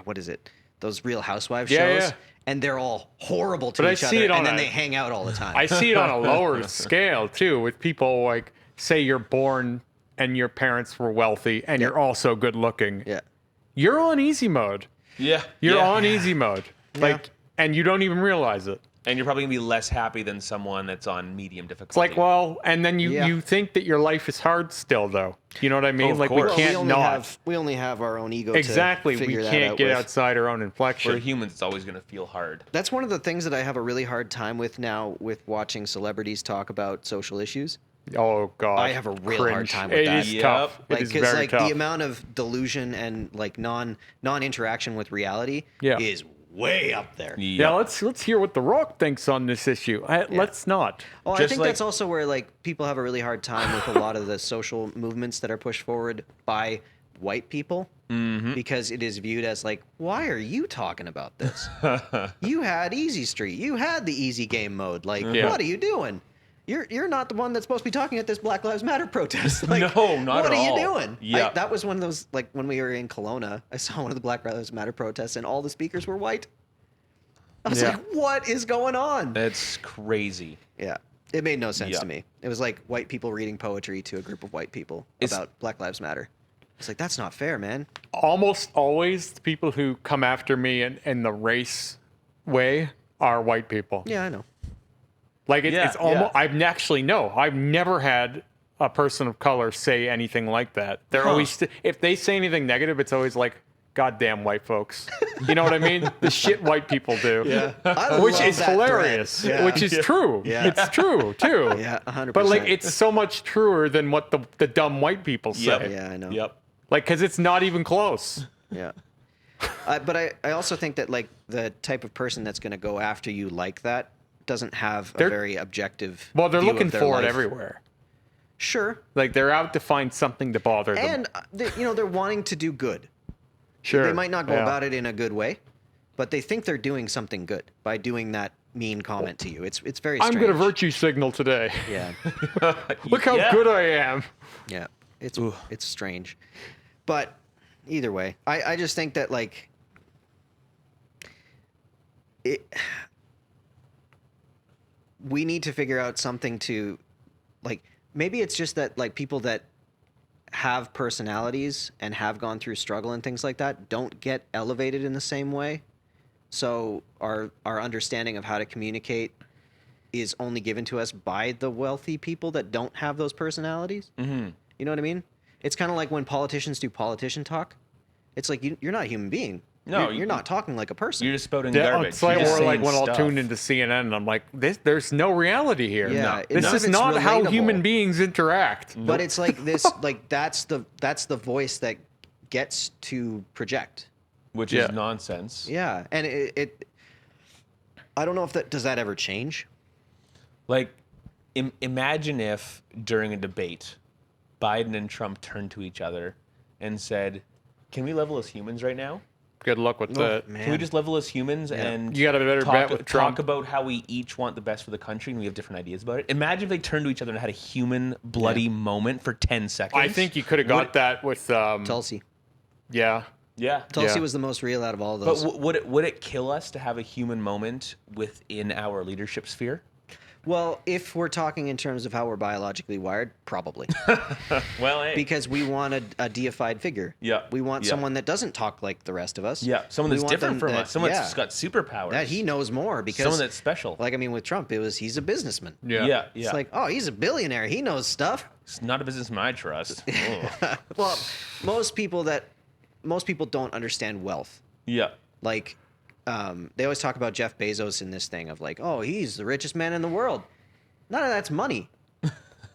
B: what is it? Those Real Housewives
A: Yeah,
B: shows
A: yeah.
B: and they're all horrible to
A: But I
B: each
A: see
B: other
A: it on
B: and then
A: a-
B: they hang out all the time.
A: I see it on a lower scale too, with people like say you're born and your parents were wealthy and you're also good looking.
B: yeah.
A: You're on easy mode.
C: Yeah.
A: You're
C: yeah.
A: on easy mode. Like and you don't even realize it.
C: And you're probably going to be less happy than someone that's on medium difficulty.
A: It's like, well, and then you
B: Yeah.
A: think that your life is hard still though. You know what I mean?
C: of
A: like
C: course.
A: we
C: Well,
A: can't
B: we only have our own ego
A: exactly.
B: to
A: We
B: figure that
A: can't
B: out
A: get
B: with.
A: outside our own inflection.
C: for humans, it's always going to feel hard.
B: That's one of the things that I have a really hard time with now with watching celebrities talk about social issues.
A: Oh God,
B: I have a real hard
A: Cringe.
B: time with
A: It
B: that.
A: is
C: Yep.
A: tough. It
B: Like,
A: is
B: because
A: very
B: like
A: tough.
B: the amount of delusion and like non-interaction with reality
A: Yeah.
B: is way up there.
A: Yeah, let's hear what The Rock thinks on this issue. Let's not.
B: Oh, I
C: Just
B: think
C: like-
B: that's also where like people have a really hard time with a lot of the social movements that are pushed forward by white people because it is viewed as like, why are you talking about this? You had Easy Street, you had the easy game mode. Like,
A: Yeah.
B: what are you doing? You're not the one that's supposed to be talking at this Black Lives Matter protest. Like,
C: No, not
B: what
C: at
B: are
C: all.
B: you doing?
C: Yeah.
B: That was one of those like when we were in Kelowna. I saw one of the Black Lives Matter protests, and all the speakers were white. I was
A: Yeah.
B: like, what is going on?
C: That's crazy.
B: Yeah. It made no sense
C: Yeah.
B: to me. It was like white people reading poetry to a group of white people
C: It's-
B: about Black Lives Matter. It's like, that's not fair, man.
A: Almost always, the people who come after me in the race way are white people.
B: Yeah, I know.
A: Like
C: Yeah,
A: it's almost.
C: yeah.
A: I've never had a person of color say anything like that. They're always if they say anything negative, it's always like, "Goddamn white folks." You know what I mean? The shit white people do.
B: I
A: Which
B: love
A: is
B: that
A: hilarious.
B: thread. Yeah.
A: Which is true.
B: Yeah.
A: It's true too.
B: Yeah, 100%.
A: But like, it's so much truer than what the dumb white people say.
C: Yep.
B: Yeah, I know.
C: Yep.
A: Like, because it's not even close.
B: Yeah. But I also think that like the type of person that's going to go after you like that doesn't have a
A: They're-
B: very objective.
A: Well, they're
B: view of
A: looking
B: their
A: for it
B: life.
A: everywhere.
B: Sure,
A: Like, they're out to find something to bother them.
B: and they're wanting to do good.
A: Sure.
B: They might not go
A: Yeah.
B: about it in a good way, but they think they're doing something good by doing that mean comment to you. It's very
A: I'm
B: strange.
A: going to virtue signal today.
B: Yeah.
A: Look how
C: Yeah.
A: good I am.
B: Yeah, it's strange, but either way, I just think that like we need to figure out something to like maybe it's just that like people that have personalities and have gone through struggle and things like that don't get elevated in the same way. So our understanding of how to communicate is only given to us by the wealthy people that don't have those personalities.
C: Mm-hmm.
B: You know what I mean? It's kind of like when politicians do politician talk. It's like you're not a human being.
C: No,
B: you're not talking like a person.
C: You're just spouting
A: Yeah,
C: garbage.
A: it's like,
C: You're just
A: or like
C: saying
A: when I'll
C: stuff.
A: tune into CNN and I'm like, there's no reality here.
B: Yeah,
A: No.
B: none
A: This
B: of
A: is
B: it's
A: not how
B: relatable.
A: human beings interact.
B: But it's like this, like that's the voice that gets to project.
C: which
A: Yeah.
C: is nonsense.
B: Yeah, and it I don't know if does that ever change?
C: Like, imagine if during a debate, Biden and Trump turned to each other and said, "Can we level as humans right now?
A: Good luck with that.
B: Man.
C: Can we just level as humans and
A: You got a better bet with Trump.
C: talk about how we each want the best for the country and we have different ideas about it? Imagine if they turned to each other and had a human bloody moment for 10 seconds.
A: I think you could have got that with
B: Tulsi.
A: yeah.
C: Yeah.
B: Tulsi
A: Yeah.
B: was the most real out of all
C: But
B: those.
C: would it kill us to have a human moment within our leadership sphere?
B: Well, if we're talking in terms of how we're biologically wired, probably.
C: Well, hey.
B: Because we want a deified figure.
C: Yeah.
B: We want
C: Yeah.
B: someone that doesn't talk like the rest of us.
C: Yeah, someone
B: We
C: that's
B: want
C: different
B: them
C: from
B: that-
C: us. Someone
B: yeah,
C: that's got superpowers.
B: that he knows more because
C: Someone that's special.
B: like I mean with Trump, he's a businessman.
A: Yeah.
C: yeah.
B: It's like, oh, he's a billionaire. He knows stuff.
C: It's not a businessman I trust. Oh.
B: Well, most people don't understand wealth.
C: Yeah.
B: Like, they always talk about Jeff Bezos in this thing of like, oh, he's the richest man in the world. None of that's money.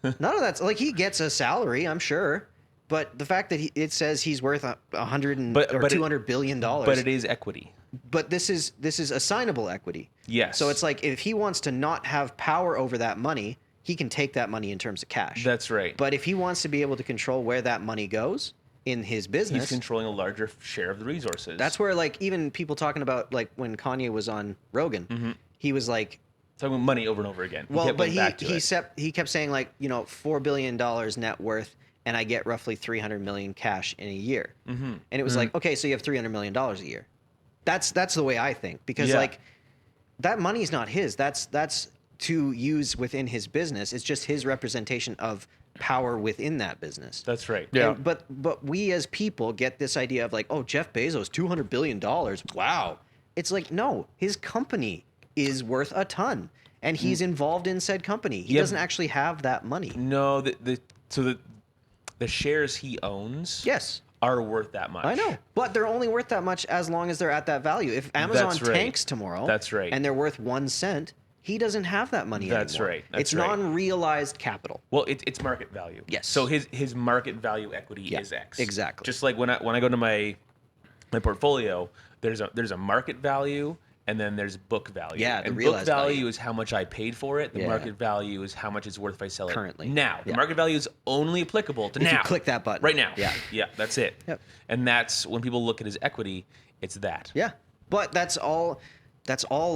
B: None of that's like he gets a salary, I'm sure, but the fact that it says he's worth $200 billion dollars.
C: But it is equity.
B: But this is assignable equity.
C: Yes.
B: So it's like if he wants to not have power over that money, he can take that money in terms of cash.
C: That's right.
B: But if he wants to be able to control where that money goes in his business,
C: he's controlling a larger share of the resources.
B: that's where like even people talking about like when Kanye was on Rogan, he was like,
C: talking about money over and over again.
B: well,
C: kept
B: but
C: going back to it.
B: he kept saying like, you know, $4 billion net worth, and I get roughly 300 million cash in a year. Mm-hmm. And it was like, okay, so you have $300 million a year. That's the way I think, because
C: Yeah.
B: like that money's not his. That's to use within his business. It's just his representation of power within that business.
C: That's right.
A: Yeah.
B: And- but we as people get this idea of like, oh, Jeff Bezos, $200 billion. Wow. It's like, no, his company is worth a ton, and he's involved in said company. He
C: Yeah.
B: doesn't actually have that money.
C: No, the shares he owns
B: Yes,
C: are worth that much.
B: I know, but they're only worth that much as long as they're at that value. If Amazon
C: That's right.
B: tanks tomorrow,
C: That's right.
B: and they're worth 1 cent, he doesn't have that money
C: That's
B: anymore.
C: right. That's
B: it's
C: right.
B: non-realized capital.
C: Well, it's market value.
B: Yes.
C: So his market value equity
B: Yeah,
C: is X.
B: exactly.
C: Just like when I go to my portfolio, there's a market value and then there's book value.
B: Yeah, the
C: and book
B: realized
C: value
B: value.
C: is how much I paid for it. The
B: Yeah.
C: market value is how much it's worth if I sell it
B: Currently.
C: now. The
B: Yeah.
C: market value is only applicable to
B: If you
C: now.
B: click that button.
C: right now.
B: Yeah.
C: Yeah, that's it.
B: Yep.
C: And that's when people look at his equity, it's that.
B: Yeah, but that's all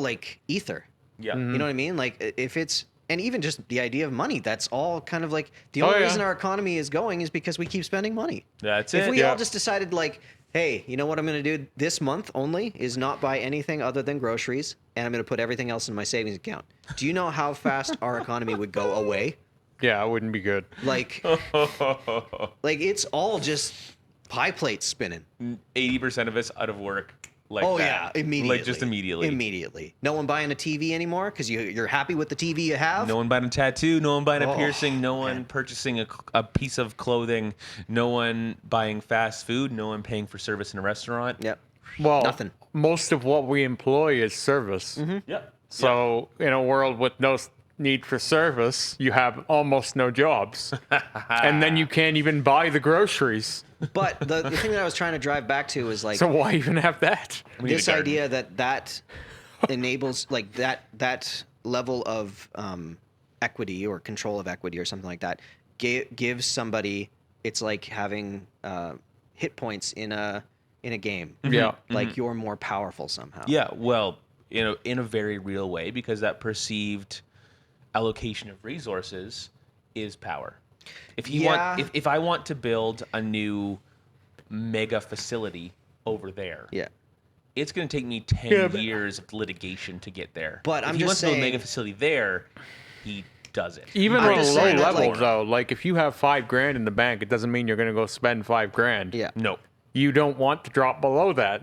B: like ether.
C: Yeah.
B: You know what I mean? Like if it's, and even just the idea of money, that's all kind of like the
A: Oh,
B: only
A: yeah.
B: reason our economy is going is because we keep spending money.
C: That's
B: If
C: it.
B: we
A: Yeah.
B: all just decided like, hey, you know what I'm going to do this month only is not buy anything other than groceries, and I'm going to put everything else in my savings account. Do you know how fast our economy would go away?
A: Yeah, it wouldn't be good.
B: Like it's all just pie plates spinning.
C: 80% of us out of work. Like
B: Oh
C: that.
B: yeah, immediately.
C: Like just immediately.
B: Immediately. No one buying a TV anymore because you're happy with the TV you have.
C: No one buying a tattoo, no one buying a
B: Oh,
C: piercing, no one purchasing a piece of clothing, no one buying fast food, no one paying for service in a restaurant.
B: Yep.
A: Well,
B: Nothing.
A: most of what we employ is service.
C: Yep.
A: So in a world with no need for service, you have almost no jobs. And then you can't even buy the groceries.
B: But the thing that I was trying to drive back to is like
A: So why even have that?
C: We need a
B: this
C: garden.
B: idea that enables like that level of equity or control of equity or something like that gives somebody, it's like having hit points in a game.
A: Yeah.
B: Like you're more powerful somehow.
C: Yeah, well, in a very real way, because that perceived allocation of resources is power. If you
B: Yeah.
C: want, if I want to build a new mega facility over there,
B: Yeah.
C: it's going to take me 10
A: Yeah, but-
C: years of litigation to get there.
B: But
C: if
B: I'm
C: he
B: just
C: wants to build a
B: saying-
C: mega facility there, he does it.
A: Even
B: I'm
A: on a
B: just
A: low
B: saying that,
A: level,
B: like-
A: though, like if you have $5,000 in the bank, it doesn't mean you're going to go spend $5,000.
B: Yeah.
C: No.
A: You don't want to drop below that,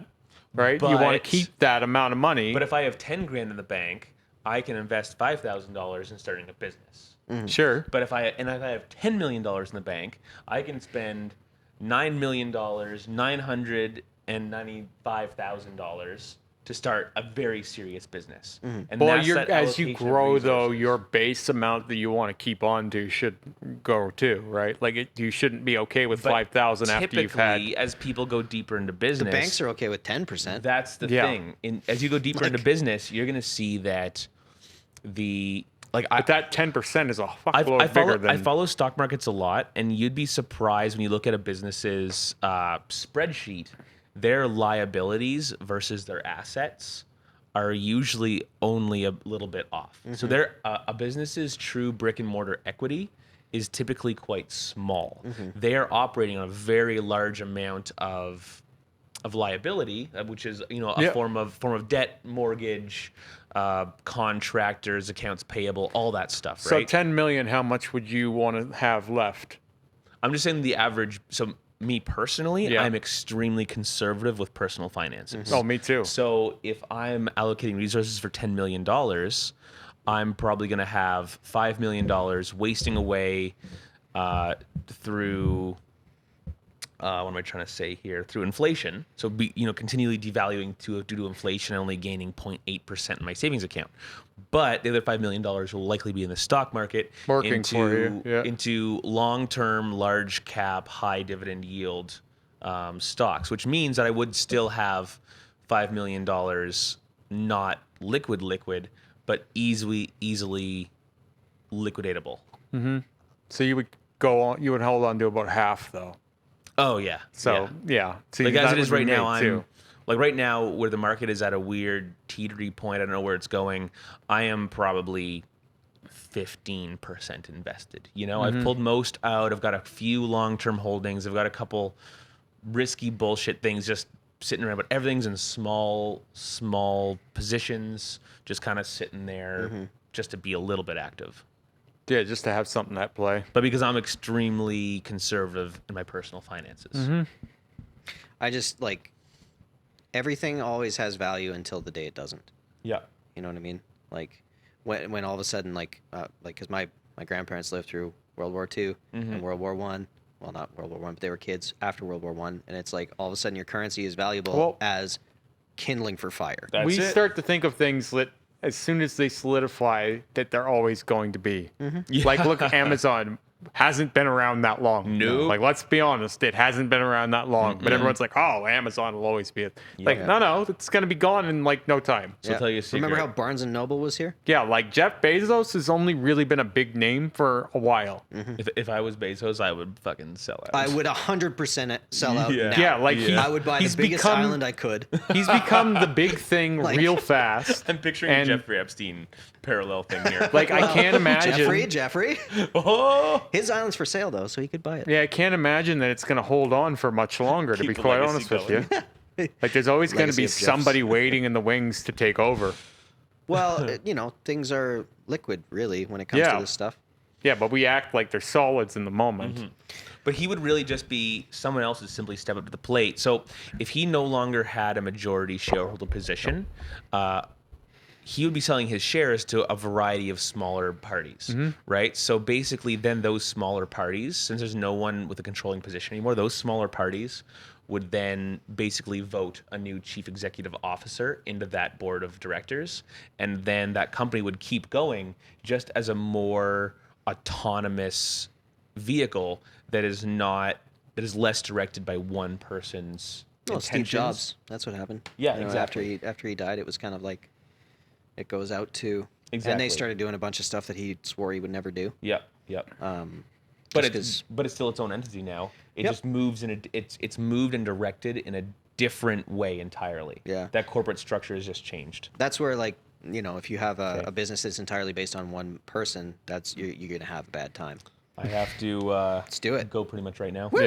A: right? You want
C: But-
A: to keep that amount of money.
C: But if I have 10 grand in the bank, I can invest $5,000 in starting a business.
A: Sure.
C: But if I have $10 million in the bank, I can spend $9,995,000 to start a very serious business. And
A: Well,
C: that's that
A: as you
C: allocation of
A: grow, though,
C: resources.
A: your base amount that you want to keep on to should go too, right? Like you shouldn't be okay with
C: But
A: 5,000 after you've had.
C: typically, as people go deeper into business,
B: Banks are okay with 10%.
C: that's the
A: Yeah.
C: thing. As you go deeper into business, you're going to see that
A: But that 10% is a
C: I
A: fuckload bigger than.
C: I follow stock markets a lot, and you'd be surprised when you look at a business's spreadsheet. Their liabilities versus their assets are usually only a little bit off. So their a business's true brick and mortar equity is typically quite small. They are operating on a very large amount of liability, which is a
A: Yeah.
C: form of debt, mortgage, contractors, accounts payable, all that stuff.
A: So
C: Right.
A: 10 million, how much would you want to have left?
C: I'm just saying the average. So me personally,
A: Yeah.
C: I'm extremely conservative with personal finances.
A: Oh, me too.
C: So if I'm allocating resources for $10 million, I'm probably going to have $5 million wasting away through what am I trying to say here? Through inflation. So continually devaluing due to inflation, only gaining 0.8% in my savings account. But the other $5 million will likely be in the stock market,
A: Working for you, yeah.
C: into long-term, large cap, high dividend yield stocks, which means that I would still have $5 million not liquid, but easily liquidatable.
A: So you would go on. You would hold on to about half, though.
C: Oh yeah.
A: So yeah. See,
C: Like as
A: that
C: it is
A: would be
C: right now,
A: me, too.
C: right now where the market is at a weird teetery point. I don't know where it's going. I am probably 15% invested. I've pulled most out. I've got a few long-term holdings. I've got a couple risky bullshit things just sitting around, but everything's in small positions, just kind of sitting there just to be a little bit active.
A: Yeah, just to have something at play.
C: But because I'm extremely conservative in my personal finances.
B: I just everything always has value until the day it doesn't.
C: Yeah.
B: You know what I mean? Like when all of a sudden because my grandparents lived through World War II and World War One. Well, not World War One, but they were kids after World War One, and it's like all of a sudden your currency is valuable as kindling for fire.
C: That's
A: We
C: it.
A: start to think of things that as soon as they solidify that they're always going to be. Like, look, Amazon hasn't been around that long.
C: No.
A: Like, let's be honest, it hasn't been around that long. But everyone's like, oh, Amazon will always be it. Like, no, it's going to be gone in like no time.
C: So I'll tell you a secret.
B: Remember how Barnes and Noble was here?
A: Yeah, like Jeff Bezos has only really been a big name for a while.
C: If I was Bezos, I would fucking sell out.
B: I would 100% sell out
C: Yeah.
B: now.
A: Yeah, like
B: I would buy the biggest island I could.
A: He's become the big thing real fast.
C: I'm picturing
A: and,
C: a Jeffrey Epstein parallel thing here.
A: Like, I can't imagine.
B: Jeffrey.
C: oh,
B: His island's for sale though, so he could buy it.
A: Yeah, I can't imagine that it's going to hold on for much longer, to
C: Keep
A: be
C: the
A: quite
C: legacy
A: honest with
C: going.
A: you. Like, there's always going to
B: Legacy
A: be
B: of Jeffs.
A: somebody waiting in the wings to take over.
B: Well, things are liquid really when it comes
A: Yeah.
B: to this stuff.
A: Yeah, but we act like they're solids in the moment.
C: but he would really just be someone else would simply step up to the plate. So if he no longer had a majority shareholder position, he would be selling his shares to a variety of smaller parties, right? So basically, then those smaller parties, since there's no one with a controlling position anymore, those smaller parties would then basically vote a new chief executive officer into that board of directors, and then that company would keep going just as a more autonomous vehicle that is less directed by one person's
B: Well, Steve
C: intentions.
B: Jobs. That's what happened.
C: Yeah,
B: You know,
C: exactly.
B: After he died, it was kind of like it goes out to. And
C: Exactly.
B: they started doing a bunch of stuff that he swore he would never do.
C: Yep. But
B: just
C: it's still its own entity now. It
B: Yep.
C: just moves it's moved and directed in a different way entirely.
B: Yeah.
C: That corporate structure has just changed.
B: That's where if you have a business that's entirely based on one person, you're gonna have a bad time.
C: I have to
B: do it.
C: go pretty much right now.
A: Yeah.